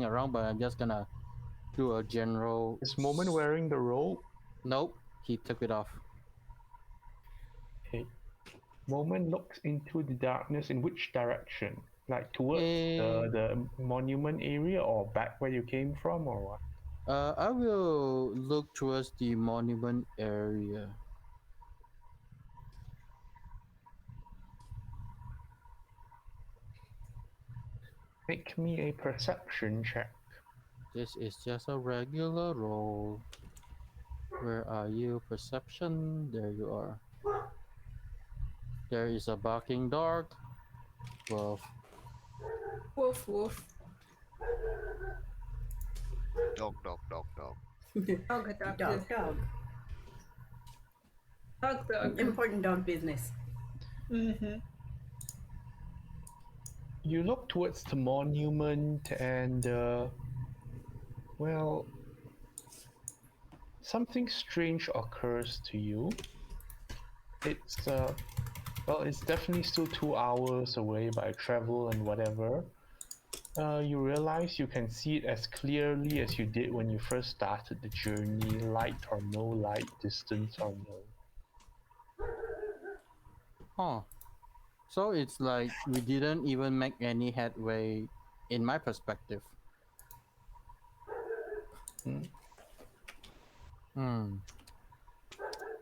[SPEAKER 3] around, but I'm just gonna do a general.
[SPEAKER 1] Is Moment wearing the robe?
[SPEAKER 3] Nope, he took it off.
[SPEAKER 1] Okay. Moment looks into the darkness. In which direction? Like towards the monument area, or back where you came from, or what?
[SPEAKER 3] I will look towards the monument area.
[SPEAKER 1] Make me a perception check.
[SPEAKER 3] This is just a regular roll. Where are you? Perception. There you are. There is a barking dog. Well,
[SPEAKER 2] Woof woof.
[SPEAKER 5] Dog, dog, dog, dog.
[SPEAKER 2] Dog, dog, dog.
[SPEAKER 6] Important dog business.
[SPEAKER 1] You look towards the monument and, well, something strange occurs to you. It's, well, it's definitely still 2 hours away by travel and whatever. You realize you can see it as clearly as you did when you first started the journey, light or no light, distance or no.
[SPEAKER 3] huh. So it's like we didn't even make any headway in my perspective.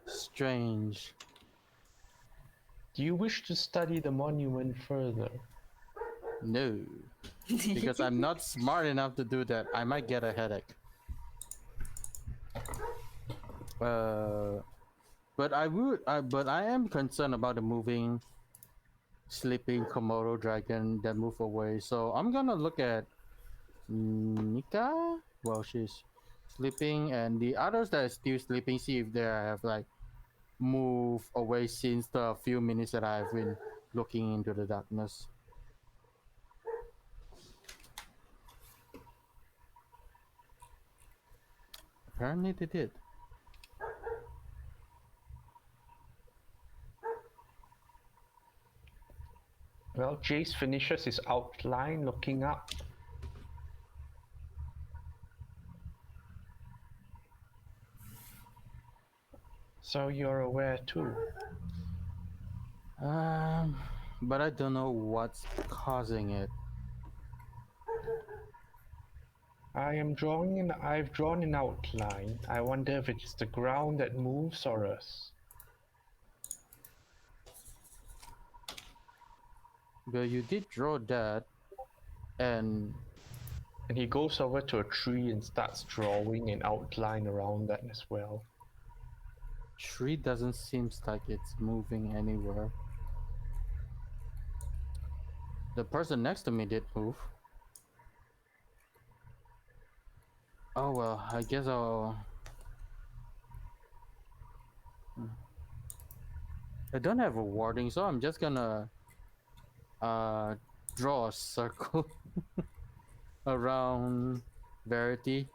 [SPEAKER 3] Strange.
[SPEAKER 1] Do you wish to study the monument further?
[SPEAKER 3] No. Because I'm not smart enough to do that. I might get a headache. But I am concerned about the moving, sleeping Komodo dragon that move away. So I'm gonna look at Nika. Well, she's sleeping, and the others that are still sleeping. See if they have like moved away since the few minutes that I've been looking into the darkness. Apparently they did.
[SPEAKER 1] Well, Jace finishes his outline looking up. So you're aware too.
[SPEAKER 3] But I don't know what's causing it.
[SPEAKER 1] I've drawn an outline. I wonder if it's the ground that moves or us.
[SPEAKER 3] But you did draw that, and
[SPEAKER 1] he goes over to a tree and starts drawing an outline around that as well.
[SPEAKER 3] tree doesn't seem like it's moving anywhere. The person next to me did move. Oh well, I guess I'll... I don't have a warding, so I'm just gonna draw a circle around Verity,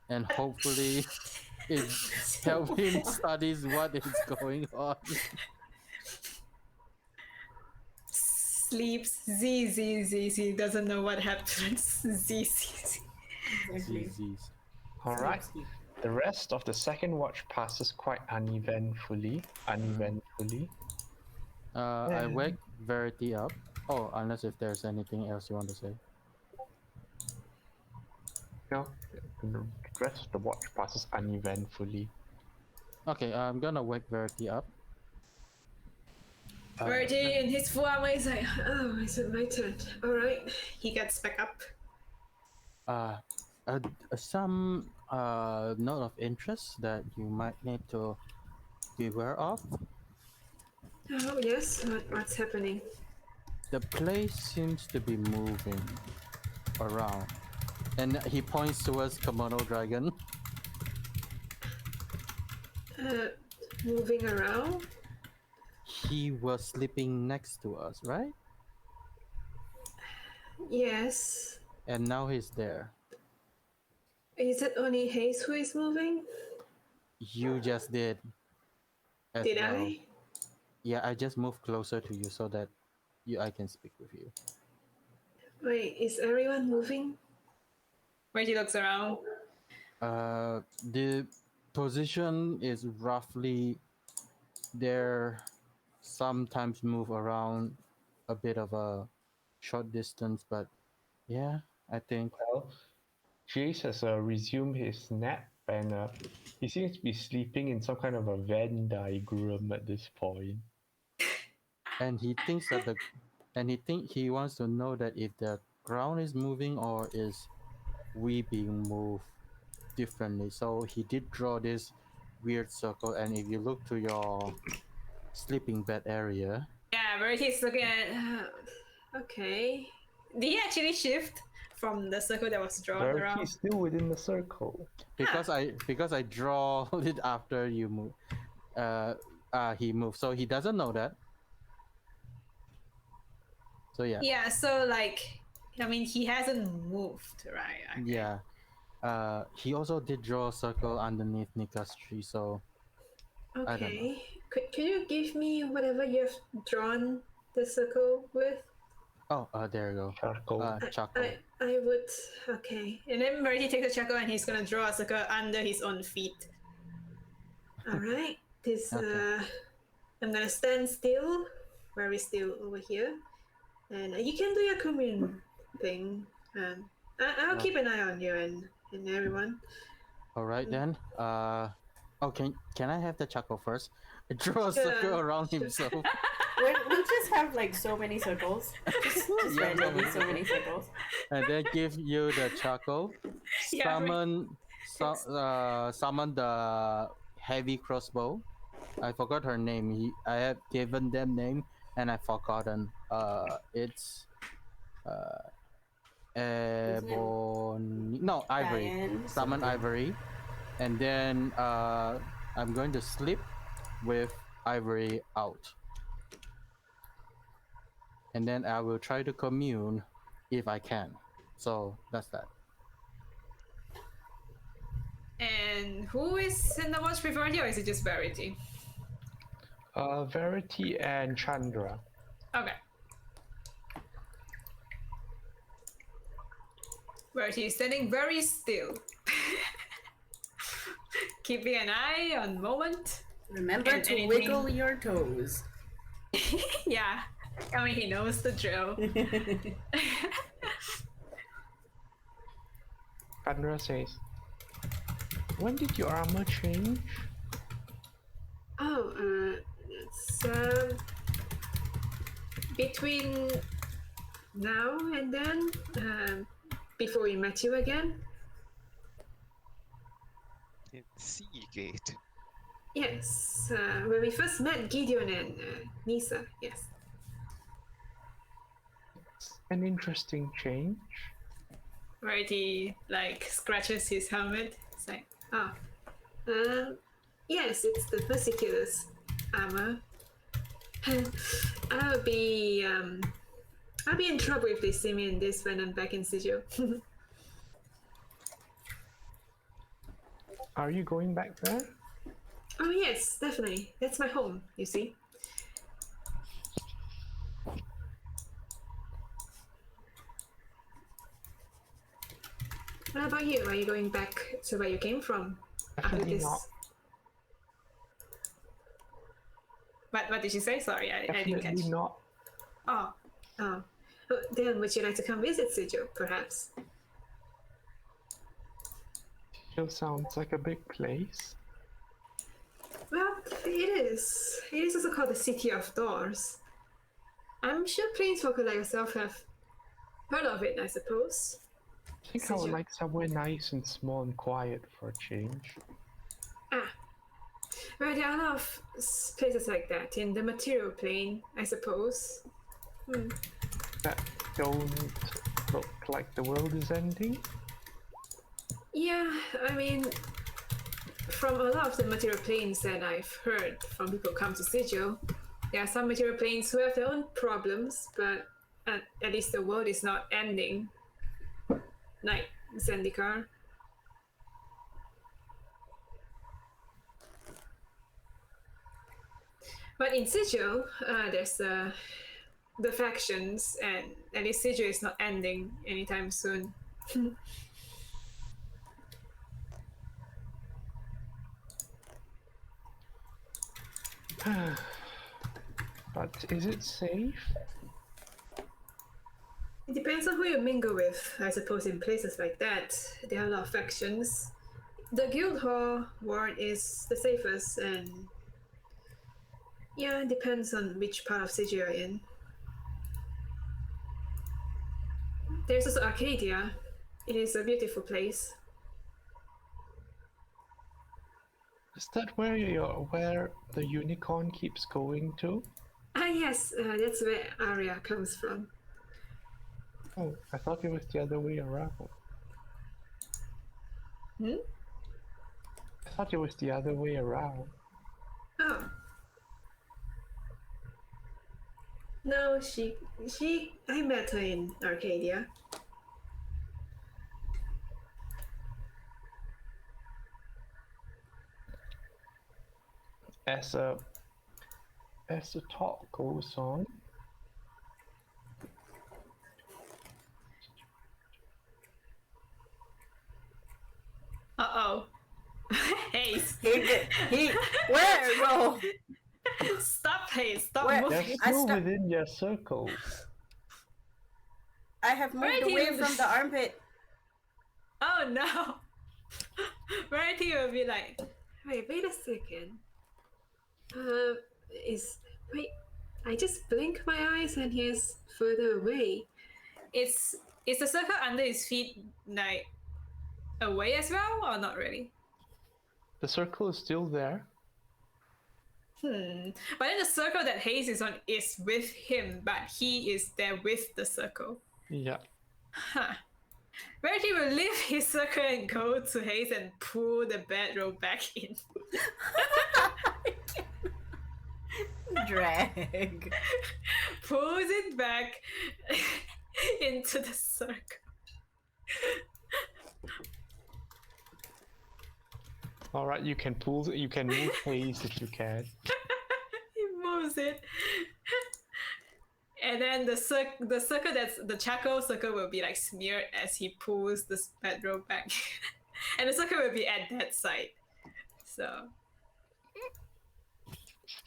[SPEAKER 3] and hopefully it helps him studies what is going on.
[SPEAKER 2] Sleeps Z doesn't know what happens. Z.
[SPEAKER 3] Z's.
[SPEAKER 1] All right. The rest of the second watch passes quite uneventfully.
[SPEAKER 3] I wake Verity up. Oh, unless if there's anything else you want to say.
[SPEAKER 1] No, the rest of the watch passes uneventfully.
[SPEAKER 3] Okay, I'm gonna wake Verity up.
[SPEAKER 2] Verity in his full armor is like, oh, is it my turn? Alright. He gets back up.
[SPEAKER 3] Some note of interest that you might need to be aware of.
[SPEAKER 4] Oh yes, what's happening?
[SPEAKER 3] The place seems to be moving around. And he points towards Komodo Dragon.
[SPEAKER 4] Moving around.
[SPEAKER 3] He was sleeping next to us, right?
[SPEAKER 4] Yes.
[SPEAKER 3] And now he's there.
[SPEAKER 4] Is it only Hayes who is moving?
[SPEAKER 3] You just did. As
[SPEAKER 4] Did
[SPEAKER 3] well.
[SPEAKER 4] I?
[SPEAKER 3] Yeah, I just moved closer to you so that I can speak with you.
[SPEAKER 4] Wait, is everyone moving?
[SPEAKER 2] Reggie looks around.
[SPEAKER 3] The position is roughly there. Sometimes move around a bit of a short distance, but yeah, I think.
[SPEAKER 1] Well, Jace has resumed his nap, and he seems to be sleeping in some kind of a Venn diagram at this point.
[SPEAKER 3] And he thinks that he wants to know that if the ground is moving or is we being moved differently. So he did draw this weird circle, and if you look to your sleeping bed area.
[SPEAKER 2] Yeah, Verity's looking at.
[SPEAKER 4] Okay.
[SPEAKER 2] Did he actually shift from the circle that was drawn around?
[SPEAKER 1] He's still within the circle.
[SPEAKER 3] Because I draw it after you move. He moved, so he doesn't know that. So yeah.
[SPEAKER 2] Yeah, so like, I mean, he hasn't moved, right? Okay.
[SPEAKER 3] Yeah. He also did draw a circle underneath Nika's tree, so.
[SPEAKER 4] Okay.
[SPEAKER 3] I don't know.
[SPEAKER 4] Could you give me whatever you've drawn the circle with?
[SPEAKER 3] Oh, there you go.
[SPEAKER 1] Charcoal.
[SPEAKER 3] Charcoal.
[SPEAKER 4] I would. Okay.
[SPEAKER 2] And then Verity takes a chuckle and he's gonna draw a circle under his own feet.
[SPEAKER 4] All right. This.
[SPEAKER 3] Okay.
[SPEAKER 4] I'm gonna stand still, very still over here, and you can do your commune thing. I'll keep an eye on you and everyone.
[SPEAKER 3] All right then. Can I have the charcoal first? Draw a circle around himself.
[SPEAKER 6] We'll just have like so many circles. Just randomly so many circles.
[SPEAKER 3] And then give you the charcoal.
[SPEAKER 2] Yeah,
[SPEAKER 3] Summon the heavy crossbow. I forgot her name. I have given them name and I've forgotten. It's Ebony. No, Ivory.
[SPEAKER 6] Diane,
[SPEAKER 3] Summon
[SPEAKER 6] something.
[SPEAKER 3] Ivory, and then I'm going to sleep with Ivory out. And then I will try to commune if I can. So that's that.
[SPEAKER 2] And who is in the watch before you, or is it just Verity?
[SPEAKER 1] Verity and Chandra.
[SPEAKER 2] Okay. Verity is standing very still. Keeping an eye on Moment.
[SPEAKER 6] Remember
[SPEAKER 2] And
[SPEAKER 6] to
[SPEAKER 2] anything-
[SPEAKER 6] wiggle your toes.
[SPEAKER 2] Yeah. I mean, he knows the drill.
[SPEAKER 1] Chandra says, "When did your armor change?"
[SPEAKER 4] Oh, it's between now and then, before we met you again.
[SPEAKER 5] Seagate.
[SPEAKER 4] Yes, when we first met Gideon and Nisa. Yes.
[SPEAKER 1] An interesting change.
[SPEAKER 2] Verity, like, scratches his helmet. It's like,
[SPEAKER 4] Yes, it's the Persecutor's armor. I'll be in trouble if they see me in this when I'm back in Sigil.
[SPEAKER 1] Are you going back there?
[SPEAKER 4] Oh yes, definitely. That's my home, you see. What about you? Are you going back to where you came from after
[SPEAKER 1] Definitely
[SPEAKER 4] this?
[SPEAKER 1] not.
[SPEAKER 2] what did she say? Sorry, I didn't catch.
[SPEAKER 1] Definitely not.
[SPEAKER 2] Oh,
[SPEAKER 4] Oh, then would you like to come visit Sigil, perhaps?
[SPEAKER 1] Still sounds like a big place.
[SPEAKER 4] Well, it is. It is also called the City of Doors. I'm sure planeswalker like yourself have heard of it, I suppose.
[SPEAKER 1] I think I would like somewhere nice and small and quiet for a change.
[SPEAKER 4] Well, there are a lot of places like that in the material plane, I suppose.
[SPEAKER 1] that don't look like the world is ending.
[SPEAKER 4] Yeah, I mean, from a lot of the material planes that I've heard from people who come to Sigil, there are some material planes who have their own problems, but at least the world is not ending. Like Zendikar. But in Sigil, there's the factions, and at least Sigil is not ending anytime soon.
[SPEAKER 1] But is it safe?
[SPEAKER 4] It depends on who you mingle with. I suppose in places like that, there are a lot of factions. The Guildhall ward is the safest, and yeah, it depends on which part of Sigil you're in. There's also Arcadia. It is a beautiful place.
[SPEAKER 1] Is that where the unicorn keeps going to?
[SPEAKER 4] Ah yes, that's where Arya comes from.
[SPEAKER 1] Oh, I thought it was the other way around.
[SPEAKER 4] Hmm?
[SPEAKER 1] I thought it was the other way around.
[SPEAKER 4] Oh. No, I met her in Arcadia.
[SPEAKER 1] As the talk goes on,
[SPEAKER 2] Uh-oh. Haze.
[SPEAKER 6] Where, bro?
[SPEAKER 2] Stop, Haze. Stop
[SPEAKER 6] Where?
[SPEAKER 1] they're
[SPEAKER 2] moving.
[SPEAKER 1] still within your circles.
[SPEAKER 6] I have moved
[SPEAKER 2] Right
[SPEAKER 6] away
[SPEAKER 2] here.
[SPEAKER 6] from the armpit.
[SPEAKER 2] Oh no. Verity will be like,
[SPEAKER 4] Wait a second. Wait, I just blink my eyes and he's further away.
[SPEAKER 2] is the circle under his feet like away as well, or not really?
[SPEAKER 1] The circle is still there.
[SPEAKER 2] But then the circle that Haze is on is with him, but he is there with the circle.
[SPEAKER 1] Yeah.
[SPEAKER 2] Huh. Verity will leave his circle and go to Haze and pull the bedroll back in.
[SPEAKER 6] Drag.
[SPEAKER 2] Pulls it back into the circle.
[SPEAKER 1] All right, you can move Haze if you can.
[SPEAKER 2] He moves it. And then the circle that's the charcoal circle will be like smeared as he pulls the bedroll back. And the circle will be at that side. So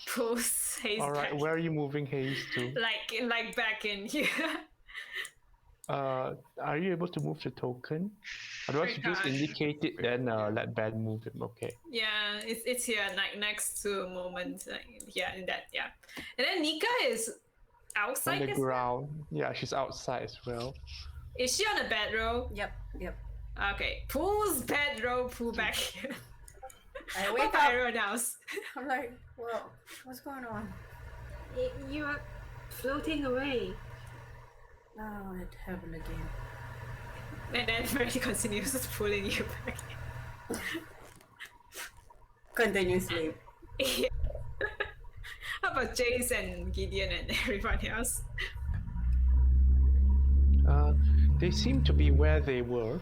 [SPEAKER 2] pulls Haze
[SPEAKER 1] All right,
[SPEAKER 2] back.
[SPEAKER 1] where are you moving Haze to?
[SPEAKER 2] Like back in here.
[SPEAKER 1] Are you able to move the token? Otherwise, you just
[SPEAKER 2] Gosh.
[SPEAKER 1] indicate it, then let Ben move him. Okay.
[SPEAKER 2] Yeah, it's here, like next to Moment. Yeah, in that, yeah. And then Nika is
[SPEAKER 1] On
[SPEAKER 2] outside
[SPEAKER 1] the
[SPEAKER 2] as well.
[SPEAKER 1] ground. Yeah, she's outside as well.
[SPEAKER 2] Is she on a bedroll?
[SPEAKER 6] Yep.
[SPEAKER 2] Okay, pulls bedroll, pull back.
[SPEAKER 6] I
[SPEAKER 2] What
[SPEAKER 6] wake
[SPEAKER 2] about
[SPEAKER 6] up.
[SPEAKER 2] everyone else?
[SPEAKER 6] I'm like, whoa, what's going on?
[SPEAKER 4] You are floating away.
[SPEAKER 6] Oh, it happened again.
[SPEAKER 2] And then Verity continues pulling you back.
[SPEAKER 6] Continue sleep.
[SPEAKER 2] Yeah. How about Jace and Gideon and everyone else?
[SPEAKER 1] They seem to be where they were.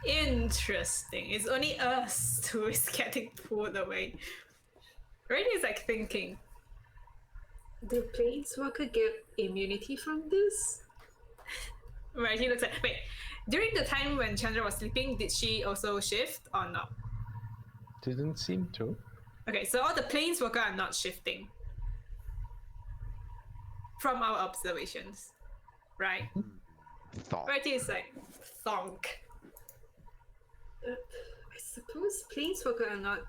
[SPEAKER 2] Interesting. It's only us who is getting pulled away. Verity is like thinking.
[SPEAKER 4] Do Planeswalker get immunity from this?
[SPEAKER 2] Right, he looks like. Wait, during the time when Chandra was sleeping, did she also shift or not?
[SPEAKER 1] Didn't seem to.
[SPEAKER 2] Okay, so all the planeswalker are not shifting. From our observations. Right?
[SPEAKER 5] Thought.
[SPEAKER 2] Verity is like, thonk.
[SPEAKER 4] I suppose Planeswalker are not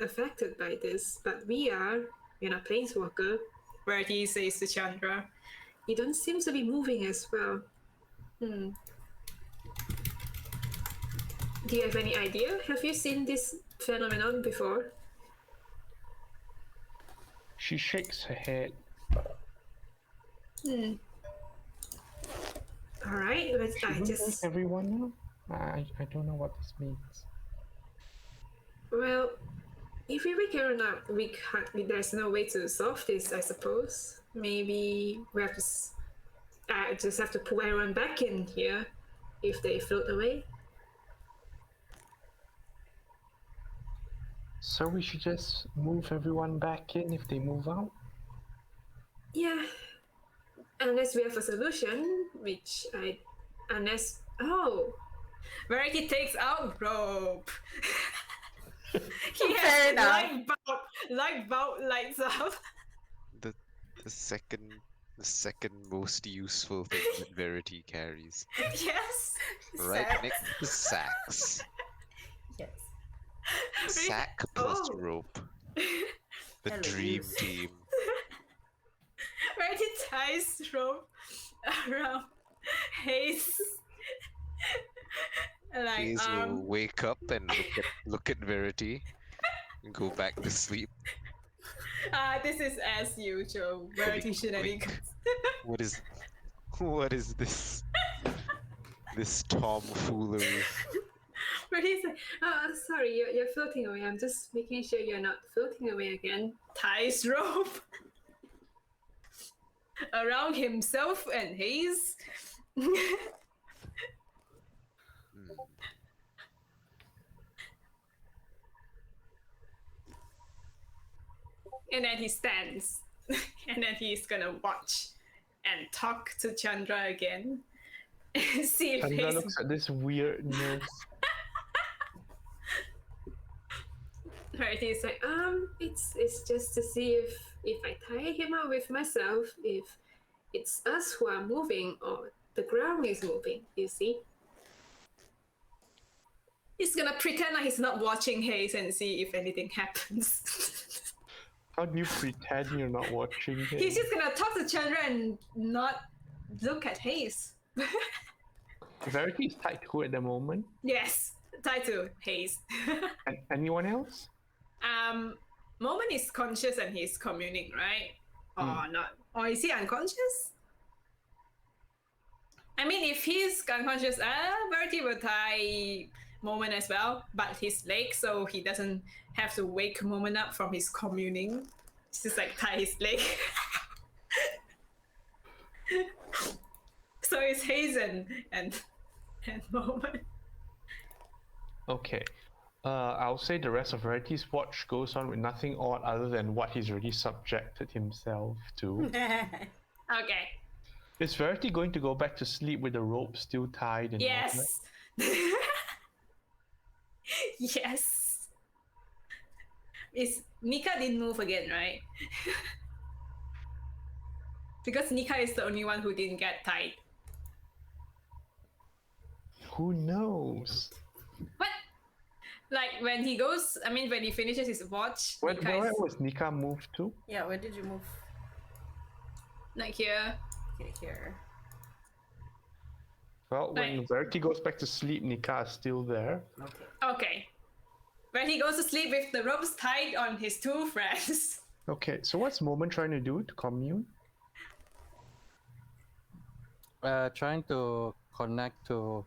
[SPEAKER 4] affected by this, but we are. We're not Planeswalker.
[SPEAKER 2] Verity says to Chandra.
[SPEAKER 4] You don't seem to be moving as well. Do you have any idea? Have you seen this phenomenon before?
[SPEAKER 1] She shakes her head.
[SPEAKER 4] All right, let's.
[SPEAKER 1] Should
[SPEAKER 4] I
[SPEAKER 1] we wake
[SPEAKER 4] just.
[SPEAKER 1] everyone up? I don't know what this means.
[SPEAKER 4] Well, if we wake everyone up, we can't. There's no way to solve this, I suppose. Maybe we have to. Just have to pull everyone back in here, if they float away.
[SPEAKER 1] So we should just move everyone back in if they move out?
[SPEAKER 4] Yeah. Unless we have a solution, oh,
[SPEAKER 2] Verity takes out rope. He
[SPEAKER 6] Fair
[SPEAKER 2] has
[SPEAKER 6] enough.
[SPEAKER 2] light bulb lights up.
[SPEAKER 5] The second most useful thing that Verity carries.
[SPEAKER 2] Yes.
[SPEAKER 5] Right
[SPEAKER 6] Sack.
[SPEAKER 5] next to sacks.
[SPEAKER 6] Yes.
[SPEAKER 5] Sack plus
[SPEAKER 4] Oh.
[SPEAKER 5] rope. The
[SPEAKER 6] Hello,
[SPEAKER 5] dream
[SPEAKER 6] use.
[SPEAKER 5] team.
[SPEAKER 2] Verity ties rope around Hayes. Like
[SPEAKER 5] Hayes will wake up and look at Verity and go back to sleep.
[SPEAKER 2] this is as usual. Verity
[SPEAKER 5] Wink,
[SPEAKER 2] shenanigans.
[SPEAKER 5] wink. What is this? This tomfoolery.
[SPEAKER 4] Verti's like, oh, sorry, you're floating away. I'm just making sure you're not floating away again.
[SPEAKER 2] Ties rope around himself and Hayes. And then he stands. And then he's gonna watch and talk to Chandra again. See if
[SPEAKER 1] Chandra
[SPEAKER 2] Hayes.
[SPEAKER 1] looks at this weirdness.
[SPEAKER 4] Right, he's like, it's just to see if I tie him up with myself, if it's us who are moving or the ground is moving, you see?
[SPEAKER 2] He's gonna pretend like he's not watching Hayes and see if anything happens.
[SPEAKER 1] How do you pretend you're not watching him?
[SPEAKER 2] He's just gonna talk to Chandra and not look at Hayes.
[SPEAKER 1] Verity's tied to at the moment.
[SPEAKER 2] Yes, tied to Hayes.
[SPEAKER 1] And anyone else?
[SPEAKER 2] Moment is conscious and he's communing, right? Or not? Or is he unconscious? I mean, if he's unconscious, Verity will tie Moment as well, but his leg, so he doesn't have to wake Moment up from his communing. It's just like tie his leg. So it's Hayes and Moment.
[SPEAKER 1] Okay. I'll say the rest of Verity's watch goes on with nothing odd other than what he's already subjected himself to.
[SPEAKER 2] Okay.
[SPEAKER 1] Is Verity going to go back to sleep with the rope still tied? And all that?
[SPEAKER 2] Yes. Yes. Nika didn't move again, right? Because Nika is the only one who didn't get tied.
[SPEAKER 1] Who knows?
[SPEAKER 2] What? Like when he finishes his watch,
[SPEAKER 1] Where
[SPEAKER 2] Nika is
[SPEAKER 1] was Nika moved to?
[SPEAKER 6] Yeah, where did you move?
[SPEAKER 2] like here.
[SPEAKER 6] Okay, here.
[SPEAKER 1] Well, when
[SPEAKER 2] Right.
[SPEAKER 1] Verity goes back to sleep, Nika is still there.
[SPEAKER 6] Okay.
[SPEAKER 2] Okay. When he goes to sleep with the ropes tied on his two friends.
[SPEAKER 1] Okay, so what's Moment trying to do to commune?
[SPEAKER 3] Trying to connect to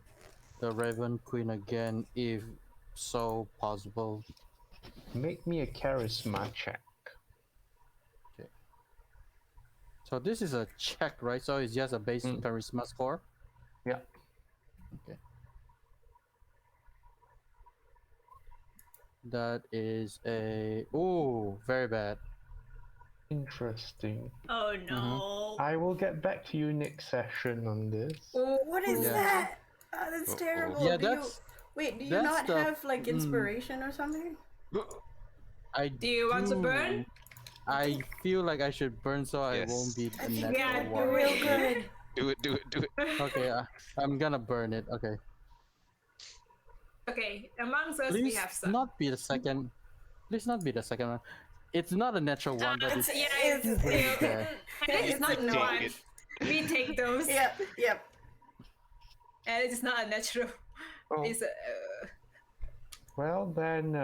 [SPEAKER 3] the Raven Queen again, if so possible.
[SPEAKER 1] Make me a charisma check.
[SPEAKER 3] So this is a check, right? So it's just a basic charisma score.
[SPEAKER 1] Yeah.
[SPEAKER 3] Okay. That is a very bad.
[SPEAKER 1] Interesting.
[SPEAKER 2] Oh no.
[SPEAKER 1] I will get back to you next session on this.
[SPEAKER 6] What is
[SPEAKER 3] Yeah.
[SPEAKER 6] that? Oh, that's terrible.
[SPEAKER 3] Yeah,
[SPEAKER 6] do you,
[SPEAKER 3] that's
[SPEAKER 6] wait, do you
[SPEAKER 3] that's
[SPEAKER 6] not
[SPEAKER 3] the-
[SPEAKER 6] have like inspiration or something?
[SPEAKER 3] I
[SPEAKER 2] Do you want to burn?
[SPEAKER 3] I feel like I should burn so I
[SPEAKER 5] Yes.
[SPEAKER 3] won't be the
[SPEAKER 6] I think
[SPEAKER 3] natural
[SPEAKER 2] yeah,
[SPEAKER 6] you're
[SPEAKER 3] one.
[SPEAKER 6] real good.
[SPEAKER 5] Do it.
[SPEAKER 3] Okay, I'm gonna burn it. Okay.
[SPEAKER 2] Okay, amongst us we
[SPEAKER 3] Please
[SPEAKER 2] have some.
[SPEAKER 3] not be the second. Please not be the second one. It's not a natural one, but it's
[SPEAKER 2] it's
[SPEAKER 3] there.
[SPEAKER 2] it's not
[SPEAKER 6] It's
[SPEAKER 2] one.
[SPEAKER 5] it.
[SPEAKER 2] We take those.
[SPEAKER 6] Yep, yep.
[SPEAKER 2] And it's not a natural.
[SPEAKER 1] Oh,
[SPEAKER 2] It's a,
[SPEAKER 1] well then,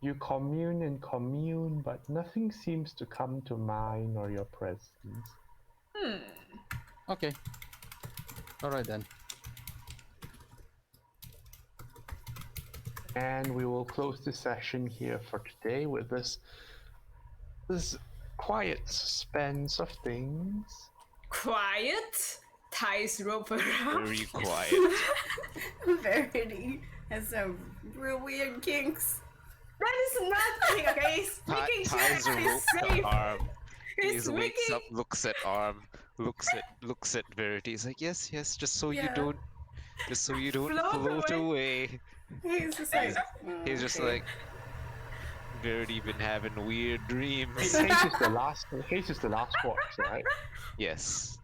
[SPEAKER 1] you commune and commune, but nothing seems to come to mind or your presence.
[SPEAKER 3] Okay. Alright then.
[SPEAKER 1] And we will close the session here for today with this quiet suspense of things.
[SPEAKER 2] Quiet. Ties rope around.
[SPEAKER 5] Very quiet.
[SPEAKER 6] Verity has some real weird kinks.
[SPEAKER 2] That is nothing. Okay, he's making sure
[SPEAKER 5] Ties a
[SPEAKER 2] that
[SPEAKER 5] rope
[SPEAKER 2] he's
[SPEAKER 5] to
[SPEAKER 2] safe.
[SPEAKER 5] arm.
[SPEAKER 2] He's
[SPEAKER 5] He wakes
[SPEAKER 2] making.
[SPEAKER 5] up, looks at arm, looks at Verity. He's like, yes, just so you
[SPEAKER 6] Yeah.
[SPEAKER 5] don't
[SPEAKER 2] Float
[SPEAKER 5] float
[SPEAKER 2] away.
[SPEAKER 5] away.
[SPEAKER 6] He's just like,
[SPEAKER 5] He's just
[SPEAKER 6] okay.
[SPEAKER 5] like, Verity been having weird dreams.
[SPEAKER 1] Haze is the last. Haze is the last watch, right?
[SPEAKER 5] Yes.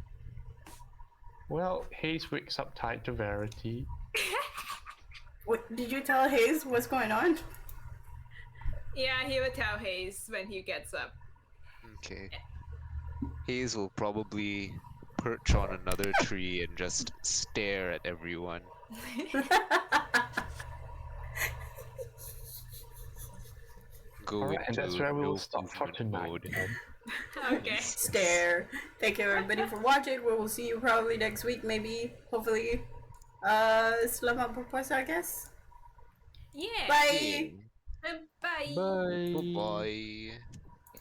[SPEAKER 1] Well, Haze wakes up tied to Verity.
[SPEAKER 6] What, did you tell Hayes what's going on?
[SPEAKER 2] Yeah, he will tell Hayes when he gets up.
[SPEAKER 5] Okay. Hayes will probably perch on another tree and just stare at everyone. Go
[SPEAKER 1] Alright, and
[SPEAKER 5] into
[SPEAKER 1] that's where we
[SPEAKER 5] no
[SPEAKER 1] will stop for
[SPEAKER 5] movement
[SPEAKER 1] tonight.
[SPEAKER 5] mode.
[SPEAKER 1] Then.
[SPEAKER 2] Okay.
[SPEAKER 6] Stare. Thank you everybody for watching. We will see you probably next week, maybe, hopefully. Selamat berpuasa, I guess.
[SPEAKER 2] Yeah.
[SPEAKER 6] Bye.
[SPEAKER 2] Bye.
[SPEAKER 1] Bye.
[SPEAKER 5] Bye.